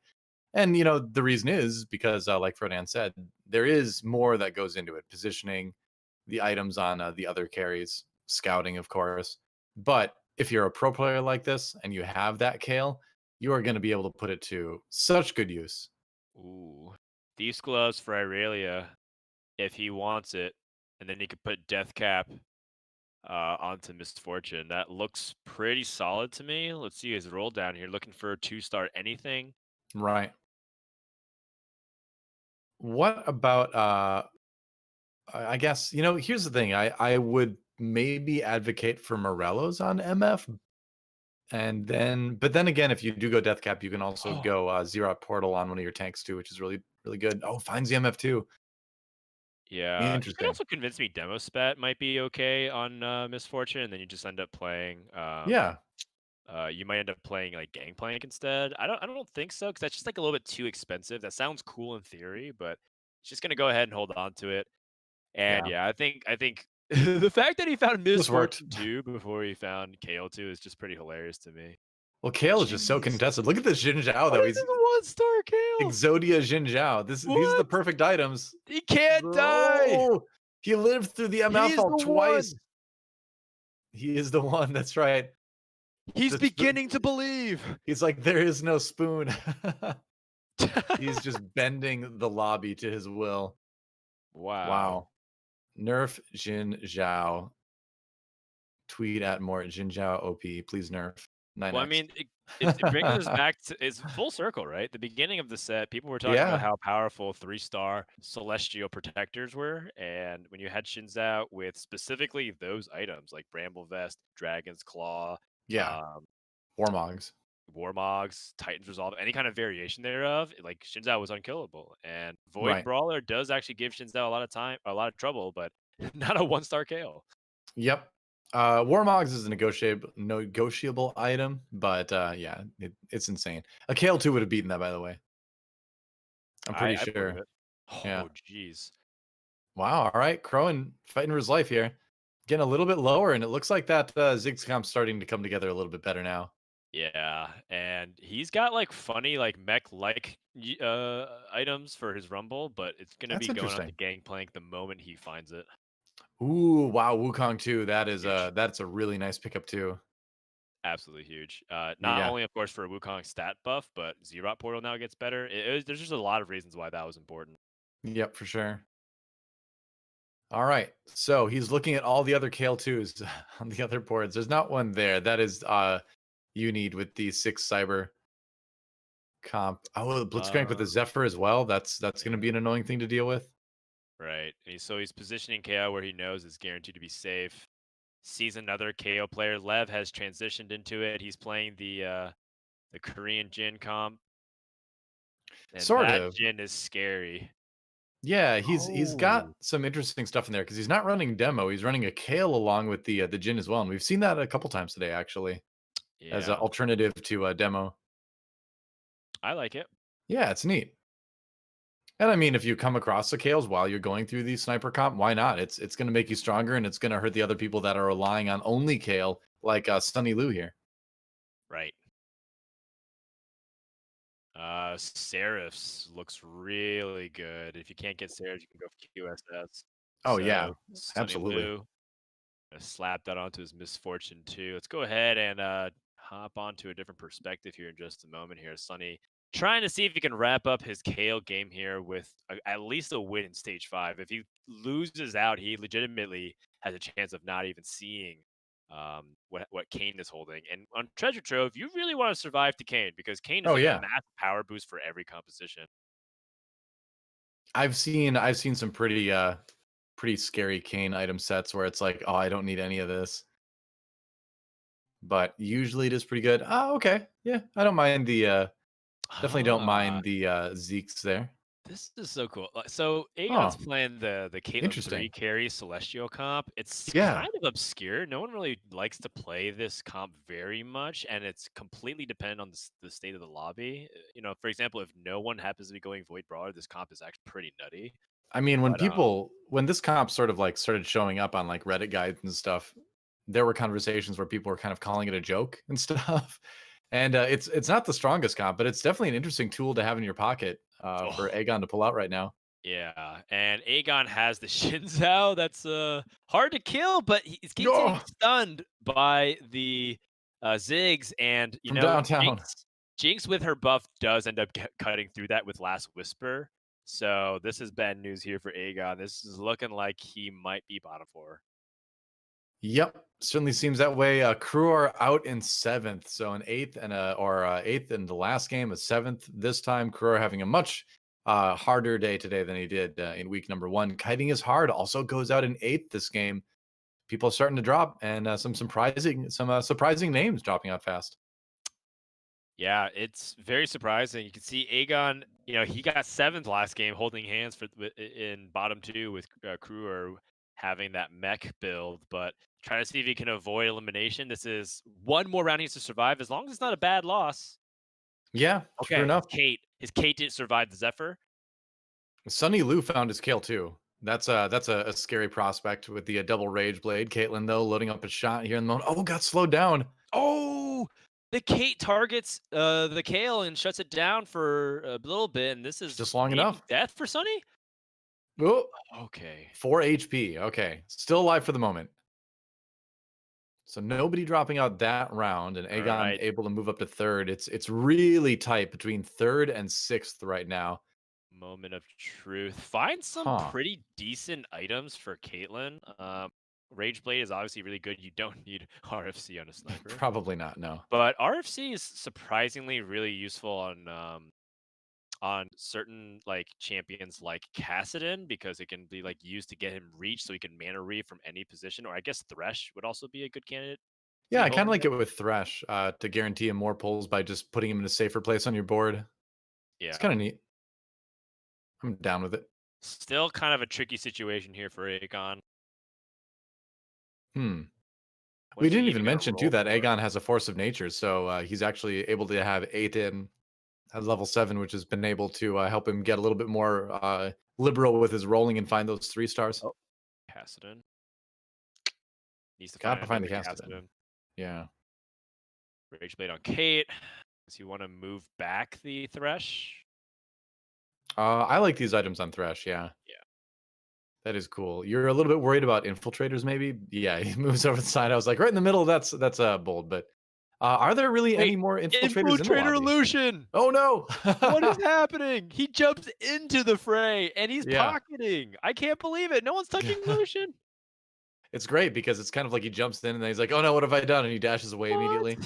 the reason is because like Frodan said, there is more that goes into it. Positioning the items on the other carries, scouting, of course. But if you're a pro player like this and you have that Kale, you are going to be able to put it to such good use. Ooh. These gloves for Irelia if he wants it, and then he could put Death Cap onto Misfortune. That looks pretty solid to me. Let's see his roll down here. Looking for a 2 star anything. Right. What about I guess, here's the thing. I would maybe advocate for Morello's on MF. And then but then again, if you do go Death Cap, you can also Oh, go Zero Portal on one of your tanks too, which is really, really good. Oh, finds the MF too. Yeah, you could Interesting. also convince me Demo Spat might be okay on Misfortune, and then you just end up playing. Yeah. You might end up playing like Gangplank instead. I don't think so because that's just like a little bit too expensive. That sounds cool in theory, but it's just gonna go ahead and hold on to it. And Yeah. yeah, I think the fact that he found This worked. Misfortune 2 before he found KO 2 is just pretty hilarious to me. Well, Kale is just so Jeez, contested. Look at this Jin Zhao what though. is He's this 1-star KO? Exodia Jin Zhao. These are the What? perfect items. He can't die. Oh, he lived through the He's MFL the twice. one. He is the one. That's right. He's The sp- beginning to believe. He's like, there is no spoon. He's just bending the lobby to his will. Wow. Wow. Nerf Jin Zhao. Tweet at more Jin Zhao OP. Please nerf. Well, I 9x. mean, it brings us back to it's full circle, right? The beginning of the set, people were talking about Yeah. how powerful 3-star celestial protectors were, and when you had Shins out with specifically those items like Bramble Vest, Dragon's Claw, Yeah. um, Warmogs. Warmogs, Titan's Resolve, any kind of variation thereof, like Shinzao was unkillable. And Void Right. Brawler does actually give Shinzao a lot of trouble, but not a 1-star KO. Yep. Warmogs is a negotiable item, but yeah, it's insane. A Kale 2 would have beaten that, by the way. I'm pretty I believe sure. it. Yeah. Oh, jeez. Wow. All right. Khroen fighting for his life here. Getting a little bit lower, and it looks like that Ziggs comp's starting to come together a little bit better now. Yeah, and he's got like funny like mech like items for his rumble, but it's gonna That's be going on to interesting. Gangplank the moment he finds it. Ooh, wow, Wukong too. Huge. That's a really nice pickup too. Absolutely huge. Not Yeah. only of course for Wukong stat buff, but Zerot portal now gets better. There's just a lot of reasons why that was important. Yep, for sure. All right. So he's looking at all the other Kale 2s on the other boards. There's not one there. That is you need with the 6 cyber comp. Oh, the Blitzcrank with Uh, the Zephyr as well. That's gonna be an annoying thing to deal with. right. And he's positioning KO where he knows is guaranteed to be safe. Sees another KO player. Lev has transitioned into it. He's playing the Korean Jin comp, and Sort that of. Jin is scary. Yeah, he's got Oh. some interesting stuff in there because he's not running demo. He's running a Kale along with the Jin as well, and we've seen that a couple times today actually as an Yeah, alternative to a demo. I like it. Yeah, it's neat. And I mean, if you come across the Kales while you're going through the sniper comp, why not? It's going to make you stronger, and it's going to hurt the other people that are relying on only Kale, like Sunny Lou here. Right. Seraphs looks really good. If you can't get Seraphs, you can go for QSS. Oh yeah, So Sunny absolutely. Lou, gonna slap that onto his misfortune too. Let's go ahead and hop onto a different perspective here in just a moment. Here, Sunny trying to see if he can wrap up his Kale game here with at least a win in stage 5. If he loses out, he legitimately has a chance of not even seeing what Kane is holding. And on Treasure Trove, you really want to survive to Kane because Kane is Oh like a yeah, massive power boost for every composition. I've seen some pretty scary Kane item sets where it's like, oh, I don't need any of this, but usually it is pretty good. Oh, okay, yeah, I don't mind the definitely don't Ah, mind the Zeeks there. this is so cool. So Agon's Oh, playing the Caitlyn 3 interesting. carry Celestial comp. It's Yeah, kind of obscure. No one really likes to play this comp very much, and it's completely dependent on the state of the lobby. For example, if no one happens to be going Void Brawler, this comp is actually pretty nutty. I mean, But when this comp sort of like started showing up on like Reddit guides and stuff, there were conversations where people were kind of calling it a joke and stuff. And it's not the strongest comp, but it's definitely an interesting tool to have in your pocket for oh, Agon to pull out right now. yeah, and Agon has the Shinzao. That's hard to kill, but he's keeps getting No, stunned by the Ziggs, and from downtown. Jinx with her buff does end up cutting through that with Last Whisper. So this is bad news here for Agon. This is looking like he might be bottom 4. Yep, certainly seems that way. Crvor out in 7th, so an 8th and eighth in the last game, a 7th this time. Crvor having a much harder day today than he did in week number 1. Kiting is hard. Also goes out in 8th this game. People are starting to drop, and some surprising names dropping out fast. Yeah, it's very surprising. You can see Agon, he got seventh last game, holding hands in bottom two with Crvor having that mech build, but trying to see if he can avoid elimination. This is one more round he needs to survive, as long as it's not a bad loss. Yeah, true Okay, enough. His Kate didn't survive the Zephyr. Sunny Lu found his kale too. That's a scary prospect with the double rage blade. Caitlyn though loading up a shot here in the moment. Oh, got slowed down Oh, the Kate targets the Kale and shuts it down for a little bit, and this is just long maybe enough. death for Sunny. Oh, Okay. 4 HP. Okay, still alive for the moment. So nobody dropping out that round, and All Agon right. able to move up to third. It's really tight between third and sixth right now. Moment of truth. Find some Huh? pretty decent items for Caitlyn. Rage Blade is obviously really good. You don't need RFC on a sniper, Probably not. No. but RFC is surprisingly really useful on certain like champions like Cassidon, because it can be like used to get him reach so he can mana read from any position. Or I guess Thresh would also be a good candidate to Yeah, be I kind of holding like him. it with Thresh to guarantee him more pulls by just putting him in a safer place on your board. It's Yeah. kind of neat. I'm down with it. Still kind of a tricky situation here for Aegon. Hmm. What We is he didn't even even gonna mention too roll that for? Aegon has a force of nature, so he's actually able to have 8 in at level 7, which has been able to help him get a little bit more liberal with his rolling and find those 3 stars. Oh, Cassidon. Needs to find Gotta find another the Cassidon. Cassidon. Yeah. Rage Blade on Kate. Does he want to move back the Thresh? I like these items on Thresh. Yeah, Yeah. that is cool. You're a little bit worried about infiltrators, maybe. Yeah, he moves over the side. I was like, right in the middle. That's bold. But are there really any Wait, more infiltrators in the Infiltrator lobby? Illusion! Oh no! What is happening? He jumps into the fray and he's Yeah, pocketing. I can't believe it. No one's touching Lucian. it's great because it's kind of like he jumps in and then he's like, "Oh no, what have I done?" And he dashes away What? immediately.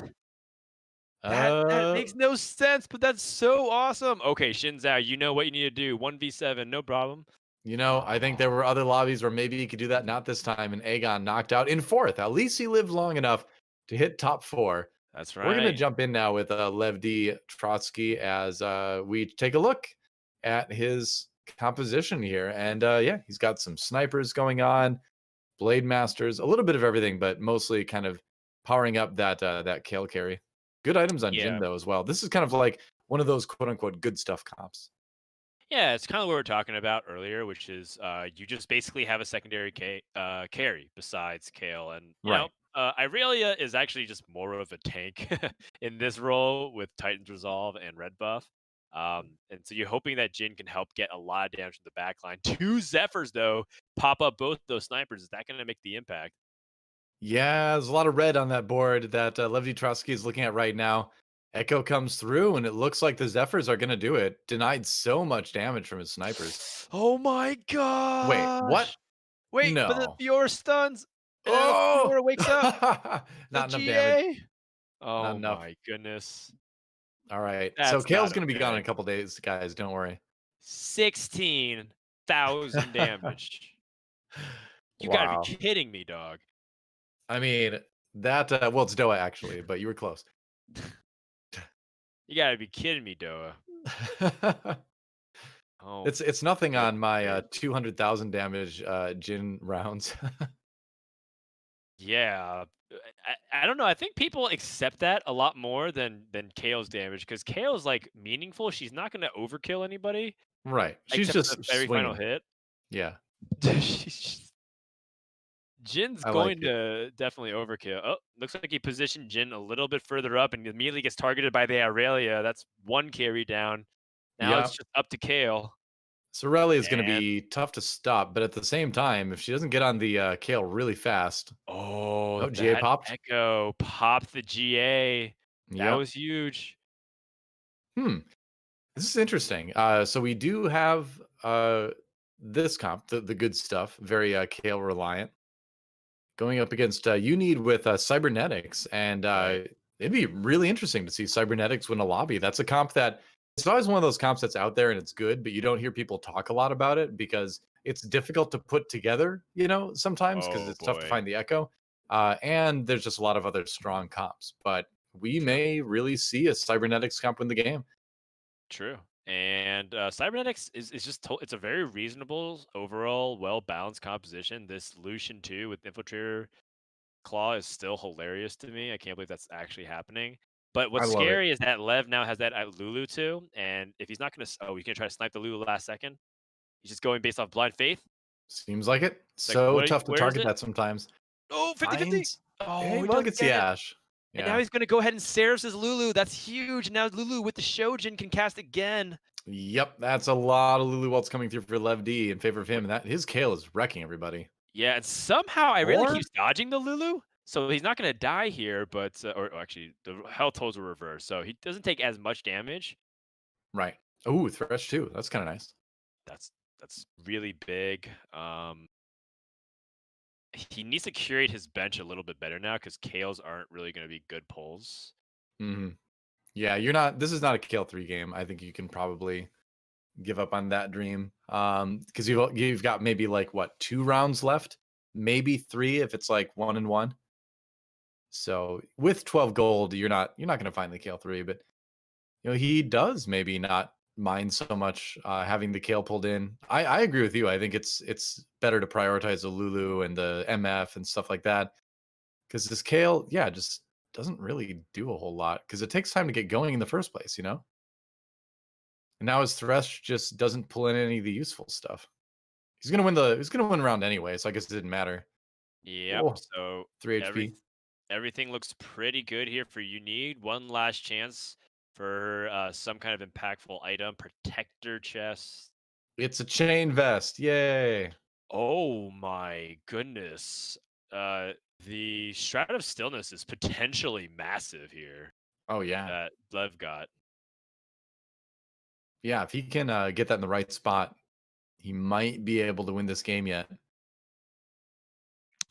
That Uh, makes no sense, but that's so awesome. Okay, Shinzao, you know what you need to do. 1v7, no problem. I think Oh, there were other lobbies where maybe he could do that. Not this time. And Aegon knocked out in fourth. At least he lived long enough to hit top 4. that's We're gonna right. jump in now with Lev D Trotskij as we take a look at his composition here. And yeah, he's got some snipers going on, blade masters, a little bit of everything, but mostly kind of powering up that kale carry. Good items on Jin Yeah. though as well. This is kind of like one of those quote unquote good stuff comps. Yeah, it's kind of what we were talking about earlier, which is you just basically have a secondary carry besides Kale. And, Right. Irelia is actually just more of a tank in this role with Titan's Resolve and Red Buff. And so you're hoping that Jin can help get a lot of damage from the backline. Two Zephyrs, though, pop up both those snipers. Is that going to make the impact? Yeah, there's a lot of red on that board that Lev D Trotskij is looking at right now. Echo comes through, and it looks like the Zephyrs are going to do it. Denied so much damage from his snipers. Oh my Wait, what? gosh! Wait, but the No. Fiora stuns, and then the Oh! Fiora wakes up. The Not enough damage. GA. Not Oh enough. my goodness. All right. So That's Kale's not going to be gone in okay. a couple days, guys. Don't worry. 16,000 damage. You gotta be Wow. kidding me, dog. I mean, that, well, it's DoA actually, but you were close. You gotta be kidding me, DoA. Oh It's nothing my on my goodness. 200,000 damage Jin rounds. Yeah. I don't know. I think people accept that a lot more than Kale's damage, because Kale's like meaningful. She's not gonna overkill anybody Right. She's except for the just very final swinging. hit. Yeah. Jin's I like going it. to definitely overkill. Oh, looks like he positioned Jin a little bit further up and immediately gets targeted by the Aurelia. That's one carry down. Now Yeah. it's just up to Kale. Sorelli is going to And be tough to stop, but at the same time, if she doesn't get on the Kale really fast. oh, Oh, GA that popped. Echo popped the GA. That Yep. was huge. Hmm. This is interesting. So we do have this comp, the good stuff, very Kale reliant, going up against you need with cybernetics, and Right. it'd be really interesting to see cybernetics win a lobby. That's a comp that it's always one of those comps that's out there and it's good, but you don't hear people talk a lot about it because it's difficult to put together. Sometimes because Oh it's tough to boy. find the echo, and there's just a lot of other strong comps. But we True. may really see a cybernetics comp win the game. True. And cybernetics is just it's a very reasonable overall, well balanced composition. This Lucian too with infiltrator claw is still hilarious to me. I can't believe that's actually happening. But I what's love it. scary is that Lev now has that at Lulu too, and if he's not gonna, he's gonna try to snipe the Lulu last second. He's just going based off blind faith. Seems like it. It's like, So what? tough to Where is target it? that sometimes. Oh, 50-50. Finds. Oh, Hey, he well, it doesn't gets the get it. Ash. And now Yeah. he's gonna go ahead and Ceres his Lulu. That's huge. Now Lulu with the Shojin can cast again. Yep. That's a lot of Lulu Waltz coming through for Lev D in favor of him. And that his Kale is wrecking everybody. Yeah, and somehow I really Or keeps dodging the Lulu, so he's not gonna die here. But or actually, the health totals were reversed, so he doesn't take as much damage. right. Ooh, Thresh too. That's kind of nice. That's that's really big. He needs to curate his bench a little bit better now because Kales aren't really gonna be good pulls. Hmm. Yeah, you're not. This is not a Kale 3 game. I think you can probably give up on that dream. Because you've got maybe like what 2 rounds left, maybe 3 if it's like 1-1. So with 12 gold, you're not gonna find the Kale 3, but he does maybe not mind so much having the Kale pulled in. I agree with you. I think it's better to prioritize the Lulu and the MF and stuff like that because this Kale, yeah, just doesn't really do a whole lot because it takes time to get going in the first place. And now his Thresh just doesn't pull in any of the useful stuff. He's gonna win round anyway, so I guess it didn't matter. Yep. Oh, So 3 every HP. everything looks pretty good here for you. Need one last chance for some kind of impactful item, protector chest. It's a chain vest. Yay. Oh my goodness. Uh, the Shroud of Stillness is potentially massive here Oh yeah. that Lev got. Yeah, if he can get that in the right spot, he might be able to win this game yet.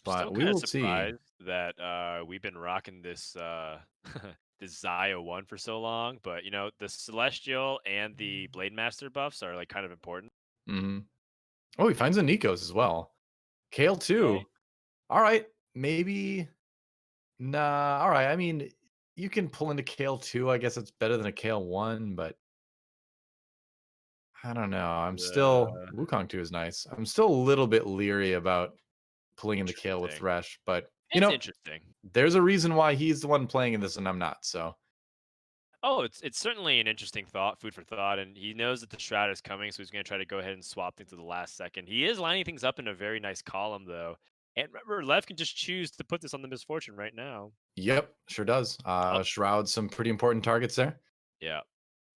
Still But we kind of will see. surprised that we've been rocking this this Zaya one for so long, but the Celestial and the Blade Master buffs are like kind of important. Hmm. Oh, he finds a Nikos as well. Kale Okay. too. All right, maybe. Nah. All right. I mean, you can pull into Kale 2. I guess it's better than a Kale 1, but I don't know. I'm still Uh, Wukong 2 is nice. I'm still a little bit leery about pulling into Kale with Interesting. Thresh, but It's interesting. there's a reason why he's the one playing in this and I'm not. So Oh, it's certainly an interesting thought, food for thought, and he knows that the Shroud is coming, so he's going to try to go ahead and swap things to the last second. He is lining things up in a very nice column, though. And remember, Lev can just choose to put this on the Misfortune right now. yep, sure does. Oh, Shroud some pretty important targets there. yeah,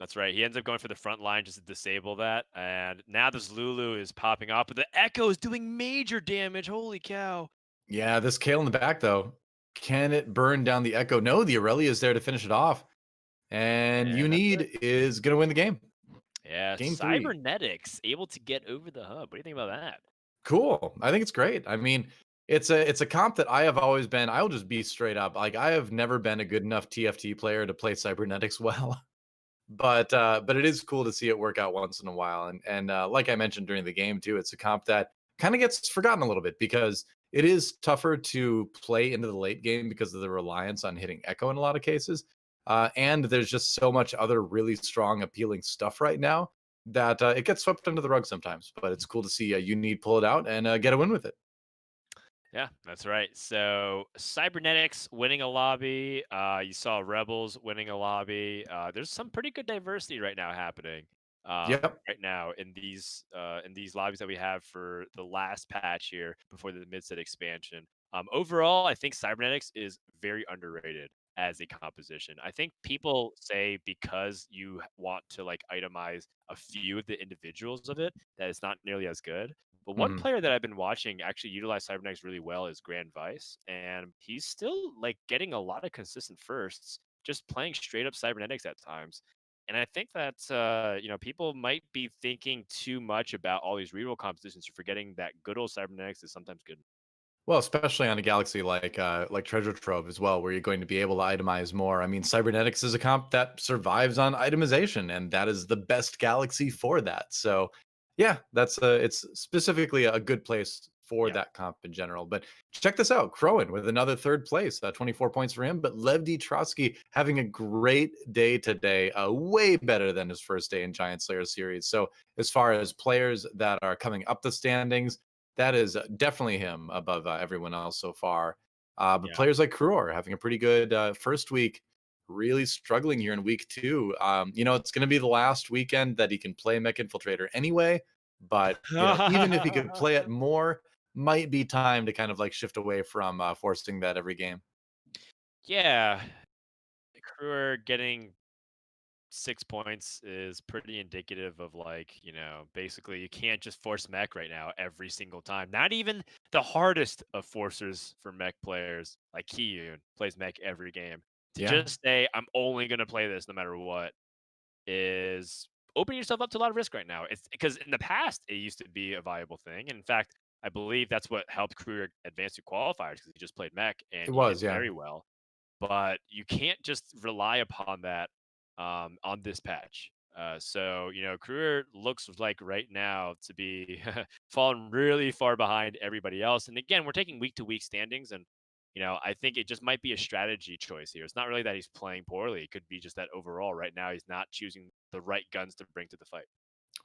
that's right. He ends up going for the front line just to disable that, and now this Lulu is popping off, but the Echo is doing major damage. Holy cow! Yeah, this Kale in the back though. Can it burn down the Echo? No, the Aurelia is there to finish it off. And And that's it. Unid is gonna win the game. Yeah, Game 3. Cybernetics able to get over the hub. What do you think about that? Cool. I think it's great. I mean, it's a comp that I have always been. I'll just be straight up. Like I have never been a good enough TFT player to play cybernetics well. But it is cool to see it work out once in a while. And like I mentioned during the game too, it's a comp that kind of gets forgotten a little bit because it is tougher to play into the late game because of the reliance on hitting Echo in a lot of cases. And there's just so much other really strong, appealing stuff right now that it gets swept under the rug sometimes. But it's cool to see you need pull it out and get a win with it. Yeah, that's right. So Cybernetics winning a lobby. You saw Rebels winning a lobby. There's some pretty good diversity right now happening. Yep. Right now in these lobbies that we have for the last patch here before the mid-set expansion. Overall, I think Cybernetics is very underrated as a composition. I think people say because you want to like itemize a few of the individuals of it that it's not nearly as good. But one Mhm. player that I've been watching actually utilize Cybernetics really well is Grand Vice, and he's still like getting a lot of consistent firsts, just playing straight up Cybernetics at times. And I think that people might be thinking too much about all these reroll compositions, forgetting that good old Cybernetics is sometimes good. Well, especially on a galaxy like Treasure Trove as well, where you're going to be able to itemize more. I mean, cybernetics is a comp that survives on itemization, and that is the best galaxy for that. So, yeah, it's specifically a good place for Yeah. that comp in general. But check this out, Khroen with another third place, 24 points for him. But Lev D Trotskij having a great day today, way better than his first day in Giant Slayer series. So as far as players that are coming up the standings, that is definitely him above everyone else so far. But Yeah. players like Crvor having a pretty good first week, really struggling here in week two. It's going to be the last weekend that he can play Mech Infiltrator anyway. But even if he could play it more, might be time to kind of like shift away from forcing that every game. Yeah. Crewer getting 6 points is pretty indicative of like, basically you can't just force mech right now every single time. Not even the hardest of forcers for mech players, like Kiyun plays mech every game. To Yeah, just say I'm only gonna play this no matter what is opening yourself up to a lot of risk right now. It's because in the past it used to be a viable thing. And in fact, I believe that's what helped Career advance to qualifiers because he just played mech it and he did was. Yeah. very well. But you can't just rely upon that on this patch. Career looks like right now to be falling really far behind everybody else. And again, we're taking week to week standings, and I think it just might be a strategy choice here. It's not really that he's playing poorly. It could be just that overall, right now, he's not choosing the right guns to bring to the fight.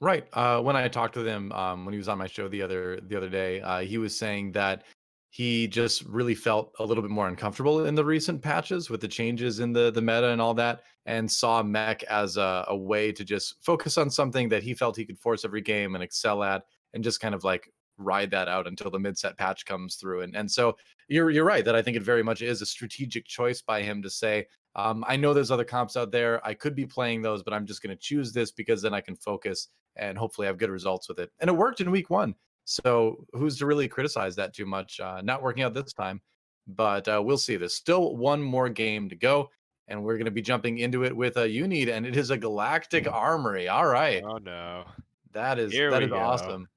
Right. When I talked with him, when he was on my show the other day, he was saying that he just really felt a little bit more uncomfortable in the recent patches with the changes in the meta and all that, and saw mech as a way to just focus on something that he felt he could force every game and excel at, and just kind of like ride that out until the mid set patch comes through. And so you're right that I think it very much is a strategic choice by him to say, I know there's other comps out there. I could be playing those, but I'm just going to choose this because then I can focus and hopefully have good results with it. And it worked in week one. So who's to really criticize that too much? Not working out this time, but we'll see. There's still one more game to go, and we're going to be jumping into it with a Unid, and it is a Galactic Armory. All right, Oh no. that is Here that we is go. awesome,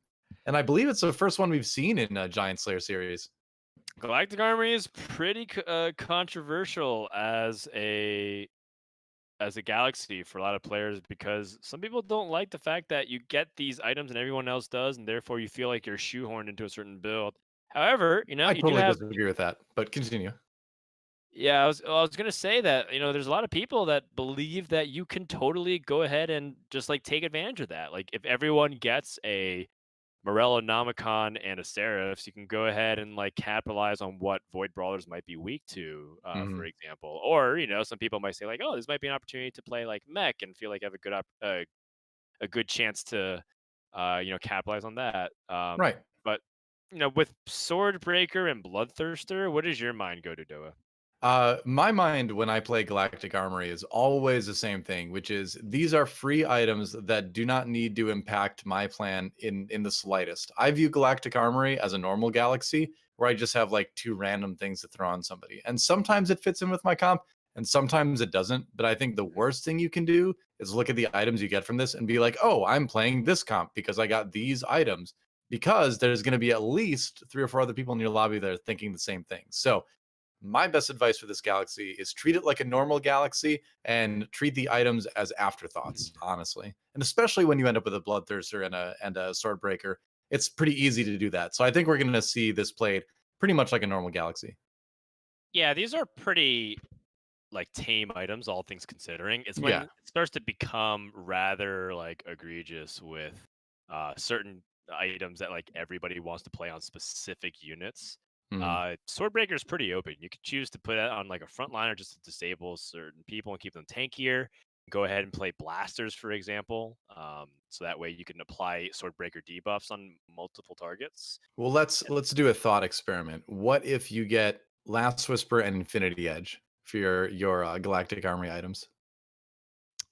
and I believe it's the first one we've seen in Giant Slayer series. Galactic Armory is pretty controversial as a galaxy for a lot of players because some people don't like the fact that you get these items and everyone else does, and therefore you feel like you're shoehorned into a certain build. However, I you do totally have. disagree with that, but continue. Yeah, I was gonna say that there's a lot of people that believe that you can totally go ahead and just like take advantage of that. Like if everyone gets a Morellonomicon and a Seraphs, you can go ahead and like capitalize on what Void Brawlers might be weak to, Hmm. for example. Or some people might say like, oh, this might be an opportunity to play like Mech and feel like I have a good chance to, capitalize on that. Right. But with Swordbreaker and Bloodthirster, what does your mind go to, Doa? My mind when I play Galactic Armory is always the same thing, which is these are free items that do not need to impact my plan in the slightest. I view Galactic Armory as a normal galaxy where I just have like two random things to throw on somebody. And sometimes it fits in with my comp and sometimes it doesn't. But I think the worst thing you can do is look at the items you get from this and be like, oh, I'm playing this comp because I got these items. Because there's going to be at least three or four other people in your lobby that are thinking the same thing. So my best advice for this galaxy is treat it like a normal galaxy and treat the items as afterthoughts, honestly. And especially when you end up with a bloodthirster and a sword breaker, it's pretty easy to do that. So I think we're going to see this played pretty much like a normal galaxy. Yeah, these are pretty like tame items, all things considering. It's when Yeah. it starts to become rather like egregious with certain items that like everybody wants to play on specific units. Mhm. Swordbreaker is pretty open. You could choose to put it on like a frontliner just to disable certain people and keep them tankier. Go ahead and play blasters, for example. So that way you can apply Swordbreaker debuffs on multiple targets. Well, let's do a thought experiment. What if you get Last Whisper and Infinity Edge for your Galactic Armory items?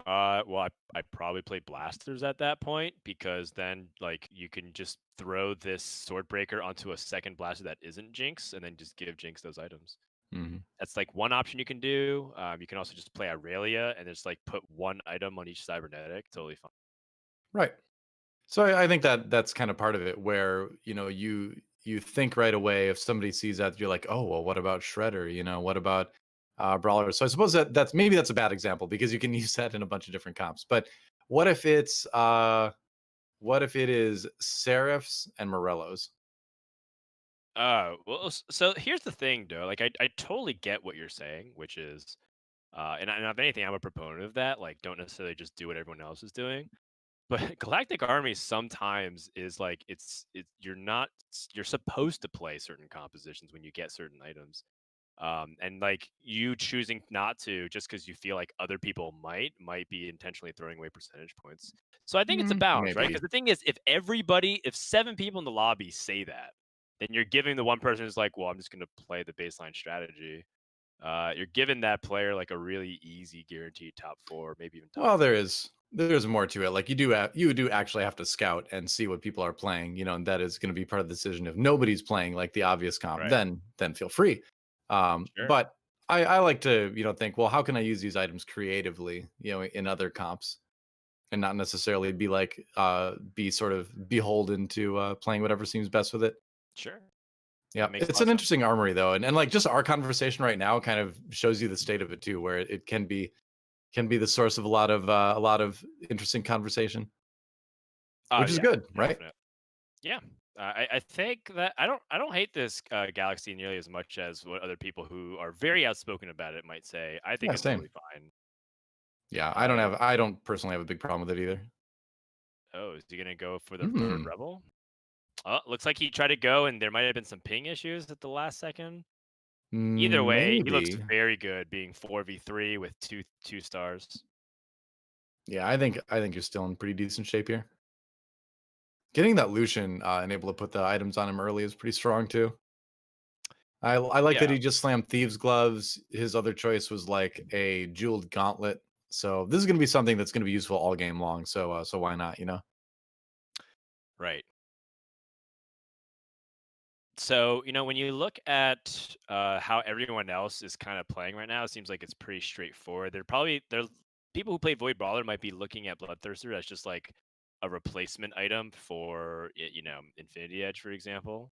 Well, I probably play blasters at that point because then like you can just throw this swordbreaker onto a second blaster that isn't Jinx, and then just give Jinx those items. Mhm. That's like one option you can do. You can also just play Aurelia and just like put one item on each cybernetic. Totally fine. Right. So I think that that's kind of part of it, where you think right away if somebody sees that you're like, oh well, what about Shredder? What about Brawler? So I suppose that's maybe that's a bad example because you can use that in a bunch of different comps. But what if it's what if it is Seraphs and Morellos? Well, so here's the thing, though. Like, I totally get what you're saying, which is, and if anything, I'm a proponent of that. Like, don't necessarily just do what everyone else is doing. But Galactic Army sometimes is like you're not you're supposed to play certain compositions when you get certain items. And like you choosing not to just because you feel like other people might be intentionally throwing away percentage points. So I think it's a balance, right? Because Maybe. the thing is, if 7 people in the lobby say that, then you're giving the one person who's like, well, I'm just going to play the baseline strategy. You're giving that player like a really easy guaranteed top four, maybe even top Well, three. there's more to it. Like you do actually have to scout and see what people are playing, and that is going to be part of the decision. If nobody's playing like the obvious comp, Right. then feel free. Sure. But I like to think, well, how can I use these items creatively, in other comps, and not necessarily be sort of beholden to playing whatever seems best with it. Sure. Yeah, That makes a it's lot of an sense. interesting armory though, and like just our conversation right now kind of shows you the state of it too, where it can be the source of a lot of interesting conversation, Oh which is yeah, good, right? definitely. Yeah, I think that I don't hate this galaxy nearly as much as what other people who are very outspoken about it might say. I think Yeah, it's same. totally fine. Yeah, Uh, I don't personally have a big problem with it either. oh, is he gonna go for the third Hmm. rebel? Oh, looks like he tried to go, and there might have been some ping issues at the last second. Either way, he looks Maybe. very good, being 4v3 with two stars. Yeah, I think you're still in pretty decent shape here. Getting that Lucian and able to put the items on him early is pretty strong too. I like that Yeah, he just slammed thieves gloves. His other choice was like a jeweled gauntlet. So this is going to be something that's going to be useful all game long. So why not? right. So, when you look at how everyone else is kind of playing right now, it seems like it's pretty straightforward. There people who play Void Brawler might be looking at Bloodthirster as just like a replacement item for Infinity Edge, for example,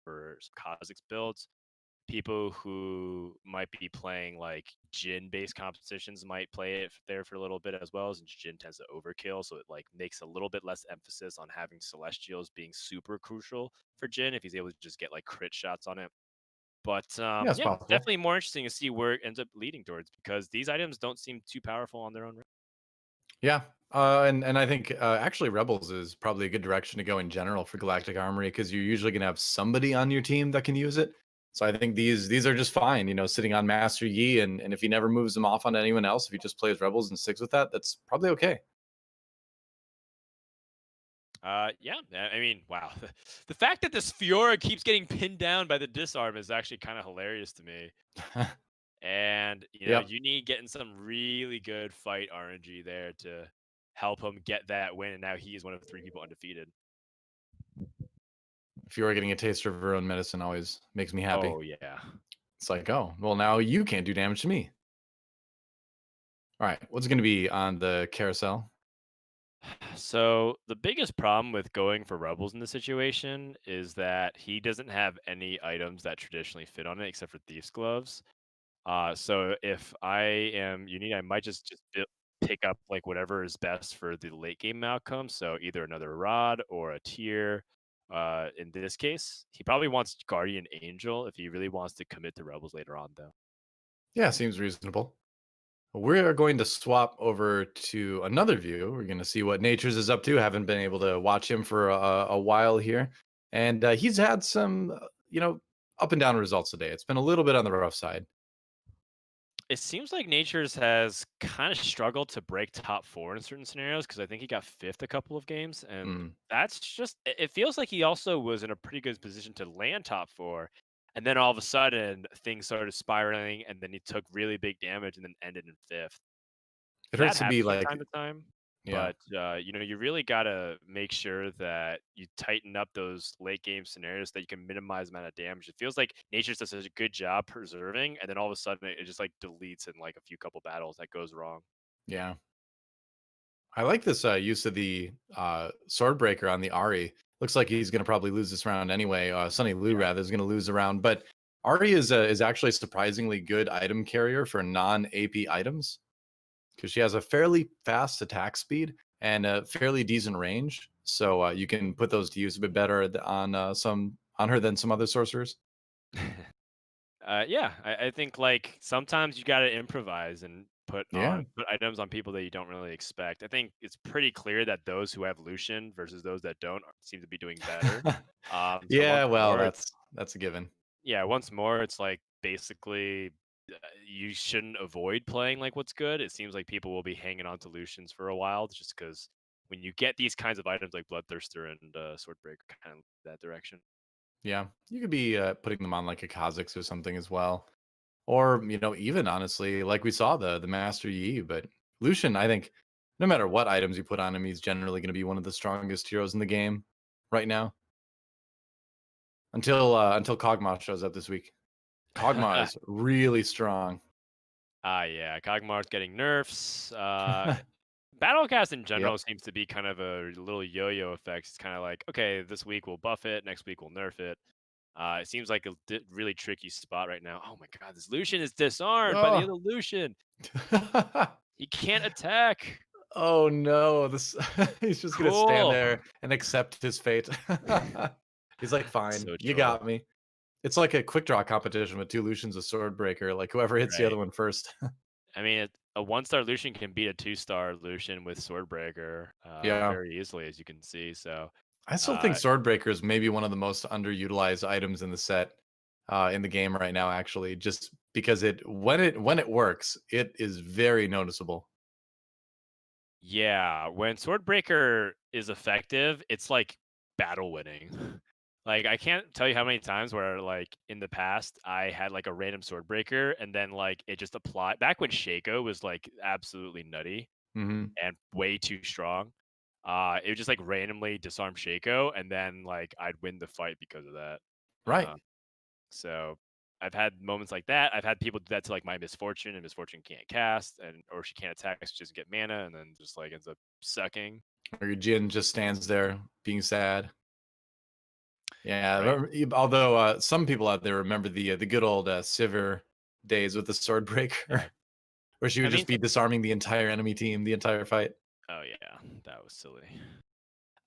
for some Kha'Zix builds. People who might be playing like Jin based compositions might play it there for a little bit as well, since Jin tends to overkill, so it like makes a little bit less emphasis on having Celestials being super crucial for Jin if he's able to just get like crit shots on it. But Yeah, it's yeah, possible. definitely more interesting to see where it ends up leading towards because these items don't seem too powerful on their own. Yeah, and I think actually Rebels is probably a good direction to go in general for Galactic Armory because you're usually going to have somebody on your team that can use it. So I think these are just fine, sitting on Master Yi, and if he never moves them off on anyone else, if he just plays Rebels and sticks with that, that's probably okay. Yeah, I mean, wow. The fact that this Fiora keeps getting pinned down by the disarm is actually kind of hilarious to me. And Yep. you need getting some really good fight RNG there to help him get that win. And now he is one of 3 people undefeated. If you are getting a taste of her own medicine, always makes me happy. Oh yeah. It's like, oh, well, now you can't do damage to me. All right, what's going to be on the carousel? So the biggest problem with going for Rebels in this situation is that he doesn't have any items that traditionally fit on it except for Thief's gloves. So if I am unique, I might pick up like whatever is best for the late game outcome. So either another rod or a tier. In this case, he probably wants Guardian Angel if he really wants to commit to Rebels later on, though. Yeah, seems reasonable. We're going to swap over to another view. We're going to see what Natures is up to. Haven't been able to watch him for a while here, and he's had some, up and down results today. It's been a little bit on the rough side. It seems like Natures has kind of struggled to break top four in certain scenarios because I think he got fifth a couple of games, and Mm. that's just. It feels like he also was in a pretty good position to land top four, and then all of a sudden things started spiraling, and then he took really big damage and then ended in fifth. It That hurts to be happens from like, time to time, yeah, but you really gotta make sure that you tighten up those late game scenarios so that you can minimize the amount of damage. It feels like Nature does such a good job preserving, and then all of a sudden it just like deletes in like a few couple battles that goes wrong. yeah. I like this use of the sword breaker on the Ari. Looks like he's going to probably lose this round anyway. Sunny Lou Yeah, rather is going to lose the round, but Ari is actually a surprisingly good item carrier for non AP items because she has a fairly fast attack speed and a fairly decent range. So you can put those to use a bit better on on her than some other sorcerers. Yeah, I think like sometimes you got to improvise and Yeah. put items on people that you don't really expect. I think it's pretty clear that those who have Lucian versus those that don't seem to be doing better. So Yeah, once well, more, that's a given. once more, it's like basically you shouldn't avoid playing like what's good. It seems like people will be hanging on to Lucians for a while just because when you get these kinds of items like Bloodthirster and Swordbreaker, kind of that direction. Yeah, you could be putting them on like a Kha'Zix or something as well, or even honestly, like we saw the Master Yi. But Lucian, I think, no matter what items you put on him, he's generally going to be one of the strongest heroes in the game right now. Until Kog'Maw shows up this week. Kog'Maw is really strong. Yeah, Kog'Maw's getting nerfs. Battlecast in general Yep. seems to be kind of a little yo-yo effect. It's kind of like, okay, this week we'll buff it, next week we'll nerf it. It seems like a really tricky spot right now. Oh my god, this Lucian is disarmed by the Oh. other Lucian. He can't attack. Oh no, this he's just gonna stand Cool. there and accept his fate. He's like, fine, So you true. got me. It's like a quick draw competition with two Lucians, a Swordbreaker. Like whoever hits the Right. other one first. I mean, a one-star Lucian can beat a two-star Lucian with Swordbreaker Yeah. very easily, as you can see. So, I still think uh, Swordbreaker is maybe one of the most underutilized items in the set, in the game right now, actually, just because when it works, it is very noticeable. yeah, when Swordbreaker is effective, it's like battle winning. Like I can't tell you how many times where like in the past I had like a random Swordbreaker and then like it just applied back when Shaco was like absolutely nutty Hmm. and way too strong. It would just like randomly disarm Shaco and then like I'd win the fight because of that. Right. Uh, so I've had moments like that. I've had people do that to like my Misfortune, and Misfortune can't cast, and or she can't attack, so she doesn't get mana, and then just like ends up sucking. Or your Jin just stands there being sad. Yeah, Right. although some people out there remember the good old Sivir days with the Yeah. Swordbreaker, where she I would mean, just be disarming the entire enemy team the entire fight. oh yeah, that was silly.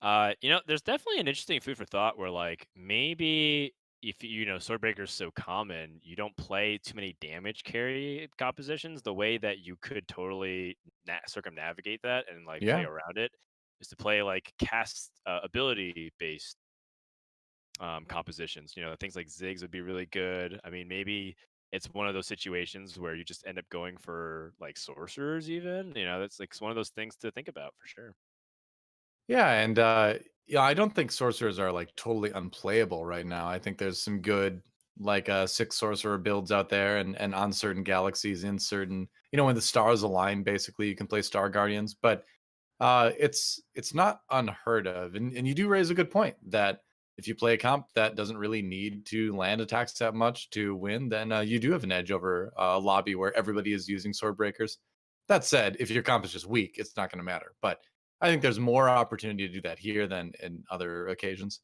There's definitely an interesting food for thought where like maybe if Swordbreaker's so common, you don't play too many damage carry compositions. The way that you could totally circumnavigate that and like play Yeah, around it is to play like cast ability based compositions. Things like Ziggs would be really good. I mean, maybe it's one of those situations where you just end up going for like sorcerers, even. That's like one of those things to think about for sure. yeah, and yeah, I don't think sorcerers are like totally unplayable right now. I think there's some good like six sorcerer builds out there, and on certain galaxies, in certain when the stars align, basically you can play Star Guardians, but it's not unheard of, and you do raise a good point that if you play a comp that doesn't really need to land attacks that much to win, then you do have an edge over a lobby where everybody is using sword breakers. That said, if your comp is just weak, it's not going to matter. But I think there's more opportunity to do that here than in other occasions.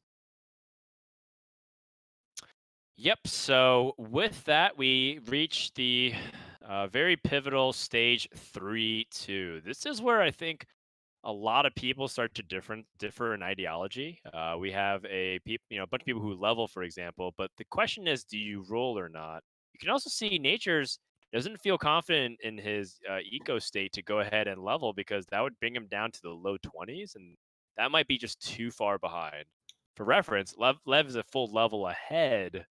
Yep. So with that, we reach the very pivotal stage 3-2. This is where I think a lot of people start to differ in ideology. We have a bunch of people who level, for example, but the question is, do you roll or not? You can also see Nature's doesn't feel confident in his eco state to go ahead and level because that would bring him down to the low 20s, and that might be just too far behind. For reference, Lev is a full level ahead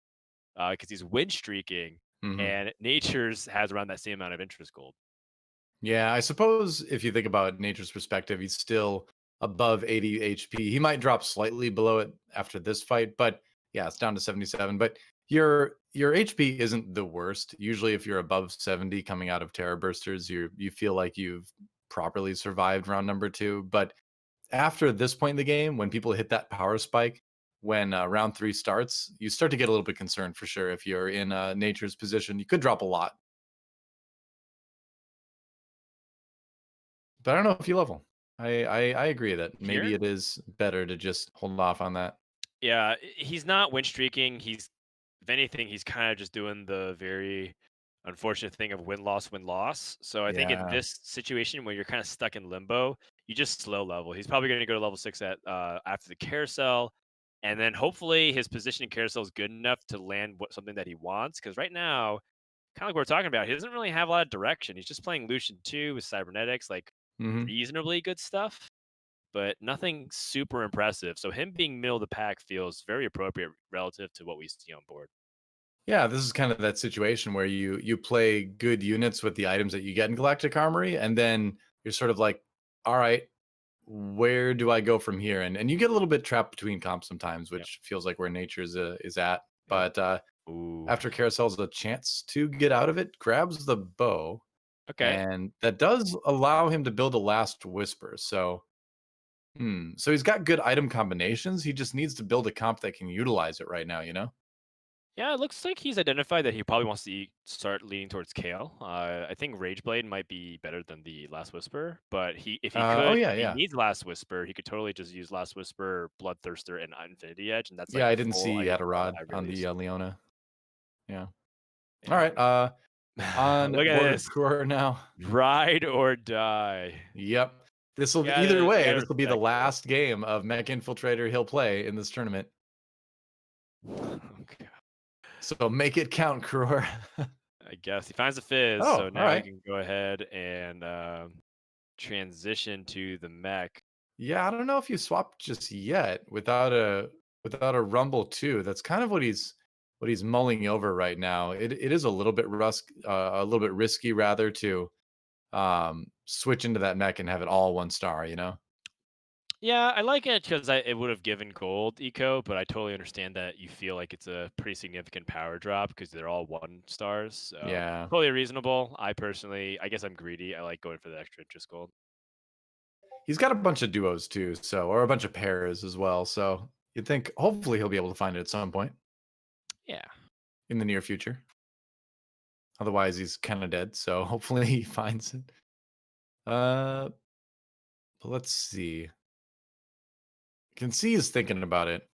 because he's win streaking, Hmm. and Nature's has around that same amount of interest gold. Yeah, I suppose if you think about nature's perspective, he's still above 80 HP. He might drop slightly below it after this fight, but yeah, it's down to 77. But your HP isn't the worst. Usually if you're above 70 coming out of Terror Bursters, you feel like you've properly survived round number 2. But after this point in the game, when people hit that power spike, when round 3 starts, you start to get a little bit concerned for sure. If you're in nature's position, you could drop a lot. But I don't know if you level. I agree that maybe Here, it is better to just hold off on that. yeah, he's not win streaking. If anything, he's kind of just doing the very unfortunate thing of win loss. So I think in Yeah. this situation where you're kind of stuck in limbo, you just slow level. He's probably going to go to level 6 at after the carousel. And then hopefully his positioning carousel is good enough to land something that he wants. Because right now, kind of like we're talking about, he doesn't really have a lot of direction. He's just playing Lucian 2 with cybernetics, like Hmm. reasonably good stuff, but nothing super impressive. So him being middle of the pack feels very appropriate relative to what we see on board. Yeah, this is kind of that situation where you play good units with the items that you get in Galactic Armory, and then you're sort of like, all right, where do I go from here? And you get a little bit trapped between comps sometimes, Yep. which feels like where nature is at. Yep. But Ooh. after Carousel's a chance to get out of it, grabs the bow, Okay. and that does allow him to build a last whisper. So, so he's got good item combinations. He just needs to build a comp that can utilize it right now. You know? Yeah, it looks like he's identified that he probably wants to start leaning towards Kale. I think Rageblade might be better than the Last Whisper, but if he Oh could, yeah, if he yeah, needs Last Whisper, he could totally just use Last Whisper, Bloodthirster, and Infinity Edge, and that's yeah. like I a didn't full see he item had a draw rod I on the release. Leona. Yeah. All Yeah. right. On Look at board with this. Crvor now. Ride or die. Yep. This will be either You way. gotta This will be the respect it. last game of Mech Infiltrator he'll play in this tournament. Okay. So make it count, Crvor. I guess he finds the fizz, Oh, so all now he right. can go ahead and transition to the mech. Yeah, I don't know if you swapped just yet without a rumble too. That's kind of what he's mulling over right now. It is a little bit a little bit risky rather to switch into that mech and have it all 1 star, you know? Yeah, I like it because it would have given gold eco, but I totally understand that you feel like it's a pretty significant power drop because they're all 1 stars. So Yeah. totally reasonable. I personally, I guess I'm greedy. I like going for the extra interest gold. He's got a bunch of duos too, so or a bunch of pairs as well. So you'd think hopefully he'll be able to find it at some point Yeah. in the near future. Otherwise, he's kind of dead. So hopefully he finds it. Uh, let's see. You can see he's thinking about it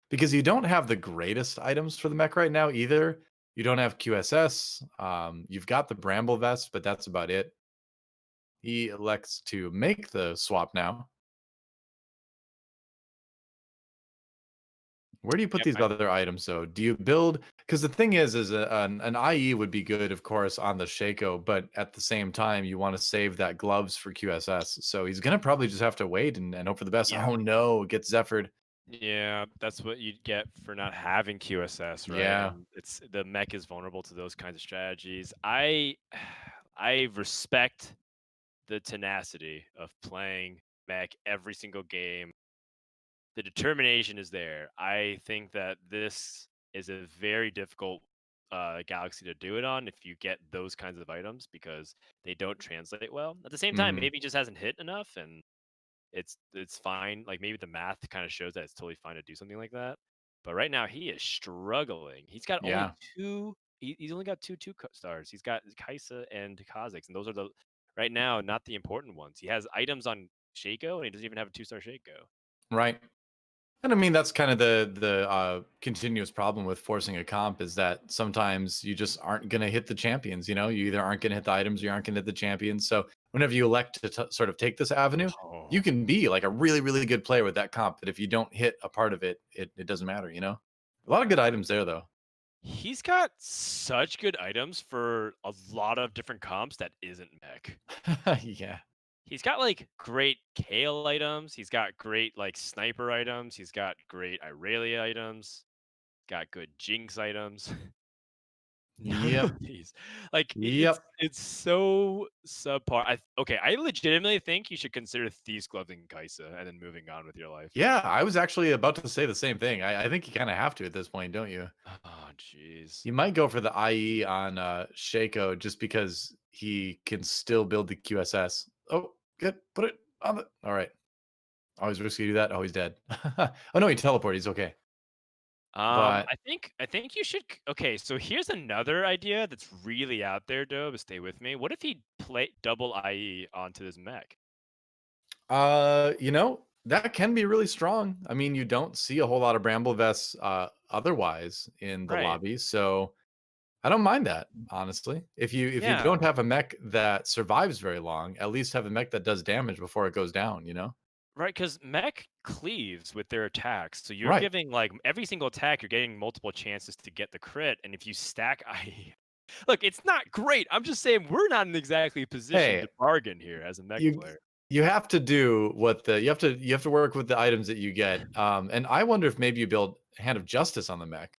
because you don't have the greatest items for the mech right now either. You don't have QSS. You've got the Bramble Vest, but that's about it. He elects to make the swap now. Where do you put Yep. these other items though? Do you build because the thing is an IE would be good, of course, on the Shaco, but at the same time, you want to save that gloves for QSS. So he's gonna probably just have to wait and hope for the best. Yeah. Oh no, gets Zephyred. Yeah, that's what you'd get for not having QSS, right? Yeah. And it's the mech is vulnerable to those kinds of strategies. I respect the tenacity of playing mech every single game. The determination is there. I think that this is a very difficult galaxy to do it on if you get those kinds of items because they don't translate well. At the same time, Mhm. maybe he just hasn't hit enough and it's fine. Like maybe the math kind of shows that it's totally fine to do something like that. But right now he is struggling. He's got only Yeah. two. He's only got stars. He's got Kaisa and Kazakhs, and those are the right now not the important ones. He has items on Shaco, and he doesn't even have a 2 star Shaco. Right. And I mean that's kind of the continuous problem with forcing a comp is that sometimes you just aren't going to hit the champions. You know, you either aren't going to hit the items, or you aren't going to hit the champions. So whenever you elect to sort of take this avenue, you Oh, can be like a really really good player with that comp. But if you don't hit a part of it, it doesn't matter. You know, a lot of good items there though. he's got such good items for a lot of different comps that isn't mech. Yeah. He's got like great Kale items. He's got great like sniper items. He's got great Irelia items. Got good Jinx items. None Yep. of these, like Yep. it's so subpar. Okay, I legitimately think you should consider Thieves gloving Kaisa and then moving on with your life. Yeah. I was actually about to say the same thing. I think you kind of have to at this point, don't you? Oh, jeez. You might go for the IE on Shaco just because he can still build the QSS. Oh, good. Put it on the. All right. Always risky to do that. Oh, he's dead. Oh no, he teleported. He's okay. But I think you should. Okay, so here's another idea that's really out there, Doe. But stay with me. What if he play double IE onto this mech? that can be really strong. I mean, you don't see a whole lot of Bramble Vests otherwise in the Right. lobby, so I don't mind that honestly. If you Yeah. don't have a mech that survives very long, at least have a mech that does damage before it goes down. You know. Right, because mech cleaves with their attacks, so you're Right. giving like every single attack, you're getting multiple chances to get the crit, and if you stack, I look, it's not great. I'm just saying we're not in exactly a position Hey, to bargain here as a mech you player. you have to do what the you have to work with the items that you get. And I wonder if maybe you build Hand of Justice on the mech.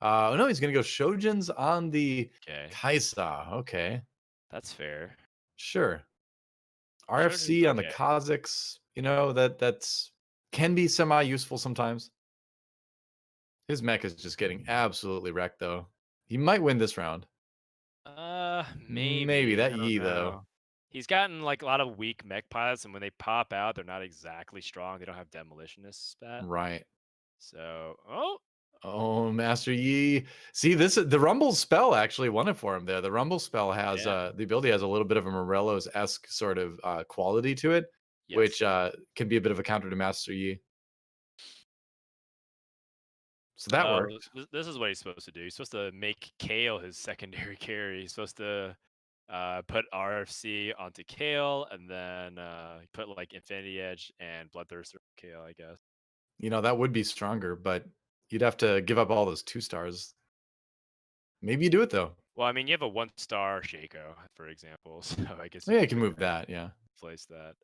No, he's gonna go Shojins on the Okay, Kaisa. Okay, that's fair. sure. Shoujin's RFC on the okay. Kazakhs. You know that's can be semi useful sometimes. His mech is just getting absolutely wrecked though. He might win this round. Maybe Maybe that I don't Yi though. know. He's gotten like a lot of weak mech pilots, and when they pop out, they're not exactly strong. They don't have demolitionist stat. Right. So, oh, Oh, Master Yi. See, this is the Rumble spell actually won it for him there. The Rumble spell has yeah, the ability has a little bit of a Morello's-esque sort of quality to it, which yes. can be a bit of a counter to Master Yi. So that Oh, worked. this is what he's supposed to do. He's supposed to make Kale his secondary carry. He's supposed to put RFC onto Kale, and then put like Infinity Edge and Bloodthirster on Kale, I guess. You know, that would be stronger, but you'd have to give up all those 2 stars. Maybe you do it though. Well, I mean, you have a 1-star Shaco, for example, so I guess you Yeah, you could can move that. Yeah. replace that.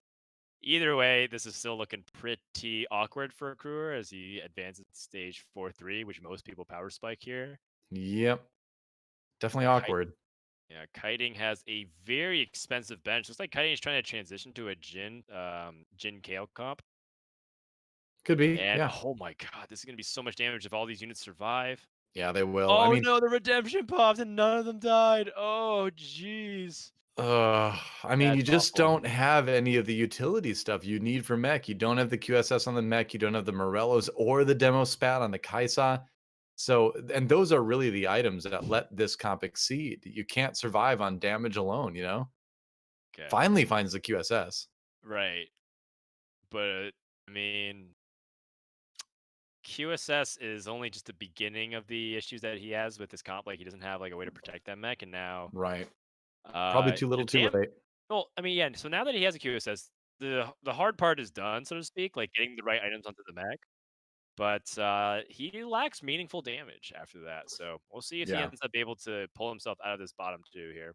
Either way, this is still looking pretty awkward for Crwer as he advances to stage 4-3, which most people power spike here. Yep. Definitely Kite, awkward. yeah, Kiting has a very expensive bench. Looks like Kiting is trying to transition to a Jin Kale comp. Could be. And Yeah. oh my god, this is gonna be so much damage if all these units survive. Yeah, they will. I Oh mean, no, the redemption popped and none of them died. Oh jeez. I mean, you That's just awful. don't have any of the utility stuff you need for mech. You don't have the QSS on the mech. You don't have the Morellos or the demo spat on the Kaisa. So, and those are really the items that let this comp exceed. You can't survive on damage alone, you know? Okay. Finally finds the QSS. Right. But I mean, QSS is only just the beginning of the issues that he has with his comp. Like he doesn't have like a way to protect that mech, and now Right. Probably too the little too damn late. well, I mean, yeah. So now that he has a QSS, the hard part is done, so to speak, like getting the right items onto the mech. But he lacks meaningful damage after that. So we'll see if he Yeah. ends up able to pull himself out of this bottom two here.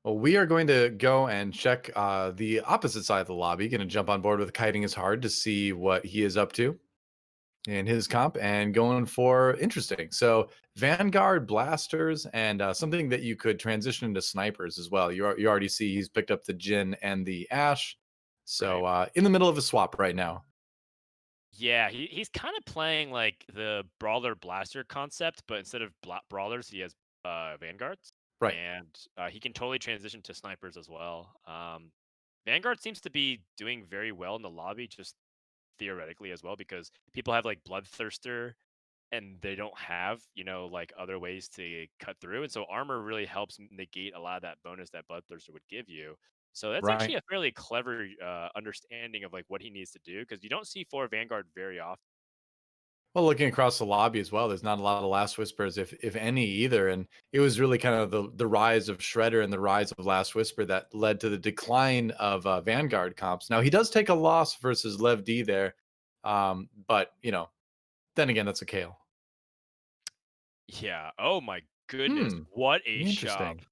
Well, we are going to go and check the opposite side of the lobby. Going to jump on board with Kiting is hard to see what he is up to in his comp and going for interesting. So Vanguard blasters and something that you could transition into snipers as well. You already see he's picked up the Jin and the Ash. Right. So in the middle of a swap right now. Yeah, he's kind of playing like the brawler blaster concept, but instead of brawlers, he has vanguards, Right. and he can totally transition to snipers as well. Vanguard seems to be doing very well in the lobby, just theoretically as well, because people have like bloodthirster and they don't have, like other ways to cut through. And so armor really helps negate a lot of that bonus that Bloodthirster would give you. So that's actually Right. a fairly clever understanding of like what he needs to do because you don't see 4 Vanguard very often. Well, looking across the lobby as well, there's not a lot of Last Whispers, if any, either. And it was really kind of the rise of Shredder and the rise of Last Whisper that led to the decline of Vanguard comps. Now he does take a loss versus Lev D there, but then again, that's a Kale. Yeah. Oh my goodness. Hmm. What a shop. Interesting.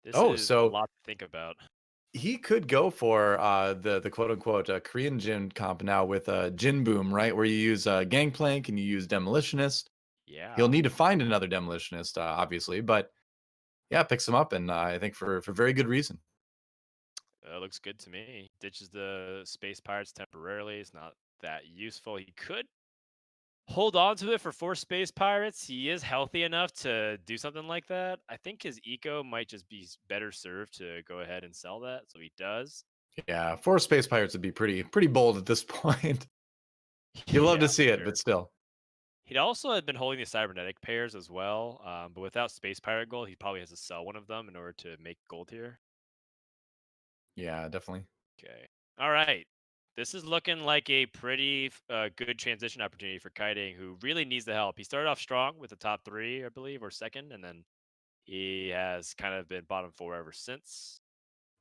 This Oh, is a so lot to think about. he could go for the quote unquote Korean Jin comp now with Jin Boom, right? Where you use Gangplank and you use Demolitionist. He'll Yeah. need to find another Demolitionist, obviously, but yeah, picks him up, and I think for very good reason. Looks good to me. Ditches the space pirates temporarily. It's not that useful. He could hold on to it for 4 space pirates. He is healthy enough to do something like that. I think his eco might just be better served to go ahead and sell that, so he does. Yeah, 4 Space Pirates would be pretty bold at this point. You love Yeah, to see for it, sure. but still. He'd also have been holding the cybernetic pairs as well, but without space pirate gold, he probably has to sell one of them in order to make gold here. Yeah, definitely. Okay. All right. This is looking like a pretty good transition opportunity for Kiting, who really needs the help. He started off strong with the top three, I believe, or second, and then he has kind of been bottom four ever since.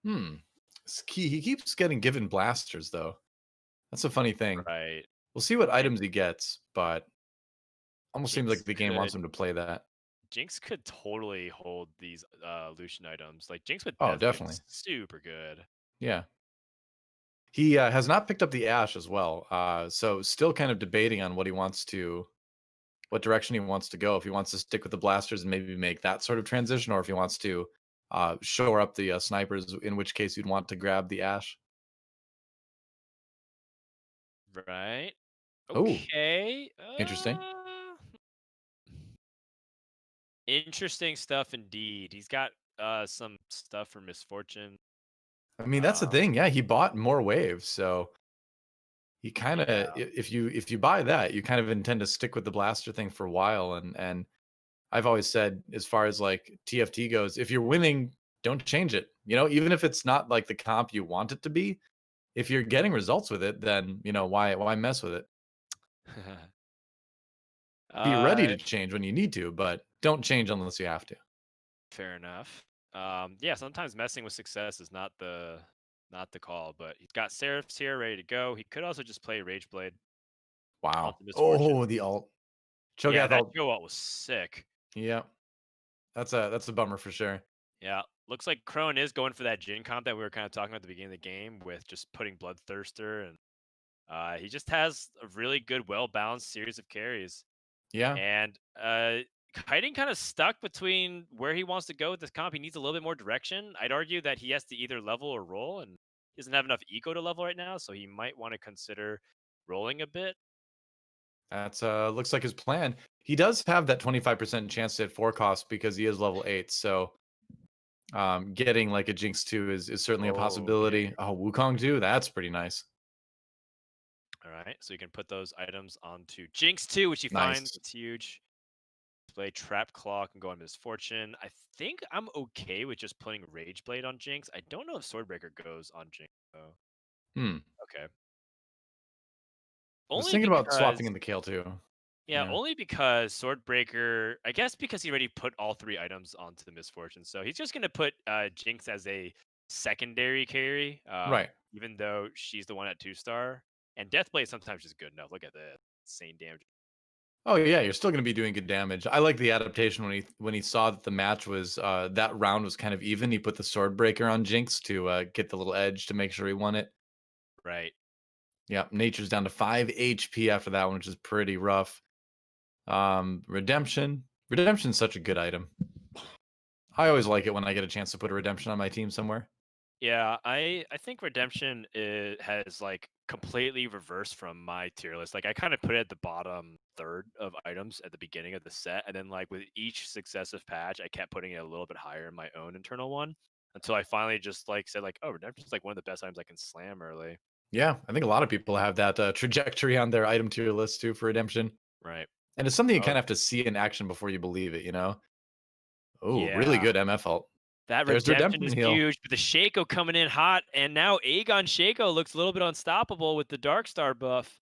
He keeps getting given blasters though. That's a funny thing. Right. We'll see what And items he gets, but almost seems Jinx like the game could wants him to play that. Jinx could totally hold these Lucian items. Like Jinx with Oh, Death Blade definitely. is super good. Yeah. He has not picked up the Ash as well. So still kind of debating on what direction he wants to go. If he wants to stick with the blasters and maybe make that sort of transition, or if he wants to shore up the snipers, in which case you'd want to grab the Ash. Right. Oh, Okay. interesting. Interesting stuff indeed. He's got some stuff for misfortune. I mean, that's the Um, thing. Yeah, he bought more waves, so he kind of yeah. if you buy that, you kind of intend to stick with the blaster thing for a while. And I've always said, as far as like TFT goes, if you're winning, don't change it. Even if it's not like the comp you want it to be, if you're getting results with it, then why mess with it? Be ready uh, to change when you need to, but don't change unless you have to. fair enough. Yeah, sometimes messing with success is not the call, but he's got Seraphs here ready to go. He could also just play Rageblade Wow. onto Misfortune. Oh, the alt. Yeah, Cho'Gath that alt. Joe ult was sick. Yeah. That's a bummer for sure. Yeah, looks like Khroen is going for that Jin comp that we were kind of talking about at the beginning of the game with just putting Bloodthirster, and he just has a really good, well-balanced series of carries. Yeah. And Kiting kind of stuck between where he wants to go with this comp. He needs a little bit more direction. I'd argue that he has to either level or roll, and he doesn't have enough eco to level right now, so he might want to consider rolling a bit. That's looks like his plan. He does have that 25% chance to hit 4 cost because he is level 8. So getting like a Jinx 2 is certainly a Okay. possibility. Oh, Wukong too. That's pretty nice. All right, so you can put those items onto Jinx 2, which he finds. Nice. It's huge. Play Trap Claw and go on Misfortune. I think I'm okay with just putting Rage Blade on Jinx. I don't know if Swordbreaker goes on Jinx though. Hmm. Okay. I was Only thinking about because swapping in the Kale too. Yeah, Yeah. only because Swordbreaker, I guess because he already put all three items onto the Misfortune. So he's just gonna put Jinx as a secondary carry, Right. even though she's the one at 2-star. And Deathblade sometimes is good enough. Look at that insane damage. Oh yeah, you're still going to be doing good damage. I like the adaptation when he saw that the match was that round was kind of even. He put the sword breaker on Jinx to get the little edge to make sure he won it. Right. Yeah, Nature's down to 5 HP after that one, which is pretty rough. Redemption. Redemption's such a good item. I always like it when I get a chance to put a redemption on my team somewhere. Yeah, I think Redemption has like completely reversed from my tier list. Like I kind of put it at the bottom third of items at the beginning of the set, and then like with each successive patch, I kept putting it a little bit higher in my own internal one until I finally just like said like, oh, Redemption's like one of the best items I can slam early. Yeah, I think a lot of people have that trajectory on their item tier list too for redemption. Right. And it's something you Oh kind of have to see in action before you believe it. Oh, really yeah, good MF ult. that There's the Redemption redemption is heal. huge. But the Shaco coming in hot, and now Agon Shaco looks a little bit unstoppable with the Dark Star buff.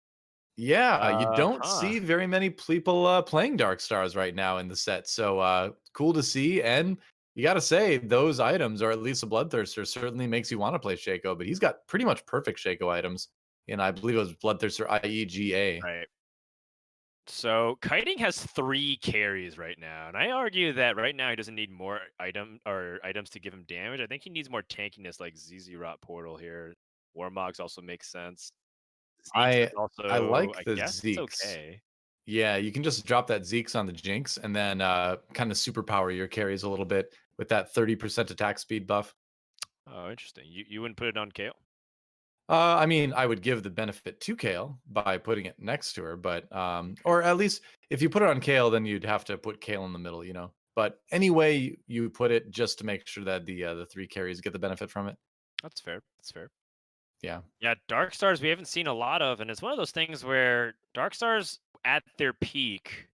Yeah, you don't Huh. see very many people playing Dark Stars right now in the set. So cool to see. And you got to say, those items, or at least a Bloodthirster, certainly makes you want to play Shaco. But he's got pretty much perfect Shaco items. And I believe it was Bloodthirster IEGA. Right. So Kiting has 3 carries right now, and I argue that right now he doesn't need more items to give him damage. I think he needs more tankiness like ZZ Rot Portal here. Warmogs also makes sense. Zeke's is I also, like I the guess it's Zeeks. okay. Yeah, you can just drop that Zeeks on the Jinx and then kind of superpower your carries a little bit with that 30% attack speed buff. Oh, interesting. You wouldn't put it on Kale? I mean, I would give the benefit to Kale by putting it next to her, but Okay, or at least if you put it on Kale, then you'd have to put Kale in the middle. But anyway, you put it just to make sure that the 3 carries get the benefit from it. that's fair. That's fair. Yeah. Yeah, Dark Stars we haven't seen a lot of, and it's one of those things where Dark Stars at their peak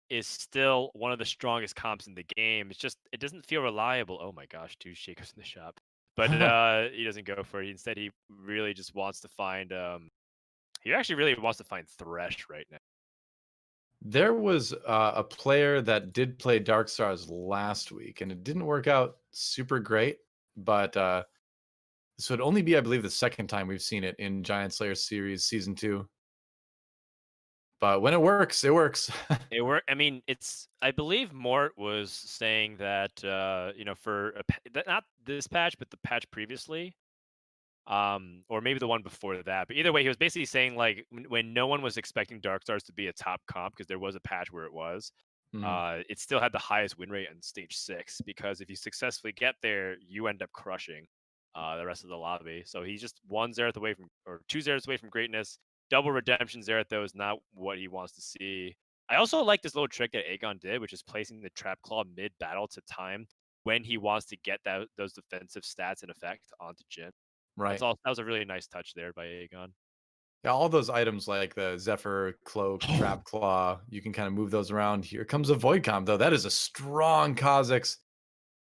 is still one of the strongest comps in the game. It's just it doesn't feel reliable. Oh my gosh, 2 Shakers in the shop. But he doesn't go for it. Instead, he really just wants to find he actually really wants to find Thresh right now. There was a player that did play Dark Stars last week, and it didn't work out super great. But So it'd only be, I believe, the second time we've seen it in Giant Slayer series season 2. But when it works, it works. It worked. I mean, it's. I believe Mort was saying that for not this patch, but the patch previously, or maybe the one before that. But either way, he was basically saying like when no one was expecting Dark Stars to be a top comp because there was a patch where it was. Mhm. It still had the highest win rate on stage 6 because if you successfully get there, you end up crushing the rest of the lobby. So he's just 1 Xerath away from, or 2 Xeraths away from greatness. Double redemption Xerath though is not what he wants to see. I also like this little trick that Agon did, which is placing the Trap Claw mid battle to time when he wants to get those defensive stats and effect onto Jhin. That's Right. all. That was a really nice touch there by Agon. Yeah, all those items like the Zephyr, Cloak, Trap Claw, you can kind of move those around. Here comes a Void Comp, though. That is a strong Kha'Zix.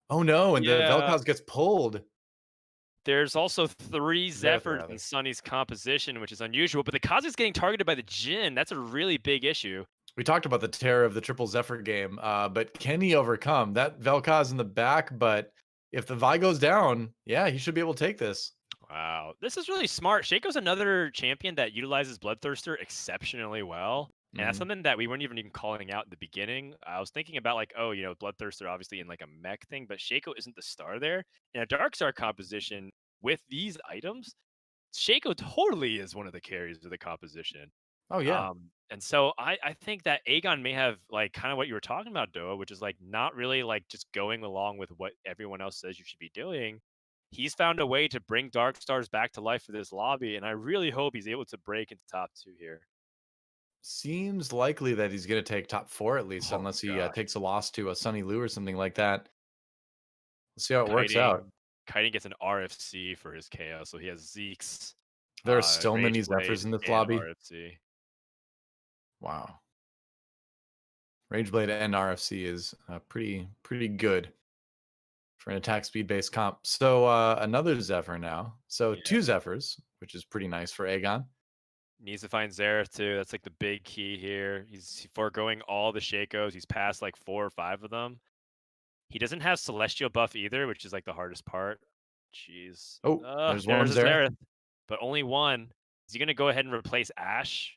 Oh no, and the Yeah. Vel'Koz gets pulled. There's also 3 Zephyr, Zephyrs in rather. Sunny's composition, which is unusual, but the Kha'Zix getting targeted by the Jhin, that's a really big issue. We talked about the terror of the triple Zephyr game, but can he overcome that Vel'Koz in the back? But if the Vi goes down, yeah, he should be able to take this. Wow, this is really smart. Shaco's another champion that utilizes Bloodthirster exceptionally well. And that's Mhm. something that we weren't even calling out in the beginning. I was thinking about like, oh, Bloodthirster obviously in like a mech thing, but Shaco isn't the star there. In a Dark Star composition with these items, Shaco totally is one of the carries of the composition. Oh yeah. And so I think that Agon may have like kind of what you were talking about, Doa, which is like not really like just going along with what everyone else says you should be doing. He's found a way to bring Dark Stars back to life for this lobby, and I really hope he's able to break into top 2 here. Seems likely that he's going to take top 4 at least, Oh unless he gosh, takes a loss to a Sunny Lu or something like that. Let's see how it works out. Kiting gets an RFC for his KO, so he has Zeke's, There are so Rage many Blade, Zephyrs in this and lobby. RFC. Wow. Rageblade and RFC is pretty good for an attack speed based comp. So another Zephyr now. So Yeah. 2 Zephyrs, which is pretty nice for Agon. Needs to find Xerath too. That's like the big key here. He's foregoing all the Shakos. He's passed like 4 or 5 of them. He doesn't have Celestial buff either, which is like the hardest part. Jeez. Oh, there's one There's a Xerath. Xerath, but only one. Is he gonna go ahead and replace Ash?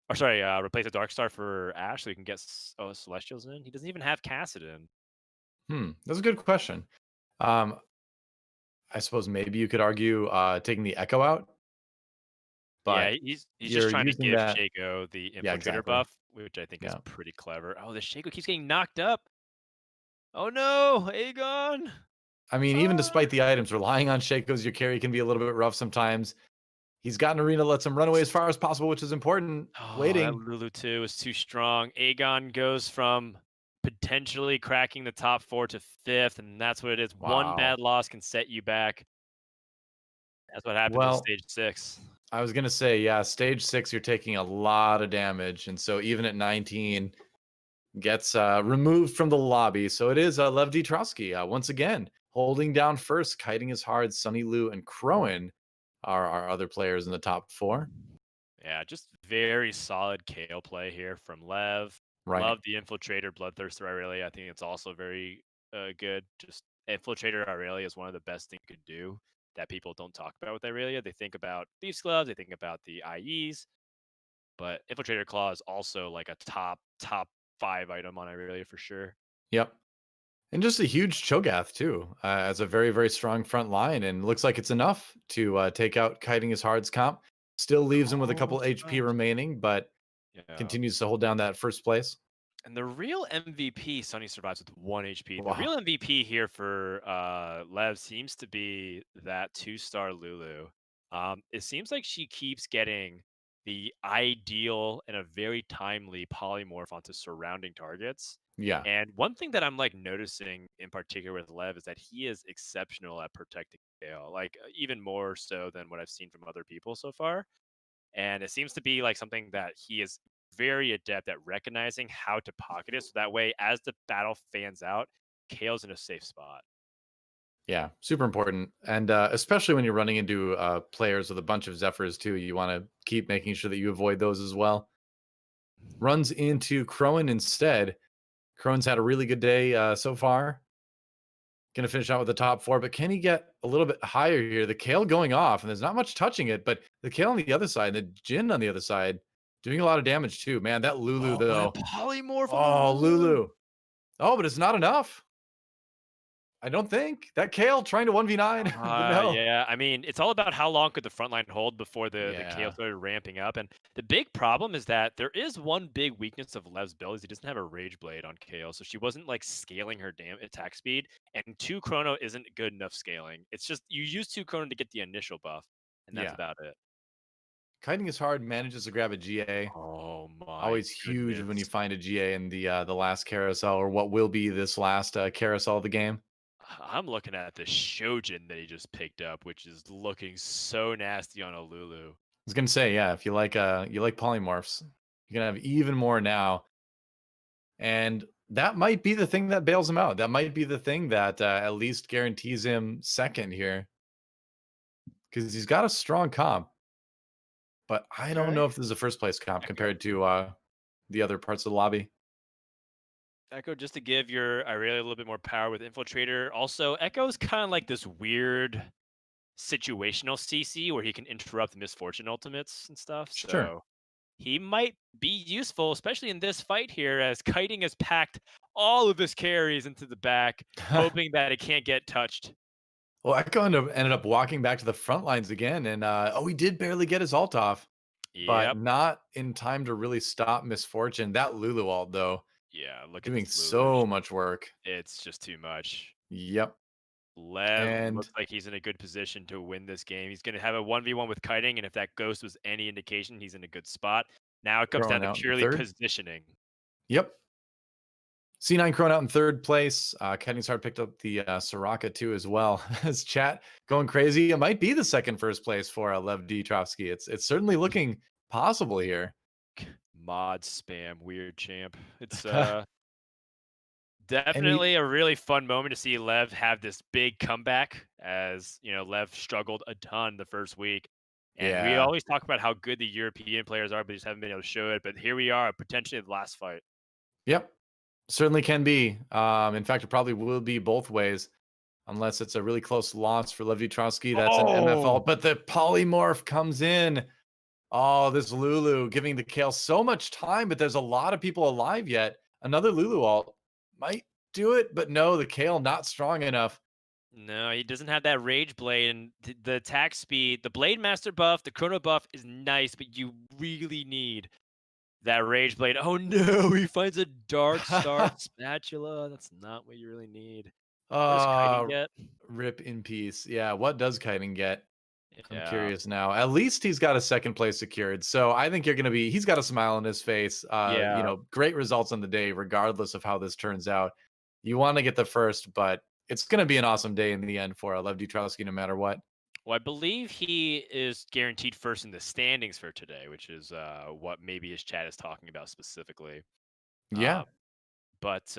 Or sorry, replace a Darkstar for Ash so he can get Celestials in? He doesn't even have Cassidon. That's a good question. Um, I suppose maybe you could argue taking the Echo out, Yeah, but he's just you're trying to using give that. Shaco the Yeah, Infiltrator exactly. buff, which I think is Yeah. pretty clever. Oh, the Shaco keeps getting knocked up. Oh no, Agon. I mean, even Ah. despite the items, relying on Shaco as your carry can be a little bit rough sometimes. He's got an arena that lets him run away as far as possible, which is important. Oh, that Waiting. Lulu 2 is too strong. Agon goes from potentially cracking the top 4 to 5th, and that's what it is. One Wow. bad loss can set you back. That's what happens in Well, stage 6. I was gonna say, yeah, stage 6, you're taking a lot of damage, and so even at 19, gets removed from the lobby. So it is Lev D Trotskij once again holding down first, kiting is hard. Sunny Lu and Khroen are our other players in the top 4. Yeah, just very solid KO play here from Lev. Right. Love the Infiltrator Bloodthirster Irelia. I think it's also very good. Just Infiltrator Irelia is one of the best things you could do that people don't talk about with Irelia. They think about Thieves Gloves, they think about the IEs, but Infiltrator Claw is also like a top 5 item on Irelia for sure. Yep. And just a huge Cho'Gath too, as a very strong front line, and looks like it's enough to take out kiting his hard's comp. Still leaves him with a couple Almost HP enough. remaining, but Yeah. continues to hold down that first place. And the real MVP, Sunny survives with 1 HP. The Wow. real MVP here for Lev seems to be that 2-star Lulu. It seems like she keeps getting the ideal and a very timely polymorph onto surrounding targets. Yeah. And one thing that I'm like noticing in particular with Lev is that he is exceptional at protecting Gale, like even more so than what I've seen from other people so far. And it seems to be like something that he is very adept at recognizing how to pocket it. So that way, as the battle fans out, Kale's in a safe spot. Yeah, super important, and especially when you're running into players with a bunch of Zephyrs too, you want to keep making sure that you avoid those as well. Runs into Khroen instead. Crone's had a really good day so far. Gonna finish out with the top 4, but can he get a little bit higher here? The Kale going off, and there's not much touching it, but the Kale on the other side, the Jin on the other side, doing a lot of damage too. Man, that Lulu Oh, that though. polymorph on the Oh, Lulu. Lulu. Oh, but it's not enough. I don't think. That Kale trying to 1v9, but no. Yeah. I mean, it's all about how long could the front line hold before the Kale Yeah. started ramping up. And the big problem is that there is one big weakness of Lev's build is he doesn't have a Rage Blade on Kale, so she wasn't like scaling her damn attack speed. And two Chrono isn't good enough scaling. It's just you use two Chrono to get the initial buff, and that's Yeah. about it. Kiting is hard, manages to grab a GA. Oh my Always huge when you goodness. find a GA in the last carousel, or what will be this last carousel of the game. I'm looking at the Shojin that he just picked up, which is looking so nasty on a Lulu. I was gonna say, yeah, if you like polymorphs, you're gonna have even more now. And that might be the thing that bails him out. That might be the thing that at least guarantees him second here. Because he's got a strong comp. But I don't Okay. know if this is a first place comp Echo. compared to the other parts of the lobby. Echo, just to give your Irelia a little bit more power with Infiltrator. Also, Echo's kind of like this weird situational CC where he can interrupt misfortune ultimates and stuff. Sure. So he might be useful, especially in this fight here, as Kiting has packed all of his carries into the back, hoping that it can't get touched. Well, Echo ended up walking back to the front lines again. And he did barely get his ult off, but Yep. not in time to really stop misfortune. That Lulu ult, though, Yeah, look at doing this Lulu. so much work. It's just too much. Yep. Lev And looks like he's in a good position to win this game. He's going to have a 1v1 with Kiting, and if that ghost was any indication, he's in a good spot. Now it comes down Crone to out in purely third. positioning. Yep. C9 Crone out in third place. Kenny's Hard picked up the Soraka too as well. As chat going crazy, it might be the second first place for Lev D Trotskij. It's certainly looking possible here. Mod spam, weird champ. It's And he, definitely a really fun moment to see Lev have this big comeback as, Lev struggled a ton the first week. And we yeah, always talk about how good the European players are, but just haven't been able to show it. But here we are, potentially the last fight. yep, certainly can be. In fact, it probably will be both ways, unless it's a really close loss for Lev D Trotskij. That's an MFL, Oh, but the polymorph comes in. Oh, this Lulu giving the Kale so much time, but there's a lot of people alive yet. Another Lulu ult might do it, but no, the Kale not strong enough. no, he doesn't have that Rage Blade and the attack speed. The Blade Master buff, the Chrono buff is nice, but you really need that Rage Blade. Oh no, he finds a Dark Star Spatula. That's not what you really need. What does Kiting uh, get? Rip in peace. Yeah, what does Kiting get? I'm Yeah. curious now. At least he's got a second place secured. So I think he's got a smile on his face. Yeah. Great results on the day, regardless of how this turns out. You want to get the first, but it's going to be an awesome day in the end for Lev D Trotskij, no matter what. Well, I believe he is guaranteed first in the standings for today, which is what maybe his chat is talking about specifically. Yeah, Uh, but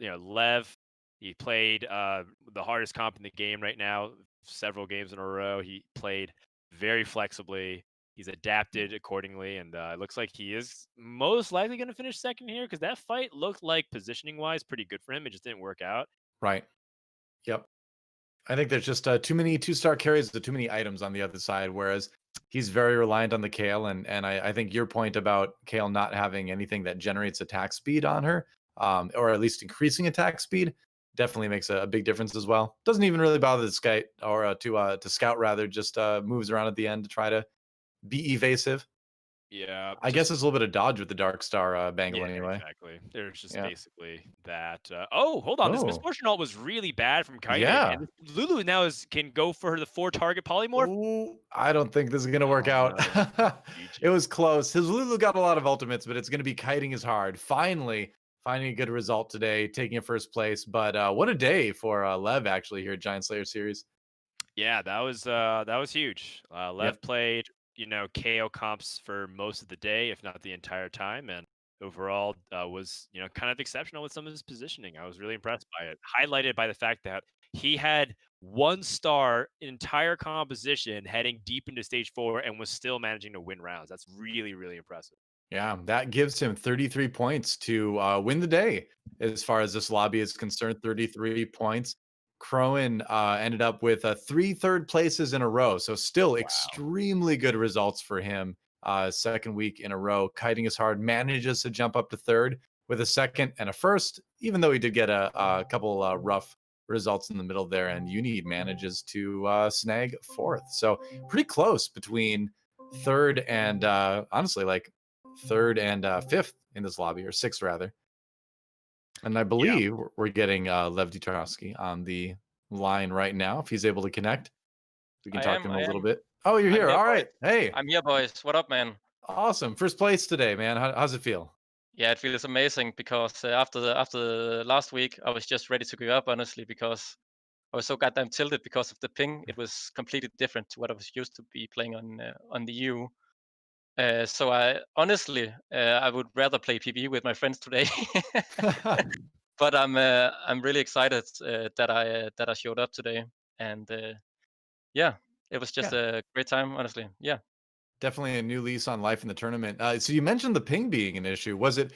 Lev, he played the hardest comp in the game right now, several games in a row. He played very flexibly. He's adapted accordingly, and it looks like he is most likely going to finish second here because that fight looked like positioning wise pretty good for him. It just didn't work out. right. Yep. I think there's just too many two-star carries, too many items on the other side, whereas he's very reliant on the Kale. And I think your point about Kale not having anything that generates attack speed on her, or at least increasing attack speed, definitely makes a big difference as well. Doesn't even really bother the scout or to scout rather, just moves around at the end to try to be evasive. Yeah, I guess just it's a little bit of dodge with the Dark Star bangle yeah, anyway. exactly. There's just Yeah. basically that. Oh, hold on. This Oh, misfortune ult was really bad from Kiting, yeah. and Lulu now can go for the 4 target polymorph. Ooh, I don't think this is gonna work Oh out. no, It GG. was close. His Lulu got a lot of ultimates, but it's gonna be kiting his hard. Finally, finding a good result today, taking a first place. But what a day for Lev actually here at Giant Slayer series. Yeah, that was huge. Lev Yep. played, KO comps for most of the day, if not the entire time, and overall was kind of exceptional with some of his positioning. I was really impressed by it, highlighted by the fact that he had 1 star entire composition heading deep into stage 4 and was still managing to win rounds. That's really really impressive. Yeah, that gives him 33 points to win the day as far as this lobby is concerned. 33 points. Khroen ended up with 3 third places in a row. So still Wow. extremely good results for him. Second week in a row, kiting is hard, manages to jump up to third with a second and a first, even though he did get a couple rough results in the middle there. And Uni manages to snag fourth. So pretty close between third and honestly, like third and fifth in this lobby, or sixth rather. And I Yeah. believe we're getting Lev D Trotskij on the line right now. If he's able to connect, we can I talk to am. him a I little am. bit. Oh, you're I'm here. here, All boys. right. Hey, I'm here, boys. What up, man? awesome. First place today, man. How's it feel? Yeah, it feels amazing because after the last week, I was just ready to give up, honestly, because I was so goddamn tilted because of the ping. It was completely different to what I was used to be playing on the U. So I honestly, I would rather play PvE with my friends today. But I'm really excited that I showed up today, and yeah, it was just Yeah, a great time, honestly. Yeah. definitely a new lease on life in the tournament. So you mentioned the ping being an issue. Was it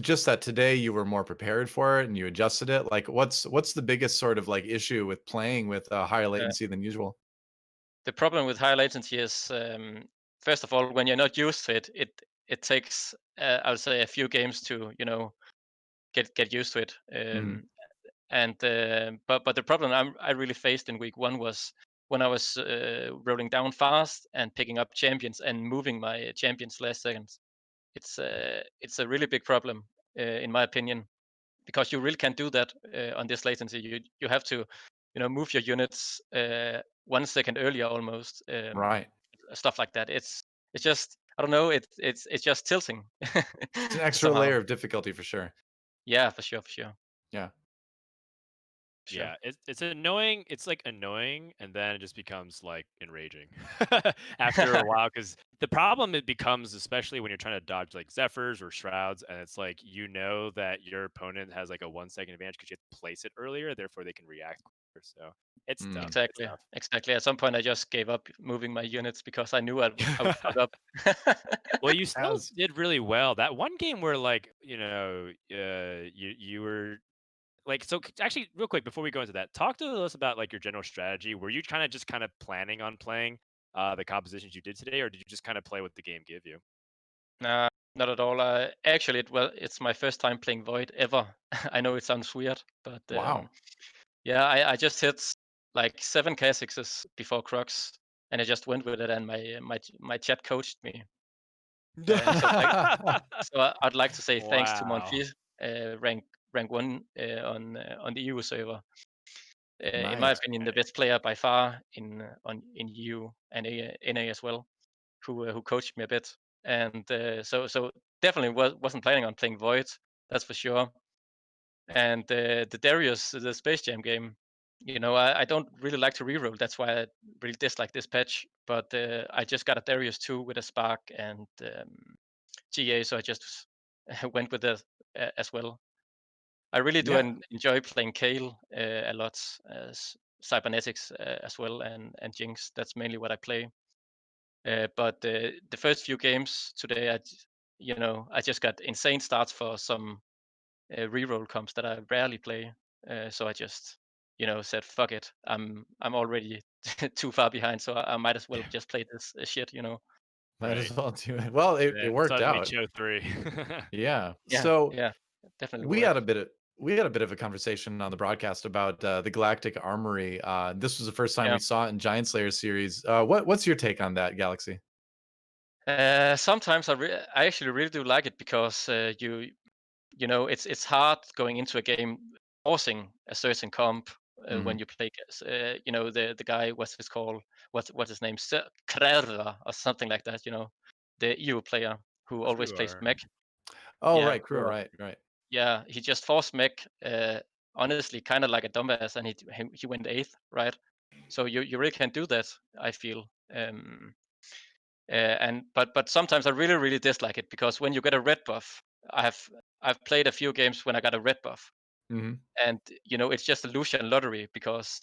just that today you were more prepared for it and you adjusted it? Like, what's the biggest sort of like issue with playing with higher Uh, latency than usual? the problem with high latency is, first of all, when you're not used to it, it takes, I would say, a few games to get used to it. Hmm. But the problem I really faced in week one was when I was rolling down fast and picking up champions and moving my champions last seconds. It's a really big problem, in my opinion, because you really can't do that on this latency. You have to, move your units 1 second earlier almost, Right. stuff like that. It's just, I don't know. It's just tilting It's an extra somehow. layer of difficulty for sure. Yeah, for sure, for sure, Yeah. for sure. Yeah, it's annoying. It's like annoying, and then it just becomes like enraging after a while. Because the problem it becomes, especially when you're trying to dodge like Zephyrs or Shrouds, and it's like you know that your opponent has like a 1 second advantage because you have to place it earlier, therefore they can react quicker. So it's Mm. tough. It's Exactly, tough. exactly. At some point, I just gave up moving my units because I knew I would fuck up. Well, you still As did really well. That one game where like you were like, so actually, real quick before we go into that, talk to us about like your general strategy. Were you kind of planning on playing the compositions you did today, or did you just kind of play what the game gave you? Nah, not at all. Actually, it's my first time playing Void ever. I know it sounds weird, but wow. yeah, I just hit like 7 K6s before Crux, and I just went with it, and my chat coached me. So I'd like to say thanks to Wow. Monfils, rank one on the EU server. In my Nice. opinion, the Okay. best player by far in EU and NA as well, who coached me a bit. And so definitely wasn't planning on playing Void, that's for sure. And the Darius, the Space Jam game, I don't really like to reroll. That's why I really dislike this patch. But I just got a Darius 2 with a Spark and GA, so I just went with it as well. I really do Yeah. enjoy playing Kale a lot, Cybernetics as well, and Jinx. That's mainly what I play. But the first few games today, I just got insane starts for some reroll comps that I rarely play. So I just, said fuck it. I'm already too far behind, so I might as well just play this shit. Might as Right. well do it. Well, it And worked suddenly out. Cho 3. Yeah. Yeah, So yeah, it definitely we had a worked. bit of we had a bit of a conversation on the broadcast about the Galactic armory. This was the first time Yeah. we saw it in Giant Slayer series. What's your take on that, Galaxy? Sometimes I actually really do like it because it's hard going into a game forcing a certain comp when Hmm. you play the guy, what's his call, what's his name, Crvor or something like that, the EU player who always plays Crvor. mech. Oh, Yeah, right, crew, Crvor. right, right. Yeah, he just forced mech, honestly kind of like a dumbass, and he went eighth, right? So you really can't do that, I feel. But sometimes I really really dislike it because when you get a red buff, I've I've played a few games when I got a red buff, Hmm. and it's just a Lucian lottery because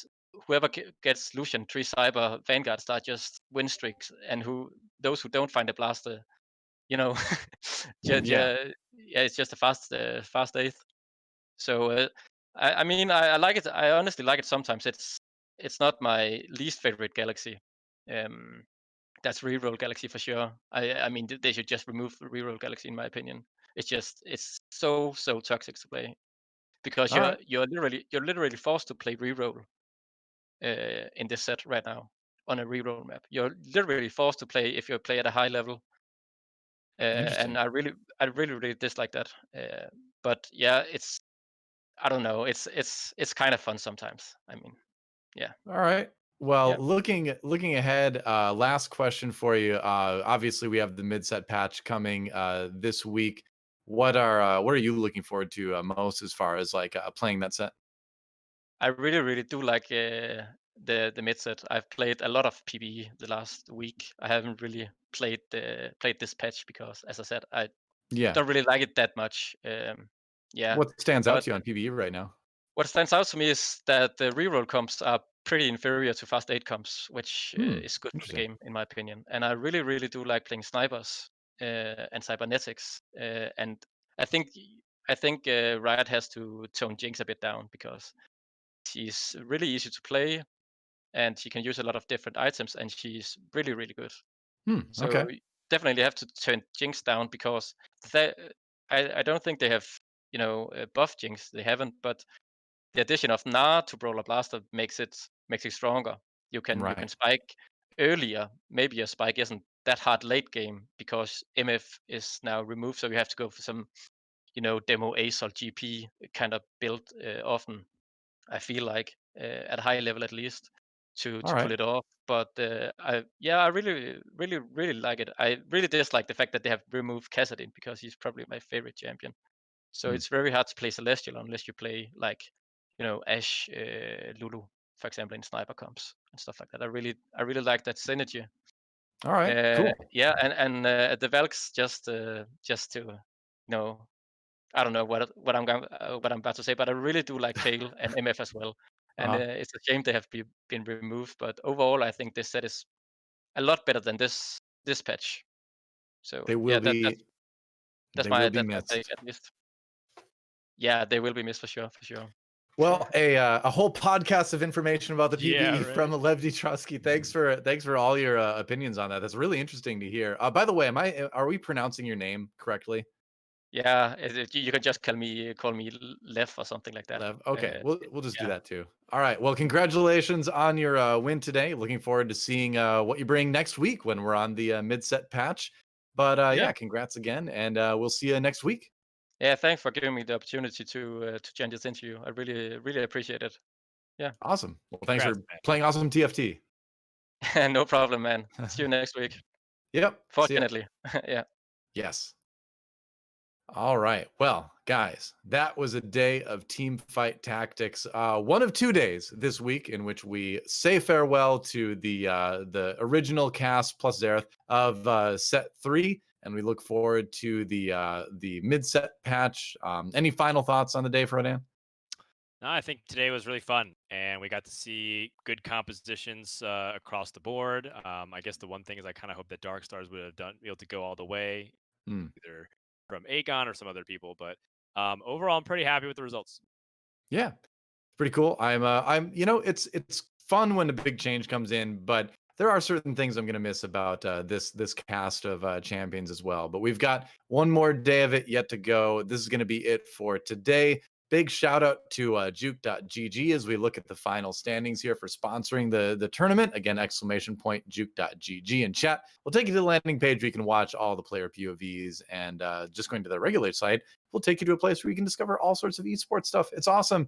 whoever gets Lucian 3 Cyber Vanguard start just win streaks, and those who don't find a blaster, you know, Yeah. yeah, it's just a fast eighth. So I mean, I like it. I honestly like it sometimes. It's not my least favorite galaxy. Um, that's reroll galaxy for sure. I mean, they should just remove reroll galaxy in my opinion. It's so toxic to play because All right. you're literally forced to play reroll in this set right now on a reroll map. You're literally forced to play if you play at a high level, and Interesting. I really dislike that. But yeah, I don't know. It's kind of fun sometimes. I mean, yeah, All right. Well, yeah. looking ahead, last question for you. Obviously, we have the mid-set patch coming this week. What are you looking forward to most as far as like playing that set? I really do like the mid set. I've played a lot of PvE the last week. I haven't really played this patch because, as I said, I Yeah. don't really like it that much. Yeah, What stands out but to you on PvE right now? what stands out to me is that the reroll comps are pretty inferior to fast 8 comps, which Hmm. is good for the Interesting. game in my opinion. And I really do like playing snipers and cybernetics. And I think Riot has to tone Jinx a bit down because she's really easy to play and she can use a lot of different items and she's really good. Hmm. So Okay. definitely have to turn Jinx down because that, I don't think they have buff Jinx. They haven't, but the addition of Na to Brawler Blaster makes it stronger. You can Right. spike earlier. Maybe your spike isn't that hard late game because MF is now removed, so you have to go for some demo Ace or GP kind of build often. I feel like at a high level at least All to pull right. it off. But I really like it. I really dislike the fact that they have removed Kassadin because he's probably my favorite champion. So Hmm. it's very hard to play Celestial unless you play like Ashe, Lulu, for example, in sniper comps and stuff like that. I really like that synergy. All right. Cool. Yeah, and the Valks just to I don't know what I'm about to say, but I really do like Kale and MF as well. And Uh, it's a shame they have been removed, but overall, I think this set is a lot better than this patch. So they will yeah, be that's they will my be take missed. at least. Yeah, they will be missed for sure, for sure. Well, a whole podcast of information about the Yeah, PvE from right. Lev D Trotskij. Thanks for all your opinions on that. That's really interesting to hear. By the way, are we pronouncing your name correctly? Yeah, you can just call me Lev or something like that. Lev. Okay, we'll just do Yeah, that too. All right. Well, congratulations on your win today. Looking forward to seeing what you bring next week when we're on the mid-set patch. But yeah, yeah, congrats again, and we'll see you next week. yeah. Thanks for giving me the opportunity to join this interview. I really appreciate it. Yeah, Awesome. Well, thanks Congrats, for man. playing awesome TFT. no problem, man. See you next week. Yep. See ya. Fortunately, yeah. Yes. All right. Well, guys, that was a day of team fight tactics. One of 2 days this week in which we say farewell to the original cast plus Zareth of set 3, and we look forward to the mid set patch. Any final thoughts on the day, Frodan? No, I think today was really fun, and we got to see good compositions across the board. I guess the one thing is I kind of hope that Dark Stars would have be able to go all the way, Hmm. either from Agon or some other people. But overall, I'm pretty happy with the results. Yeah, pretty cool. I'm it's fun when a big change comes in, but there are certain things I'm going to miss about this cast of champions as well. But we've got one more day of it yet to go. This is going to be it for today. Big shout out to juke.gg as we look at the final standings here for sponsoring the tournament. Again, juke.gg in chat. We'll take you to the landing page where you can watch all the player POVs, and just going to the regular site, we'll take you to a place where you can discover all sorts of esports stuff. It's awesome.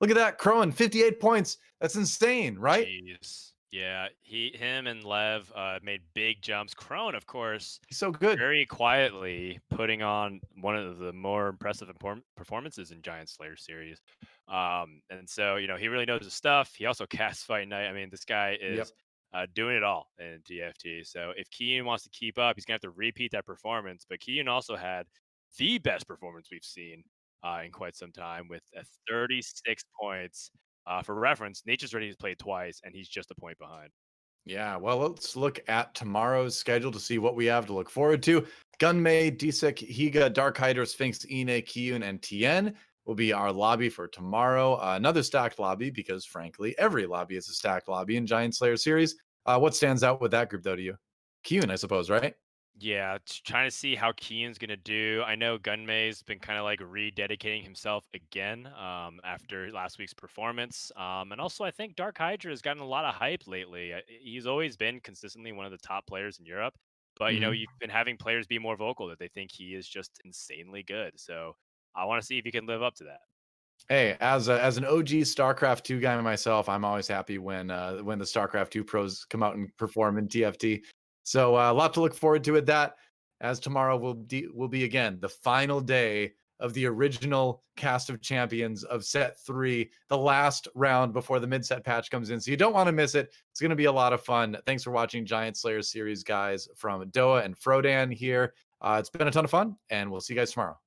Look at that, Khroen, 58 points. That's insane, right? Jeez. Yeah, him and Lev made big jumps. Khroen, of course, He's so good. very quietly putting on one of the more impressive performances in Giant Slayer series. And so, he really knows his stuff. He also casts Fight Night. I mean, this guy Yep. is doing it all in TFT. So if Kian wants to keep up, he's going to have to repeat that performance. But Kian also had the best performance we've seen in quite some time with 36 points. For reference, Nature's Ready has played twice, and he's just a point behind. Yeah, well, let's look at tomorrow's schedule to see what we have to look forward to. Gunmei, Disek, Higa, Dark Hider, Sphinx, Ine, Kiyun, and Tien. will be our lobby for tomorrow. Another stacked lobby because, frankly, every lobby is a stacked lobby in Giant Slayer series. What stands out with that group, though, to you? Kyun, I suppose, right? Yeah, trying to see how Kian's gonna do. I know Gunmay's been kind of like rededicating himself again after last week's performance. And also, I think Dark Hydra has gotten a lot of hype lately. He's always been consistently one of the top players in Europe. But, Mhm. you've been having players be more vocal that they think he is just insanely good. So I want to see if he can live up to that. Hey, as an OG StarCraft 2 guy myself, I'm always happy when the StarCraft 2 pros come out and perform in TFT. So a lot to look forward to with that. As tomorrow will be again the final day of the original cast of champions of set 3, the last round before the mid set patch comes in. So you don't want to miss it. It's going to be a lot of fun. Thanks for watching Giant Slayer series, guys, from DoA and Frodan here. It's been a ton of fun, and we'll see you guys tomorrow.